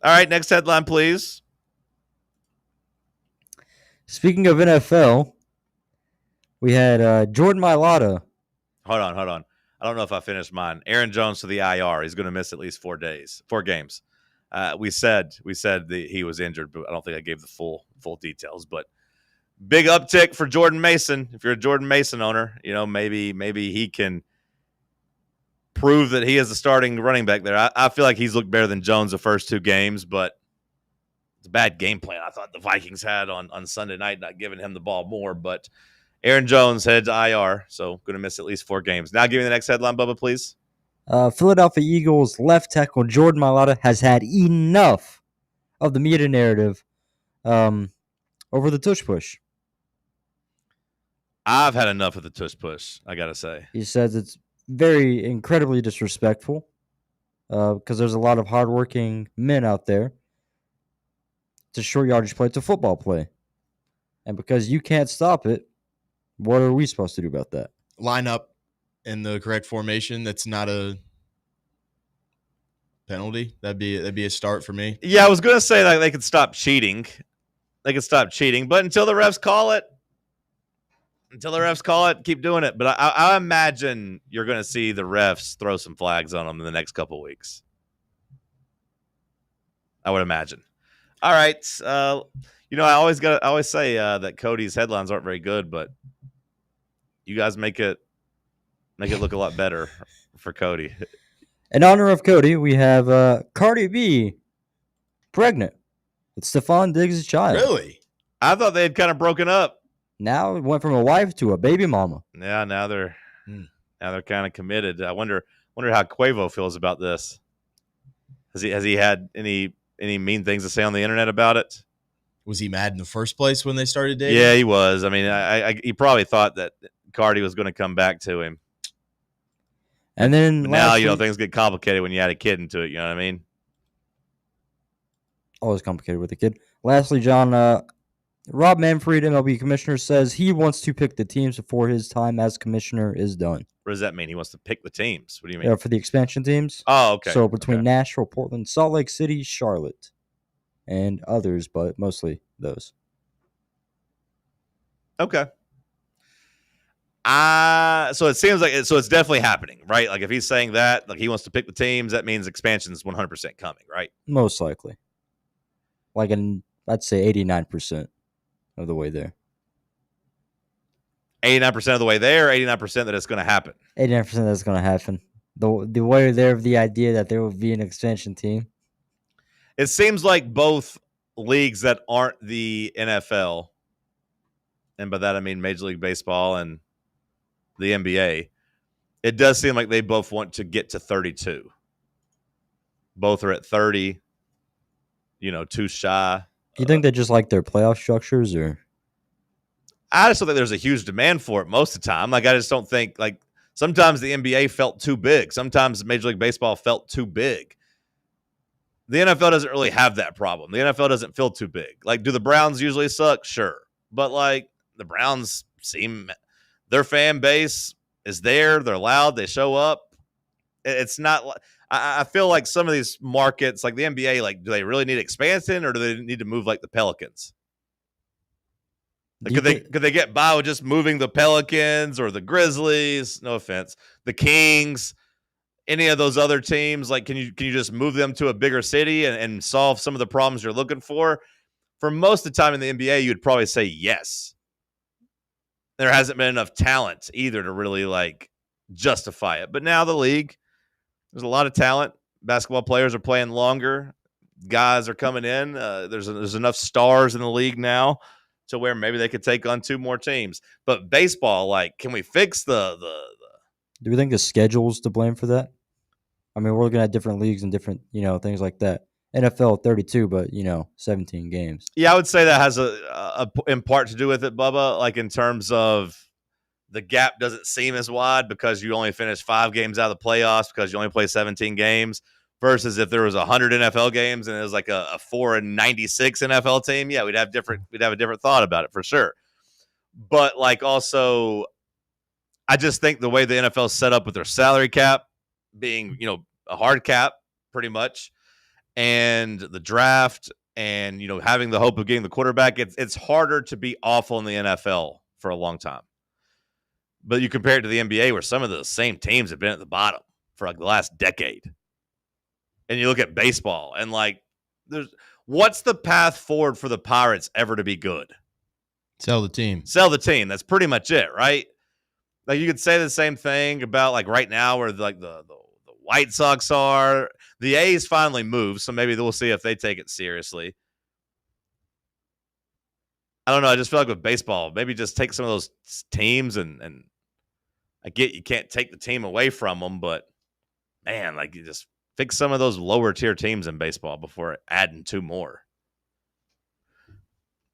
All right, next headline, please. Speaking of NFL, we had Jordan Mailata. Hold on. I don't know if I finished mine. Aaron Jones to the IR. He's going to miss at least 4 games. We said that he was injured, but I don't think I gave the full details. But big uptick for Jordan Mason. If you're a Jordan Mason owner, maybe he can prove that he is the starting running back there. I feel like he's looked better than Jones the first 2 games, but it's a bad game plan I thought the Vikings had on Sunday night, not giving him the ball more. But Aaron Jones headed to IR, so going to miss at least 4 games. Now give me the next headline, Bubba, please. Philadelphia Eagles left tackle Jordan Mailata has had enough of the media narrative over the tush push. I've had enough of the tush push, I got to say. He says it's very incredibly disrespectful because there's a lot of hardworking men out there. It's a short yardage play. It's a football play. And because you can't stop it, what are we supposed to do about that? Line up in the correct formation. That's not a penalty. That'd be a start for me. Yeah, I was going to say they could stop cheating. But until the refs call it, keep doing it. But I imagine you're going to see the refs throw some flags on them in the next couple of weeks. I would imagine. All right. I always say that Cody's headlines aren't very good, but you guys make it look a lot better for Cody. In honor of Cody, we have Cardi B pregnant with Stephon Diggs' child. Really? I thought they had kind of broken up. Now it went from a wife to a baby mama. Yeah, now they're kind of committed. I wonder how Quavo feels about this. Has he had any mean things to say on the internet about it? Was he mad in the first place when they started dating? Yeah, he was. I mean, he probably thought that Cardi was going to come back to him. And then now, things get complicated when you add a kid into it. You know what I mean? Always complicated with a kid. Lastly, John, Rob Manfred, MLB commissioner, says he wants to pick the teams before his time as commissioner is done. What does that mean? He wants to pick the teams. What do you mean? Yeah, for the expansion teams. Oh, okay. So between Nashville, Portland, Salt Lake City, Charlotte, and others, but mostly those. Okay. So it seems like it's definitely happening, right? Like if he's saying that, like he wants to pick the teams, that means expansion is 100% coming, right? Most likely. I'd say 89% of the way there. 89% of the way there, 89% that it's going to happen. 89% that's going to happen. The way there of the idea that there will be an expansion team. It seems like both leagues that aren't the NFL, and by that I mean Major League Baseball and the NBA, it does seem like they both want to get to 32. Both are at 30, 2 shy. You think they just like their playoff structures, or? I just don't think there's a huge demand for it most of the time. I just don't think, sometimes the NBA felt too big. Sometimes Major League Baseball felt too big. The NFL doesn't really have that problem. The NFL doesn't feel too big. Do the Browns usually suck? Sure. But, the Browns their fan base is there. They're loud. They show up. It's not I feel like some of these markets, like the NBA, do they really need expansion, or do they need to move like the Pelicans? Could they get by with just moving the Pelicans or the Grizzlies? No offense, the Kings, any of those other teams? Can you just move them to a bigger city and solve some of the problems you're looking for? For most of the time in the NBA, you'd probably say yes. There hasn't been enough talent either to really justify it. But now the league There's a lot of talent. Basketball players are playing longer. Guys are coming in. There's enough stars in the league now to where maybe they could take on 2 more teams. But baseball, like, can we fix the Do we think the schedule's to blame for that? I mean, we're looking at different leagues and different, things like that. NFL 32, but 17 games. Yeah, I would say that has in part to do with it, Bubba. Like in terms of the gap doesn't seem as wide because you only finish 5 games out of the playoffs because you only play 17 games. Versus if there was 100 NFL games and it was like a 4-96 NFL team, yeah, we'd have a different thought about it for sure. But like also, I just think the way the NFL is set up with their salary cap being, a hard cap pretty much, and the draft and, having the hope of getting the quarterback, it's harder to be awful in the NFL for a long time. But you compare it to the NBA where some of the same teams have been at the bottom for like the last decade. And you look at baseball and like, what's the path forward for the Pirates ever to be good? Sell the team. That's pretty much it, right? Like you could say the same thing about like right now where like the White Sox are. The A's finally moved, so maybe we'll see if they take it seriously. I don't know. I just feel like with baseball, maybe just take some of those teams and I get you can't take the team away from them, but man, like you just fix some of those lower tier teams in baseball before adding 2 more.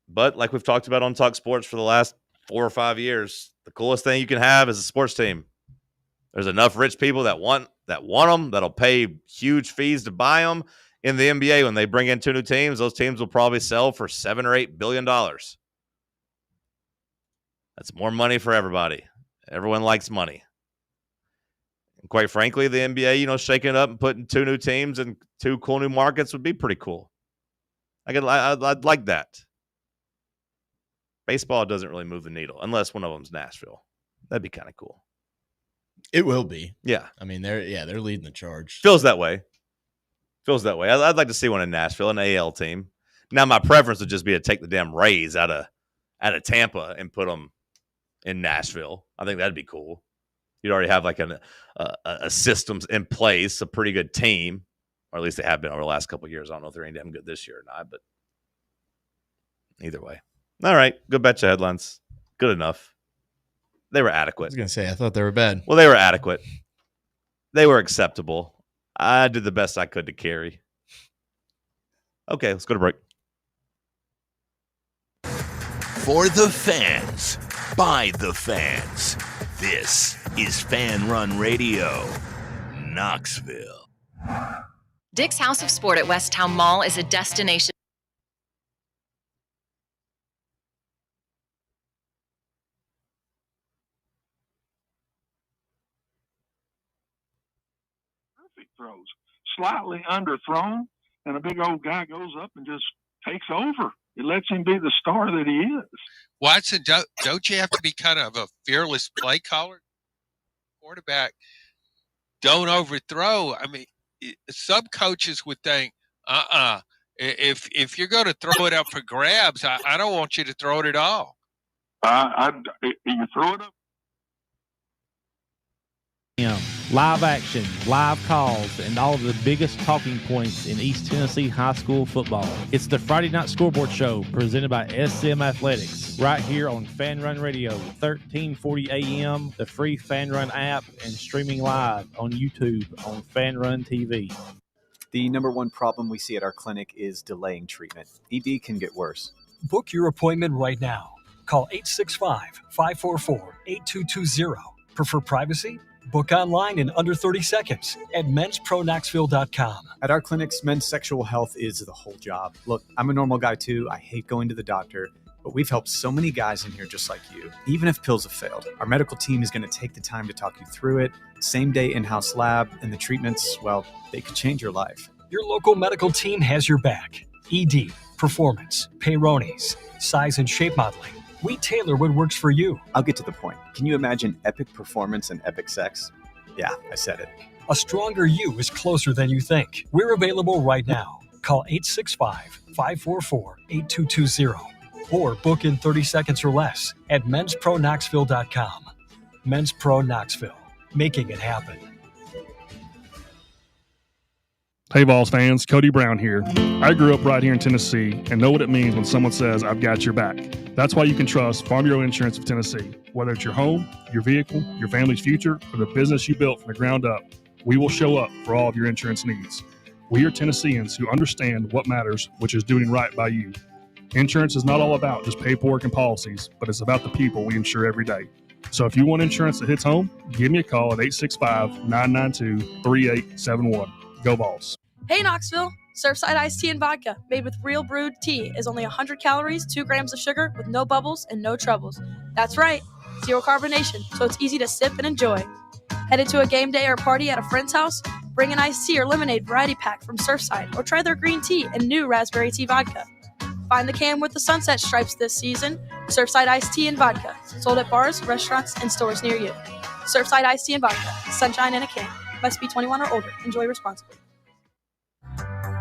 But like we've talked about on TalkSports for the last 4 or 5 years, the coolest thing you can have is a sports team. There's enough rich people that want them, that'll pay huge fees to buy them. In the NBA, when they bring in 2 new teams, those teams will probably sell for $7 or $8 billion. That's more money for everybody. Everyone likes money. And quite frankly, the NBA, shaking it up and putting 2 new teams and 2 cool new markets would be pretty cool. I'd like that. Baseball doesn't really move the needle unless one of them's Nashville. That'd be kind of cool. It will be. Yeah. I mean, they're leading the charge. Feels that way. I'd like to see one in Nashville, an AL team. Now, my preference would just be to take the damn Rays out of Tampa and put them in Nashville. I think that'd be cool. You'd already have like a systems in place, a pretty good team, or at least they have been over the last couple of years. I don't know if they're any damn good this year or not, but either way. All right, good betcha headlines. Good enough. They were adequate. I was going to say, I thought they were bad. Well, they were adequate. They were acceptable. I did the best I could to carry. Okay, let's go to break. For the fans, by the fans, this is Fan Run Radio, Knoxville. Dick's House of Sport at Westtown Mall is a destination. Throws slightly underthrown, and a big old guy goes up and just takes over. It lets him be the star that he is. Watson, don't you have to be kind of a fearless play caller? Quarterback, don't overthrow. I mean, some coaches would think, if you're going to throw it up for grabs, I don't want you to throw it at all. You throw it up. Live action, live calls, and all of the biggest talking points in East Tennessee high school football. It's the Friday Night Scoreboard Show presented by SM Athletics right here on Fan Run Radio, 1340 AM, the free Fan Run app, and streaming live on YouTube on Fan Run TV. The number one problem we see at our clinic is delaying treatment. ED can get worse. Book your appointment right now. Call 865-544-8220. Prefer privacy? Book online in under 30 seconds at menspronknoxville.com. At our clinics, men's sexual health is the whole job. Look, I'm a normal guy too. I hate going to the doctor, but we've helped so many guys in here just like you. Even if pills have failed, our medical team is going to take the time to talk you through it. Same day in-house lab, and the treatments, well, they could change your life. Your local medical team has your back. ED, performance, Peyronie's, size and shape modeling. We tailor what works for you. I'll get to the point. Can you imagine epic performance and epic sex? Yeah, I said it. A stronger you is closer than you think. We're available right now. Call 865-544-8220 or book in 30 seconds or less at menspronknoxville.com. Men's Pro Knoxville, making it happen. Hey, Vols fans, Cody Brown here. I grew up right here in Tennessee and know what it means when someone says, I've got your back. That's why you can trust Farm Bureau Insurance of Tennessee. Whether it's your home, your vehicle, your family's future, or the business you built from the ground up, we will show up for all of your insurance needs. We are Tennesseans who understand what matters, which is doing right by you. Insurance is not all about just paperwork and policies, but it's about the people we insure every day. So if you want insurance that hits home, give me a call at 865-992-3871. Go Vols. Hey Knoxville! Surfside iced tea and vodka, made with real brewed tea, is only 100 calories, 2 grams of sugar, with no bubbles and no troubles. That's right, zero carbonation, so it's easy to sip and enjoy. Headed to a game day or party at a friend's house? Bring an iced tea or lemonade variety pack from Surfside, or try their green tea and new raspberry tea vodka. Find the can with the sunset stripes this season. Surfside iced tea and vodka, sold at bars, restaurants, and stores near you. Surfside iced tea and vodka, sunshine in a can. Must be 21 or older. Enjoy responsibly.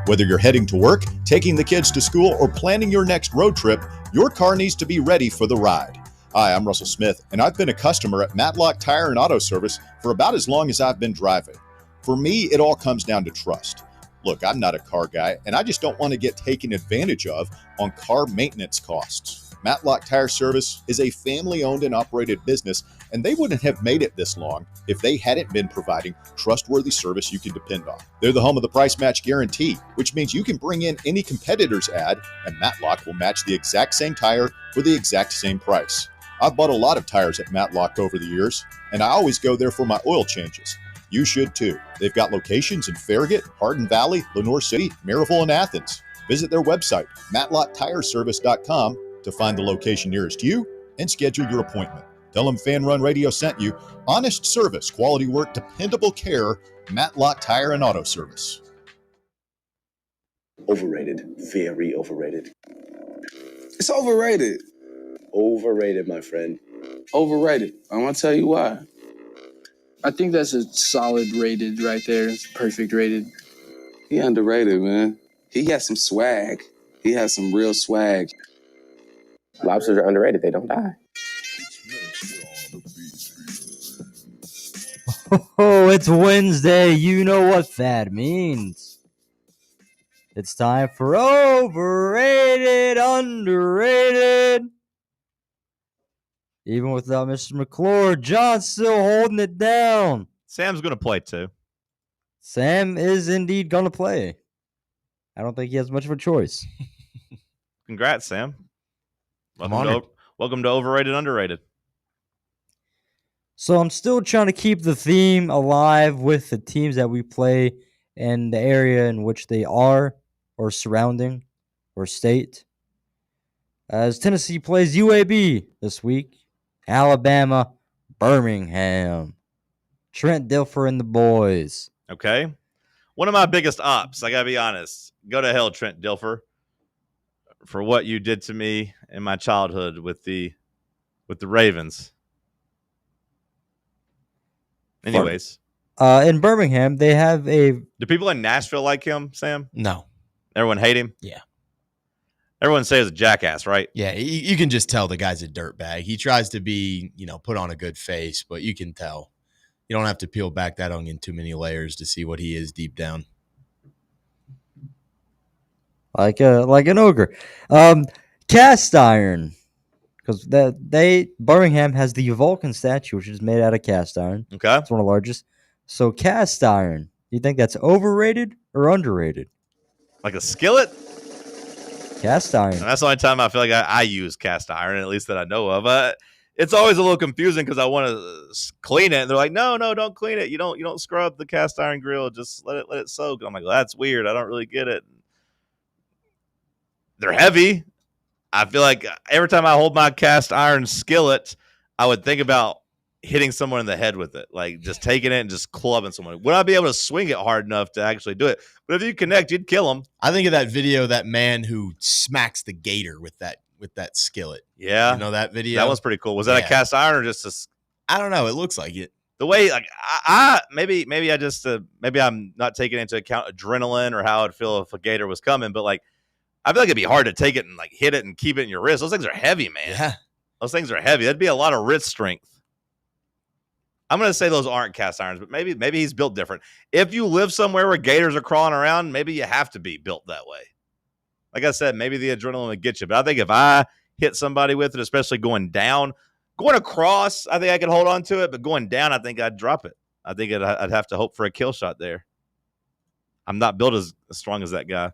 Whether you're heading to work, taking the kids to school, or planning your next road trip, your car needs to be ready for the ride. Hi, I'm Russell Smith, and I've been a customer at Matlock Tire and Auto Service for about as long as I've been driving. For me, it all comes down to trust. Look, I'm not a car guy, and I just don't want to get taken advantage of on car maintenance costs. Matlock Tire Service is a family-owned and operated business, and they wouldn't have made it this long if they hadn't been providing trustworthy service you can depend on. They're the home of the price match guarantee, which means you can bring in any competitor's ad, and Matlock will match the exact same tire for the exact same price. I've bought a lot of tires at Matlock over the years, and I always go there for my oil changes. You should too. They've got locations in Farragut, Hardin Valley, Lenoir City, Maryville, and Athens. Visit their website, matlocktireservice.com, to find the location nearest you and schedule your appointment. Tell them Fan Run Radio sent you. Honest service, quality work, dependable care. Matlock Tire and Auto Service. Overrated. Very overrated. It's overrated. Overrated, my friend. Overrated. I want to tell you why. I think that's a solid rated right there. It's perfect rated. He underrated, man. He has some swag. He has some real swag. Lobsters are underrated. They don't die. Oh, it's Wednesday. You know what that means. It's time for Overrated, Underrated. Even without Mr. McClure, John's still holding it down. Sam's going to play too. Sam is indeed going to play. I don't think he has much of a choice. Congrats, Sam. Welcome to Overrated, Underrated. So I'm still trying to keep the theme alive with the teams that we play and the area in which they are or surrounding or state. As Tennessee plays UAB this week, Alabama, Birmingham, Trent Dilfer and the boys. Okay. One of my biggest ops, I got to be honest. Go to hell, Trent Dilfer, for what you did to me in my childhood with the Ravens. Anyways. In Birmingham, they have a... Do people in Nashville like him, Sam? No. Everyone hate him? Yeah. Everyone says he's a jackass, right? Yeah, you can just tell the guy's a dirtbag. He tries to be, put on a good face, but you can tell. You don't have to peel back that onion too many layers to see what he is deep down. Like an ogre. Cast iron. Because Birmingham has the Vulcan statue, which is made out of cast iron. Okay. It's one of the largest. So cast iron, do you think that's overrated or underrated? Like a skillet? Cast iron. And that's the only time I feel like I use cast iron, at least that I know of. It's always a little confusing because I want to clean it, and they're like, "No, don't clean it. You don't scrub the cast iron grill. Just let it soak." And I'm like, well, "That's weird. I don't really get it." They're heavy. I feel like every time I hold my cast iron skillet, I would think about hitting someone in the head with it, like just taking it and just clubbing someone. Would I be able to swing it hard enough to actually do it? But if you connect, you'd kill them. I think of that video, that man who smacks the gator with that skillet. Yeah. You know that video? That was pretty cool. Was that a cast iron or just a... I don't know. It looks like it. The way, like, maybe I just, maybe I'm not taking into account adrenaline or how I'd feel if a gator was coming, but like, I feel like it'd be hard to take it and like hit it and keep it in your wrist. Those things are heavy, man. Yeah. Those things are heavy. That'd be a lot of wrist strength. I'm going to say those aren't cast irons, but maybe he's built different. If you live somewhere where gators are crawling around, maybe you have to be built that way. Like I said, maybe the adrenaline would get you. But I think if I hit somebody with it, especially going down, going across, I think I could hold on to it. But going down, I think I'd drop it. I think I'd have to hope for a kill shot there. I'm not built as strong as that guy.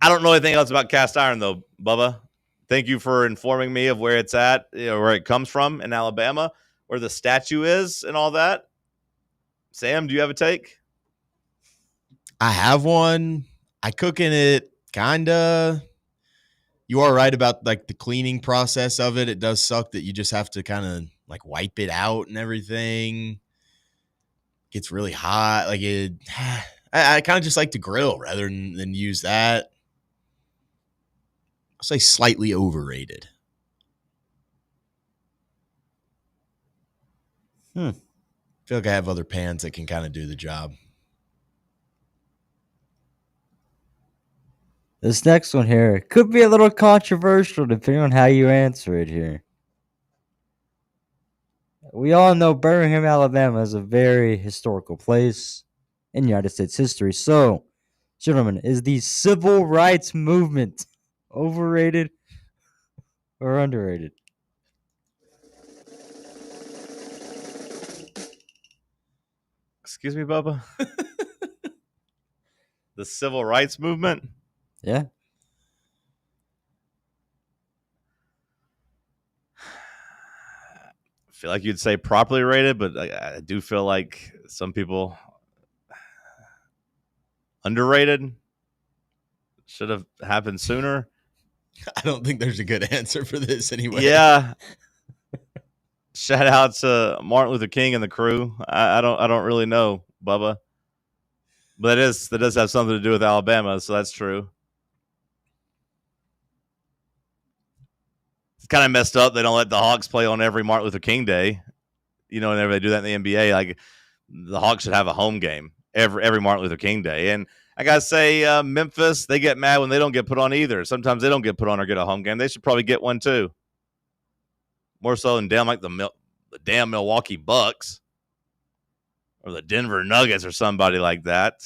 I don't know anything else about cast iron, though, Bubba. Thank you for informing me of where it's at, where it comes from in Alabama, where the statue is and all that. Sam, do you have a take? I have one. I cook in it, kinda. You are right about like the cleaning process of it. It does suck that you just have to kind of like wipe it out and everything. It gets really hot. Like it, I kind of just like to grill rather than use that. I'll say slightly overrated. I feel like I have other pans that can kind of do the job. This next one here could be a little controversial depending on how you answer it here. We all know Birmingham, Alabama is a very historical place in United States history. So, gentlemen, is the civil rights movement overrated or underrated? Excuse me, Bubba? The civil rights movement? Yeah. I feel like you'd say properly rated, but I do feel like some people underrated. Should have happened sooner. I don't think there's a good answer for this anyway. Yeah. Shout out to Martin Luther King and the crew. I don't really know, Bubba. But that does have something to do with Alabama, so that's true. It's kind of messed up. They don't let the Hawks play on every Martin Luther King Day. Whenever they do that in the NBA, like the Hawks should have a home game every Martin Luther King Day. And I gotta say, Memphis, they get mad when they don't get put on either. Sometimes they don't get put on or get a home game. They should probably get one too. More so than the damn Milwaukee Bucks or the Denver Nuggets or somebody like that.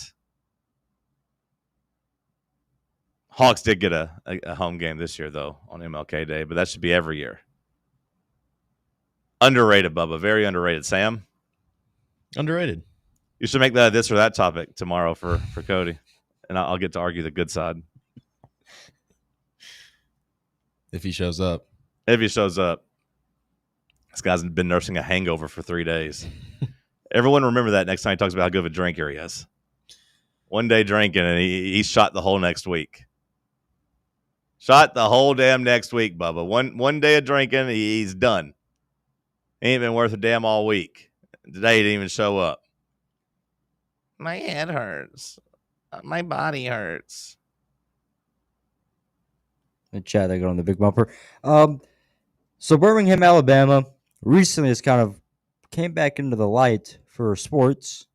Hawks did get a home game this year, though, on MLK Day, but that should be every year. Underrated, Bubba. Very underrated. Sam? Underrated. You should make that this or that topic tomorrow for Cody, and I'll get to argue the good side. If he shows up. If he shows up. This guy's been nursing a hangover for 3 days. Everyone remember that next time he talks about how good of a drinker he is. One day drinking, and he's shot the whole next week. Shot the whole damn next week, Bubba. One day of drinking, he's done. He ain't been worth a damn all week. Today he didn't even show up. My head hurts. My body hurts. In chat, they got on the big bumper. So Birmingham, Alabama, recently has kind of came back into the light for sports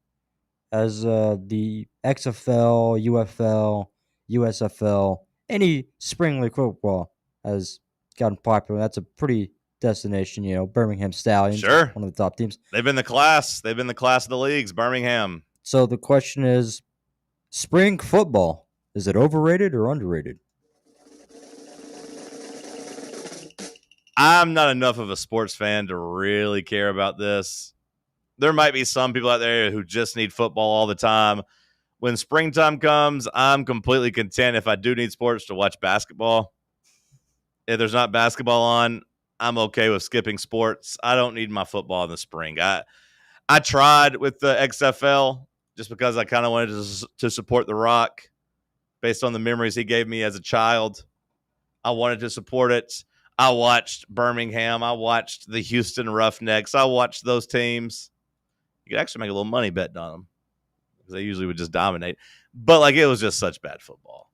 as the XFL, UFL, USFL, any spring league football has gotten popular. That's a pretty destination, Birmingham Stallions. Sure. One of the top teams. They've been the class. They've been the class of the leagues, Birmingham. So the question is, spring football, is it overrated or underrated? I'm not enough of a sports fan to really care about this. There might be some people out there who just need football all the time. When springtime comes, I'm completely content if I do need sports to watch basketball. If there's not basketball on, I'm okay with skipping sports. I don't need my football in the spring. I tried with the XFL just because I kind of wanted to support The Rock based on the memories he gave me as a child. I wanted to support it. I watched Birmingham. I watched the Houston Roughnecks. I watched those teams. You could actually make a little money betting on them because they usually would just dominate. But, it was just such bad football.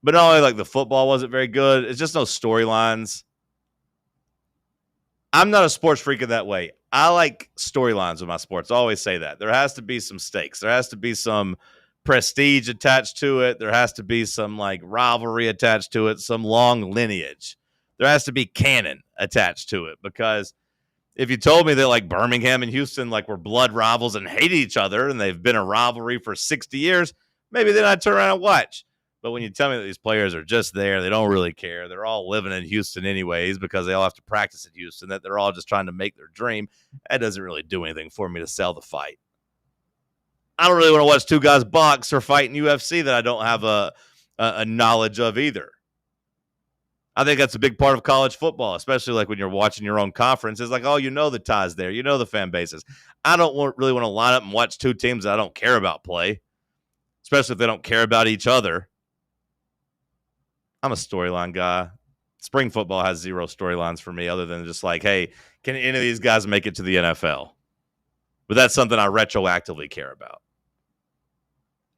But not only, the football wasn't very good, it's just no storylines. I'm not a sports freak in that way. I like storylines with my sports. I always say that. There has to be some stakes. There has to be some prestige attached to it. There has to be some rivalry attached to it, some long lineage. There has to be canon attached to it because If you told me that like Birmingham and Houston like were blood rivals and hated each other and they've been a rivalry for 60 years, maybe then I'd turn around and watch. But when you tell me that these players are just there, they don't really care. They're all living in Houston anyways because they all have to practice in Houston, that they're all just trying to make their dream, that doesn't really do anything for me to sell the fight. I don't really want to watch two guys box or fight in UFC that I don't have a knowledge of either. I think that's a big part of college football, especially like when you're watching your own conference. It's like, oh, you know the ties there. You know the fan bases. I don't really want to line up and watch two teams that I don't care about play, especially if they don't care about each other. I'm a storyline guy. Spring football has zero storylines for me other than just like, hey, can any of these guys make it to the NFL? But that's something I retroactively care about.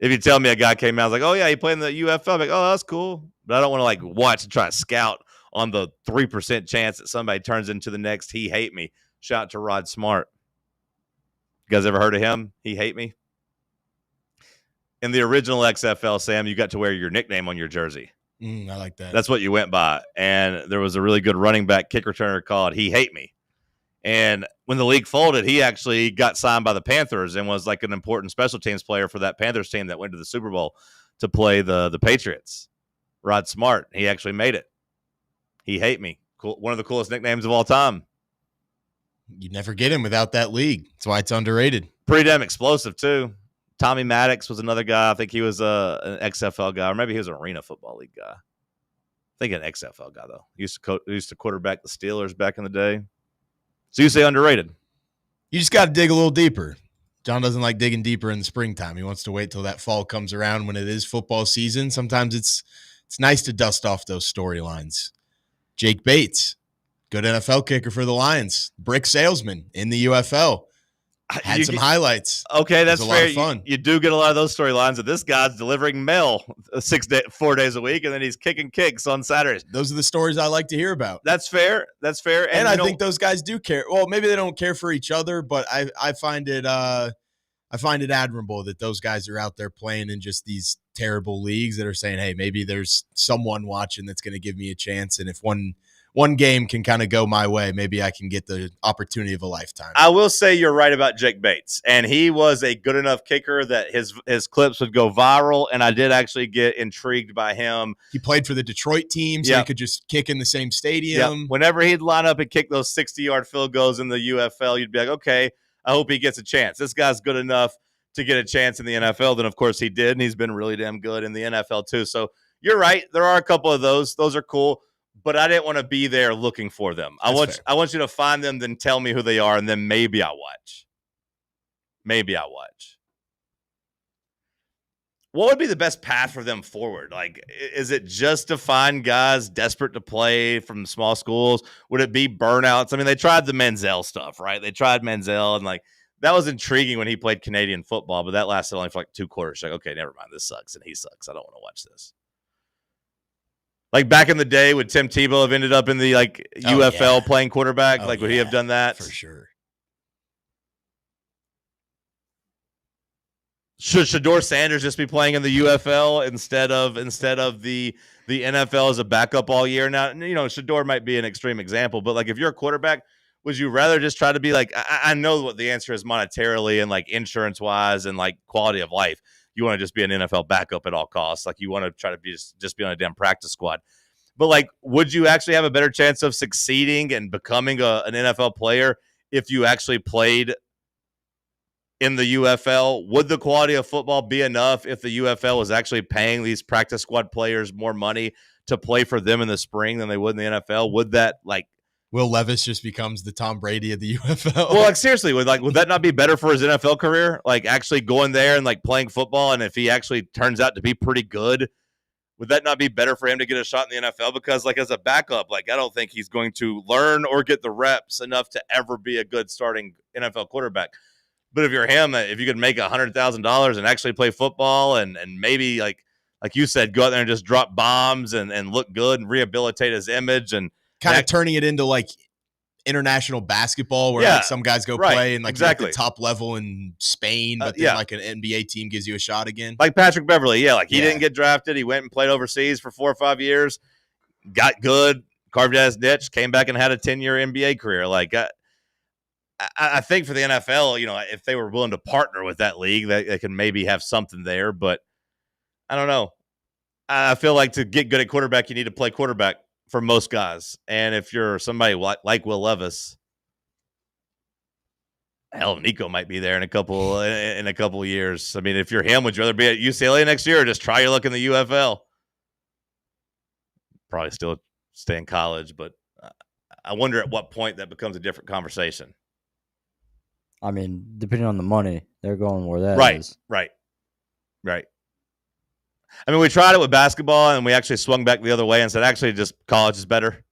If you tell me a guy came out, I was like, oh, yeah, he played in the UFL. I'm like, oh, that's cool. But I don't want to like watch and try to scout on the 3% chance that somebody turns into the next He Hate Me. Shout out to Rod Smart. You guys ever heard of him? He Hate Me? In the original XFL, Sam, you got to wear your nickname on your jersey. I like that. That's what you went by. And there was a really good running back kick returner called He Hate Me. And when the league folded, he actually got signed by the Panthers and was like an important special teams player for that Panthers team that went to the Super Bowl to play the Patriots. Rod Smart, he actually made it. He Hate Me. Cool. One of the coolest nicknames of all time. You never get him without that league. That's why it's underrated. Pretty damn explosive, too. Tommy Maddox was another guy. I think he was an XFL guy, or maybe he was an Arena Football League guy. I think an XFL guy, though. He used to quarterback the Steelers back in the day. So you say underrated. You just got to dig a little deeper. John doesn't like digging deeper in the springtime. He wants to wait till that fall comes around when it is football season. Sometimes it's nice to dust off those storylines. Jake Bates, good NFL kicker for the Lions. Brick salesman in the UFL. Had some highlights. Okay, that's fair. A lot of fun. You do get a lot of those storylines that this guy's delivering mail 4 days a week, and then he's kicking kicks on Saturdays. Those are the stories I like to hear about. That's fair. That's fair. And I think those guys do care. Well, maybe they don't care for each other, but I find it admirable that those guys are out there playing in just these terrible leagues that are saying, hey, maybe there's someone watching that's going to give me a chance, and if one game can kind of go my way, maybe I can get the opportunity of a lifetime. I will say you're right about Jake Bates, and he was a good enough kicker that his clips would go viral, and I did actually get intrigued by him. He played for the Detroit team, so he could just kick in the same stadium. Yep. Whenever he'd line up and kick those 60-yard field goals in the UFL, you'd be like, okay, I hope he gets a chance. This guy's good enough to get a chance in the NFL. Then, of course, he did, and he's been really damn good in the NFL too. So you're right. There are a couple of those. Those are cool. But I didn't want to be there looking for them. I want you to find them, then tell me who they are, and then maybe I'll watch. What would be the best path for them forward? Like, is it just to find guys desperate to play from small schools? Would it be burnouts? I mean, they tried the Menzel stuff, right? They tried Menzel, and like that was intriguing when he played Canadian football, but that lasted only for like 2 quarters. Like, okay, never mind. This sucks, and he sucks. I don't want to watch this. Like back in the day, would Tim Tebow have ended up in the UFL playing quarterback? Would he have done that? For sure. Should Shador Sanders just be playing in the UFL instead of the NFL as a backup all year? Now, Shador might be an extreme example, but like if you're a quarterback, would you rather just try to be like, I know what the answer is monetarily and like insurance wise and like quality of life. You want to just be an NFL backup at all costs. Like you want to try to be just be on a damn practice squad. But like, would you actually have a better chance of succeeding and becoming an NFL player if you actually played in the UFL? Would the quality of football be enough if the UFL was actually paying these practice squad players more money to play for them in the spring than they would in the NFL? Would that like Will Levis just becomes the Tom Brady of the UFL? Well, like seriously, would that not be better for his NFL career? Like actually going there and like playing football, and if he actually turns out to be pretty good, would that not be better for him to get a shot in the NFL? Because like as a backup, like I don't think he's going to learn or get the reps enough to ever be a good starting NFL quarterback. But if you're him, if you could make $100,000 and actually play football and maybe like you said, go out there and just drop bombs and look good and rehabilitate his image and kind of turning it into like international basketball where like some guys go play and like the top level in Spain, but then like an NBA team gives you a shot again. Like Patrick Beverly. Yeah. Like he didn't get drafted. He went and played overseas for 4 or 5 years, got good, carved out his niche, came back and had a 10-year NBA career. Like I think for the NFL, if they were willing to partner with that league, they can maybe have something there. But I don't know. I feel like to get good at quarterback, you need to play quarterback for most guys. And if you're somebody like Will Levis, hell, Nico might be there in a couple of years. I mean, if you're him, would you rather be at UCLA next year or just try your luck in the UFL? Probably still stay in college, but I wonder at what point that becomes a different conversation. I mean, depending on the money, they're going where that is. Right. I mean, we tried it with basketball, and we actually swung back the other way and said, actually, just college is better.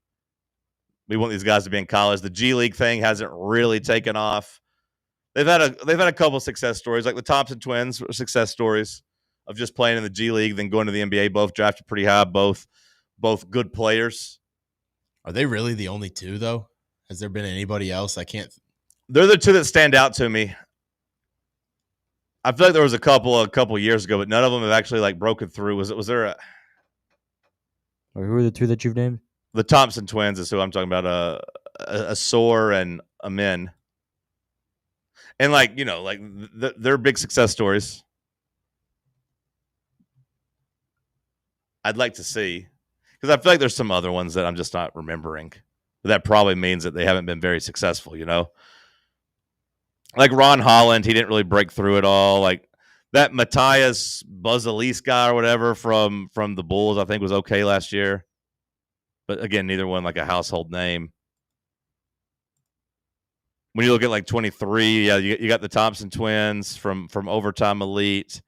We want these guys to be in college. The G League thing hasn't really taken off. They've had a couple of success stories, like the Thompson twins were success stories of just playing in the G League, then going to the NBA. Both drafted pretty high, both good players. Are they really the only two, though? Has there been anybody else? I can't. They're the two that stand out to me. I feel like there was a couple years ago, but none of them have actually broken through. Was there a? Or who are the two that you've named? The Thompson twins is who I'm talking about. A Soar and a Min. And they're big success stories. I'd like to see, because I feel like there's some other ones that I'm just not remembering. That probably means that they haven't been very successful, Like Ron Holland, he didn't really break through at all. Like that Matthias Buzzalise guy or whatever from the Bulls, I think was okay last year. But again, neither one like a household name. When you look at 23, yeah, you got the Thompson twins from Overtime Elite.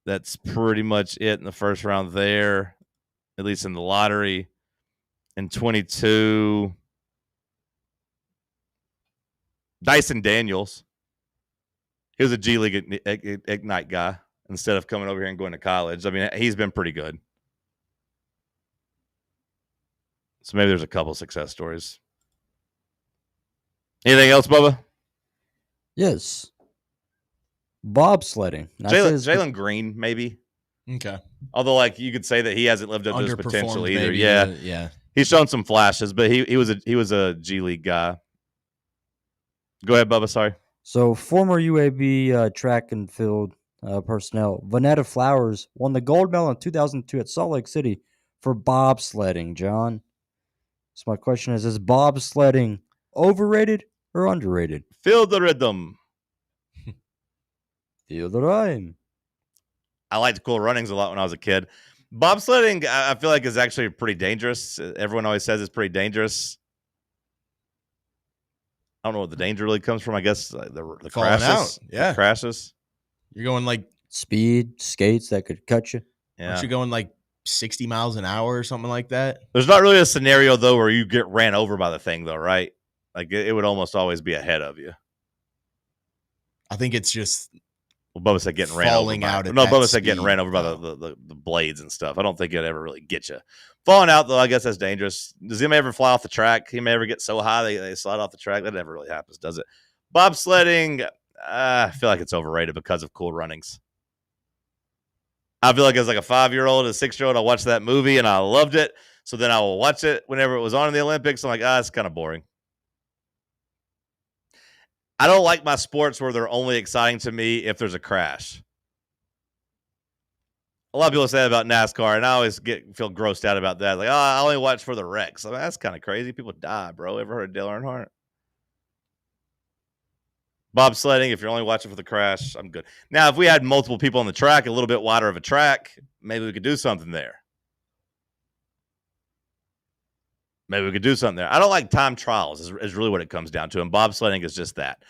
That's pretty much it in the first round there, at least in the lottery. In 22, Dyson Daniels. He was a G League Ignite guy instead of coming over here and going to college. I mean, he's been pretty good. So maybe there's a couple success stories. Anything else, Bubba? Yes. Bobsledding. Jalen Green, maybe. Okay. Although, you could say that he hasn't lived up to his potential either. Maybe, yeah. He's shown some flashes, but he was a G League guy. Go ahead, Bubba. Sorry. So, former UAB track and field personnel, Vanetta Flowers won the gold medal in 2002 at Salt Lake City for bobsledding, John. So, my question is bobsledding overrated or underrated? Feel the rhythm. Feel the rhyme. I liked Cool Runnings a lot when I was a kid. Bobsledding, I feel like, is actually pretty dangerous. Everyone always says it's pretty dangerous. I don't know what the danger really comes from. I guess the crashes. Out. Yeah. The crashes. You're going speed, skates that could cut you. Yeah. Aren't you going 60 miles an hour or something like that? There's not really a scenario, though, where you get ran over by the thing, though, right? It would almost always be ahead of you. I think it's just Bubba said getting ran over. Bubba said getting ran over by the blades and stuff. I don't think it'd ever really get you. Falling out, though, I guess that's dangerous. Does anybody ever fly off the track? Anybody ever get so high they slide off the track? That never really happens, does it? Bobsledding, I feel like it's overrated because of Cool Runnings. I feel like as a 5-year-old, a 6-year-old, I watched that movie and I loved it. So then I will watch it whenever it was on in the Olympics. I'm like, it's kind of boring. I don't like my sports where they're only exciting to me if there's a crash. A lot of people say that about NASCAR, and I always feel grossed out about that. I only watch for the wrecks. I mean, that's kind of crazy. People die, bro. Ever heard of Dale Earnhardt? Bobsledding, if you're only watching for the crash, I'm good. Now, if we had multiple people on the track, a little bit wider of a track, maybe we could do something there. I don't like time trials is really what it comes down to, and bobsledding is just that.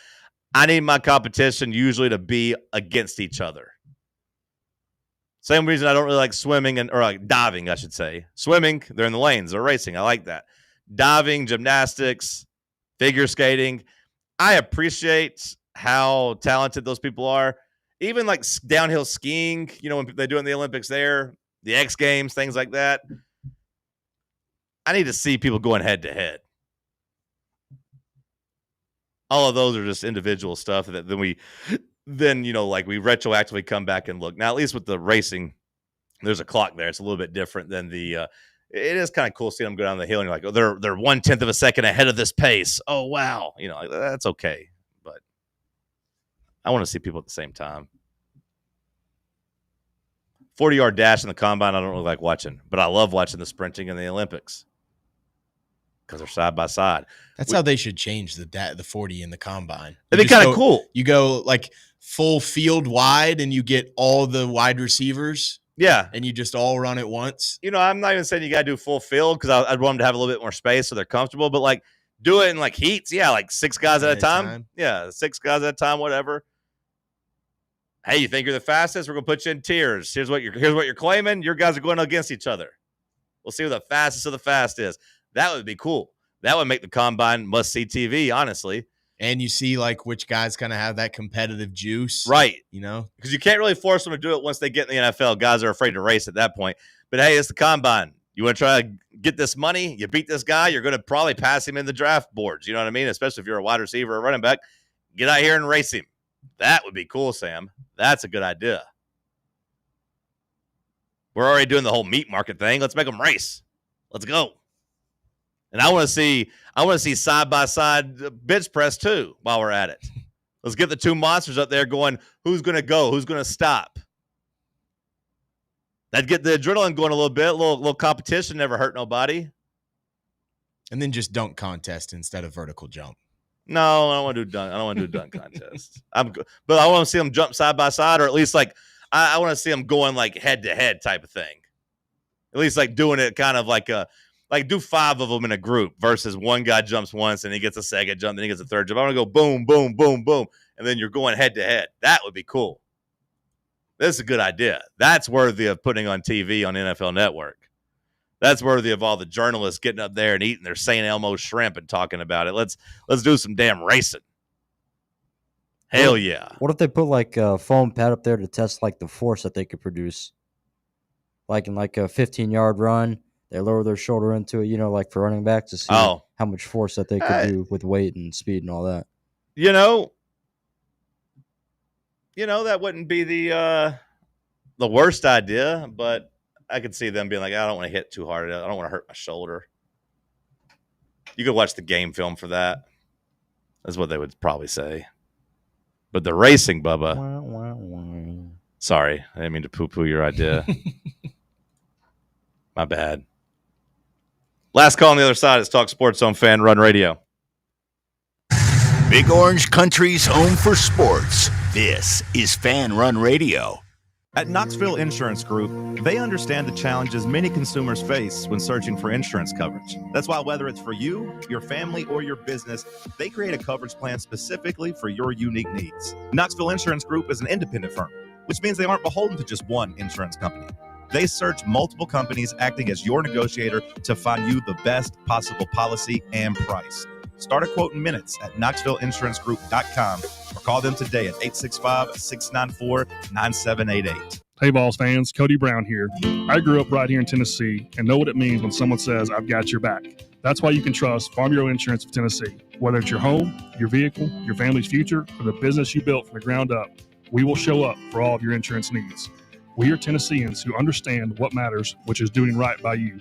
I need my competition usually to be against each other. Same reason I don't really like swimming or diving, I should say. Swimming, they're in the lanes, they're racing. I like that. Diving, gymnastics, figure skating. I appreciate how talented those people are. Even downhill skiing, when they do it in the Olympics there, the X Games, things like that. I need to see people going head to head. All of those are just individual stuff that we retroactively come back and look. Now, at least with the racing, there's a clock there. It's a little bit different than the it is kind of cool seeing them go down the hill and you're like, oh, they're 1/10 of a second ahead of this pace. Oh, wow. You know, like, that's okay. But I want to see people at the same time. 40-yard dash in the combine, I don't really like watching, but I love watching the sprinting in the Olympics because they're side by side. That's how they should change the 40 in the combine. It'd be kind of cool. You go like full field wide and you get all the wide receivers. Yeah. And you just all run at once. You know, I'm not even saying you got to do full field because I'd want them to have a little bit more space so they're comfortable, but like do it in like heats. Yeah, like 6 guys at a time. Yeah, 6 guys at a time, whatever. Hey, you think you're the fastest? We're gonna put you in tiers. Here's what you're claiming. Your guys are going against each other. We'll see who the fastest of the fast is. That would be cool. That would make the combine must-see TV, honestly. And you see like which guys kind of have that competitive juice. Right. You know? Because you can't really force them to do it once they get in the NFL. Guys are afraid to race at that point. But hey, it's the combine. You want to try to get this money? You beat this guy, you're going to probably pass him in the draft boards. You know what I mean? Especially if you're a wide receiver or running back. Get out here and race him. That would be cool, Sam. That's a good idea. We're already doing the whole meat market thing. Let's make them race. Let's go. And I want to see side-by-side bench press too while we're at it. Let's get the two monsters up there going, who's going to go? Who's going to stop? That'd get the adrenaline going a little bit. A little competition never hurt nobody. And then just dunk contest instead of vertical jump. No, I don't want to do dunk. I don't want to do dunk contests. But I want to see them jump side by side, or at least like I want to see them going like head to head type of thing. At least like doing it kind of like do 5 of them in a group versus one guy jumps once and he gets a second jump, then he gets a third jump. I want to go boom, boom, boom, boom, and then you're going head to head. That would be cool. This is a good idea. That's worthy of putting on TV on NFL Network. That's worthy of all the journalists getting up there and eating their St. Elmo shrimp and talking about it. Let's do some damn racing. Hell yeah. What if they put like a foam pad up there to test like the force that they could produce? Like in like a 15-yard run, they lower their shoulder into it, you know, like for running backs to see how much force that they could do with weight and speed and all that. You know, that wouldn't be the worst idea, but I could see them being like, I don't want to hit too hard. I don't want to hurt my shoulder. You could watch the game film for that. That's what they would probably say. But the racing, Bubba. Sorry, I didn't mean to poo-poo your idea. My bad. Last call on the other side is Talk Sports on Fan Run Radio. Big Orange Country's home for sports. This is Fan Run Radio. At Knoxville Insurance Group, they understand the challenges many consumers face when searching for insurance coverage. That's why whether it's for you, your family, or your business, they create a coverage plan specifically for your unique needs. Knoxville Insurance Group is an independent firm, which means they aren't beholden to just one insurance company. They search multiple companies acting as your negotiator to find you the best possible policy and price. Start a quote in minutes at KnoxvilleInsuranceGroup.com or call them today at 865-694-9788. Hey, Vols fans, Cody Brown here. I grew up right here in Tennessee and know what it means when someone says, I've got your back. That's why you can trust Farm Bureau Insurance of Tennessee. Whether it's your home, your vehicle, your family's future, or the business you built from the ground up, we will show up for all of your insurance needs. We are Tennesseans who understand what matters, which is doing right by you.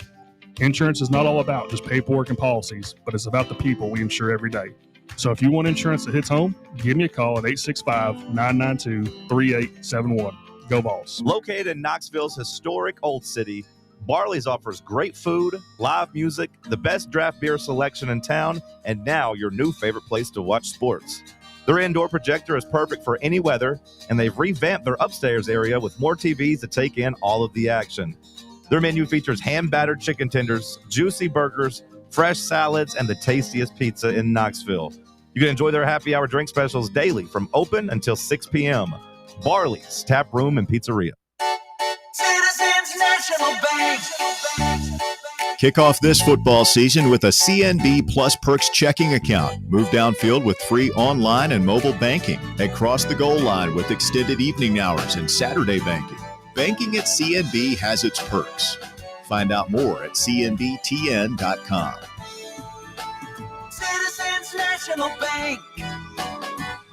Insurance is not all about just paperwork and policies, but it's about the people we insure every day. So if you want insurance that hits home, give me a call at 865-992-3871. Go Vols. Located in Knoxville's historic Old City, Barley's offers great food, live music, the best draft beer selection in town, and now your new favorite place to watch sports. Their indoor projector is perfect for any weather, and they've revamped their upstairs area with more TVs to take in all of the action. Their menu features hand-battered chicken tenders, juicy burgers, fresh salads, and the tastiest pizza in Knoxville. You can enjoy their happy hour drink specials daily from open until 6 p.m. Barley's Tap Room and Pizzeria. Citizens National Bank. Kick off this football season with a CNB Plus Perks checking account. Move downfield with free online and mobile banking. And cross the goal line with extended evening hours and Saturday banking. Banking at CNB has its perks. Find out more at cnbtn.com. Citizens National Bank.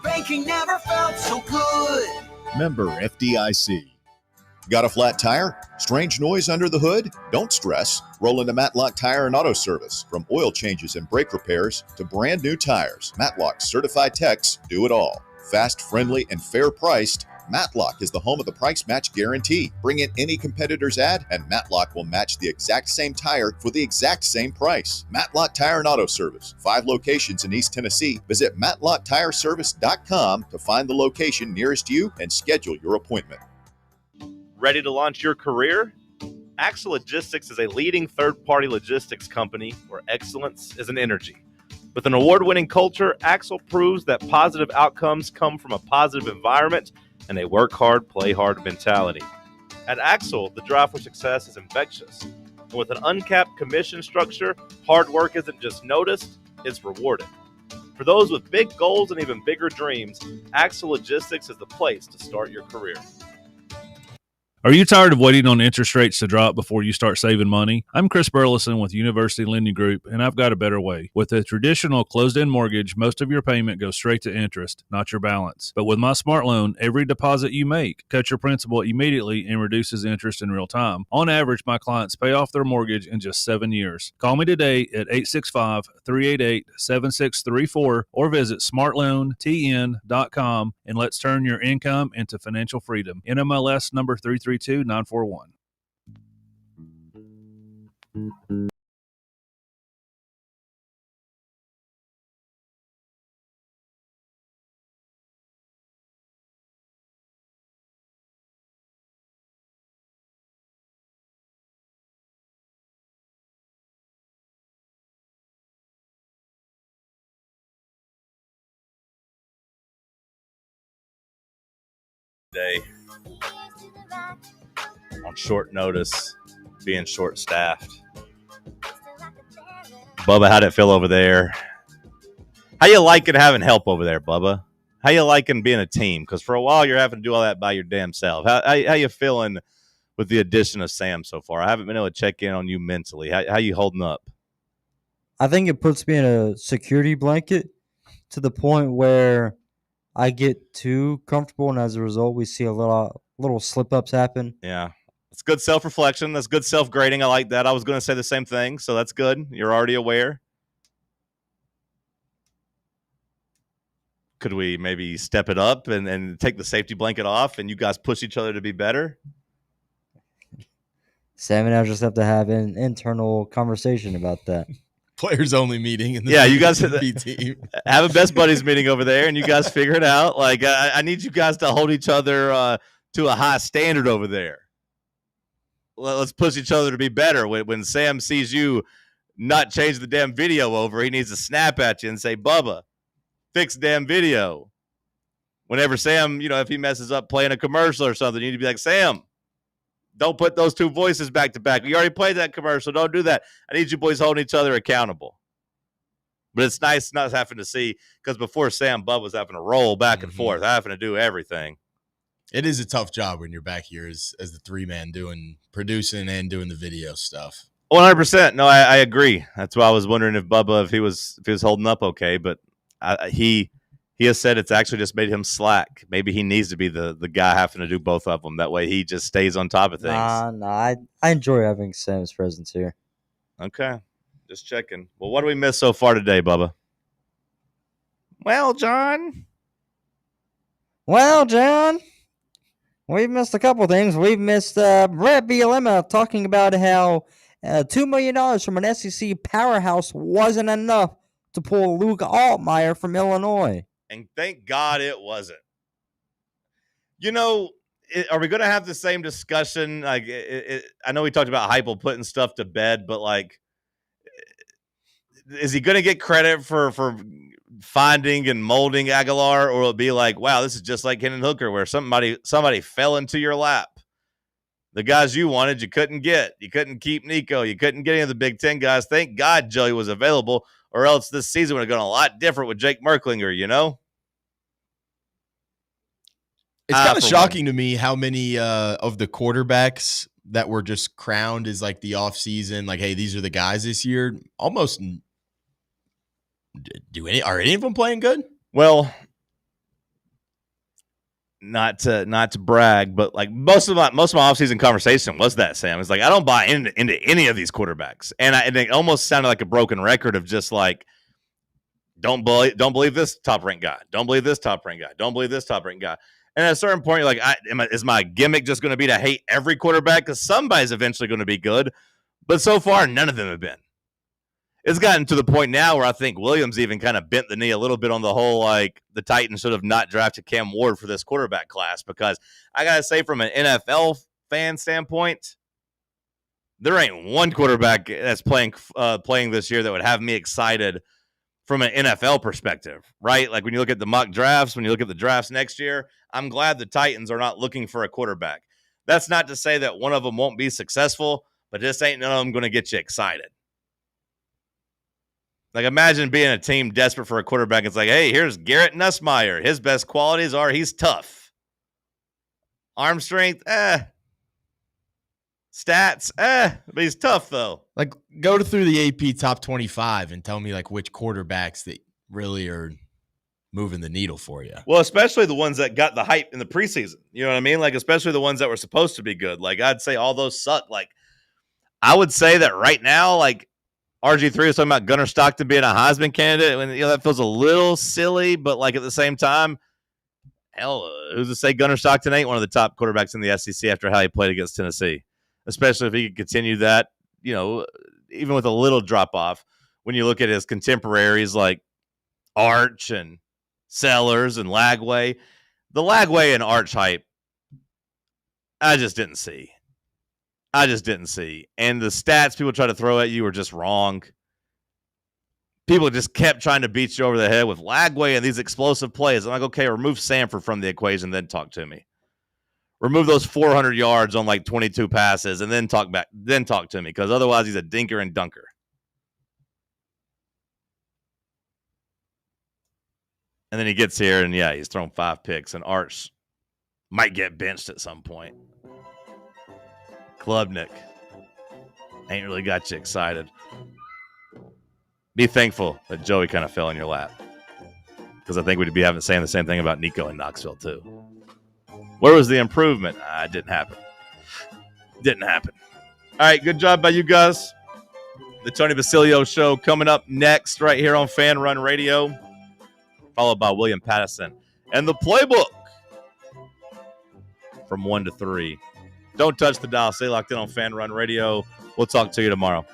Banking never felt so good. Member FDIC. Got a flat tire? Strange noise under the hood? Don't stress. Roll into Matlock Tire and Auto Service. From oil changes and brake repairs to brand new tires, Matlock's certified techs do it all. Fast, friendly, and fair priced, Matlock is the home of the price match guarantee. Bring in any competitor's ad and Matlock will match the exact same tire for the exact same price. Matlock Tire and Auto Service. 5 locations in East Tennessee. Visit MatlockTireService.com to find the location nearest you and schedule your appointment. Ready to launch your career? Axle Logistics is a leading third-party logistics company where excellence is an energy. With an award-winning culture, Axle proves that positive outcomes come from a positive environment and a work hard, play hard mentality. At Axle, the drive for success is infectious. And with an uncapped commission structure, hard work isn't just noticed, it's rewarded. For those with big goals and even bigger dreams, Axle Logistics is the place to start your career. Are you tired of waiting on interest rates to drop before you start saving money? I'm Chris Burleson with University Lending Group, and I've got a better way. With a traditional closed-end mortgage, most of your payment goes straight to interest, not your balance. But with my Smart Loan, every deposit you make cuts your principal immediately and reduces interest in real time. On average, my clients pay off their mortgage in just 7 years. Call me today at 865-388-7634 or visit smartloantn.com and let's turn your income into financial freedom. NMLS number 332941. Day on short notice, being short-staffed. Bubba, how'd it feel over there? How you liking having help over there, Bubba? How you liking being a team? Because for a while you're having to do all that by your damn self. How you feeling with the addition of Sam so far? I haven't been able to check in on you mentally. How you holding up? I think it puts me in a security blanket to the point where I get too comfortable, and as a result, we see a little slip-ups happen. Yeah. It's good self-reflection. That's good self-grading. I like that. I was going to say the same thing, so that's good. You're already aware. Could we maybe step it up and take the safety blanket off and you guys push each other to be better? Sam and I just have to have an internal conversation about that. Players only meeting. In the you guys team. Have a best buddies meeting over there, and you guys figure it out. Like I need you guys to hold each other to a high standard over there. Let's push each other to be better. When Sam sees you not change the damn video over, he needs to snap at you and say, "Bubba, fix the damn video." Whenever Sam, if he messes up playing a commercial or something, you need to be like, "Sam, don't put those two voices back to back. We already played that commercial. Don't do that." I need you boys holding each other accountable. But it's nice not having to see, because before Sam, Bub was having to roll back and forth, having to do everything. It is a tough job when you're back here as the three-man producing and doing the video stuff. 100%. No, I agree. That's why I was wondering if Bubba, if he was holding up okay. But he has said it's actually just made him slack. Maybe he needs to be the guy having to do both of them. That way he just stays on top of things. Nah, I enjoy having Sam's presence here. Okay. Just checking. Well, what do we miss so far today, Bubba? Well, John, we've missed a couple things. We've missed Brett Bielema talking about how $2 million from an SEC powerhouse wasn't enough to pull Luke Altmaier from Illinois. And thank God it wasn't. Are we going to have the same discussion? Like, I know we talked about Heupel putting stuff to bed, but like, is he going to get credit for finding and molding Aguilar, or will it be like, wow, this is just like Hendon Hooker, where somebody fell into your lap? The guys you wanted, you couldn't get. You couldn't keep Nico. You couldn't get any of the Big Ten guys. Thank God Joey was available, or else this season would have gone a lot different with Jake Merklinger, It's kind of shocking to me how many of the quarterbacks that were just crowned as like the offseason, like, hey, these are the guys this year, almost are any of them playing good? Well, not to brag, but like most of my offseason conversation was that, Sam. It's like I don't buy into any of these quarterbacks, and it almost sounded like a broken record of just like don't believe this top ranked guy, don't believe this top ranked guy, don't believe this top ranked guy. And at a certain point, you're like, is my gimmick just going to be to hate every quarterback because somebody's eventually going to be good? But so far, none of them have been. It's gotten to the point now where I think Williams even kind of bent the knee a little bit on the whole, like, the Titans should have not drafted Cam Ward for this quarterback class, because I got to say, from an NFL fan standpoint, there ain't one quarterback that's playing this year that would have me excited from an NFL perspective, right? Like when you look at the mock drafts, when you look at the drafts next year, I'm glad the Titans are not looking for a quarterback. That's not to say that one of them won't be successful, but just ain't none of them going to get you excited. Like, imagine being a team desperate for a quarterback. It's like, hey, here's Garrett Nussmeier. His best qualities are he's tough. Arm strength, Stats, but he's tough, though. Like, go through the AP top 25 and tell me, like, which quarterbacks that really are moving the needle for you. Well, especially the ones that got the hype in the preseason. You know what I mean? Like, especially the ones that were supposed to be good. Like, I'd say all those suck. Like, I would say that right now, like, RG3 was talking about Gunnar Stockton being a Heisman candidate. And, that feels a little silly, but, like, at the same time, hell, who's to say Gunnar Stockton ain't one of the top quarterbacks in the SEC after how he played against Tennessee? Especially if he could continue that, even with a little drop-off. When you look at his contemporaries like Arch and Sellers and Lagway. The Lagway and Arch hype, I just didn't see. And the stats people try to throw at you are just wrong. People just kept trying to beat you over the head with Lagway and these explosive plays. I'm like, okay, remove Sanford from the equation, then talk to me. Remove those 400 yards on like 22 passes and then talk to me, because otherwise he's a dinker and dunker. And then he gets here and he's thrown 5 picks, and Arch might get benched at some point. Klubnik ain't really got you excited. Be thankful that Joey kind of fell in your lap, because I think we'd be saying the same thing about Nico in Knoxville too. Where was the improvement? It didn't happen. All right, good job by you guys. The Tony Basilio Show coming up next right here on Fan Run Radio, followed by William Pattison and the Playbook from 1 to 3. Don't touch the dial. Stay locked in on Fan Run Radio. We'll talk to you tomorrow.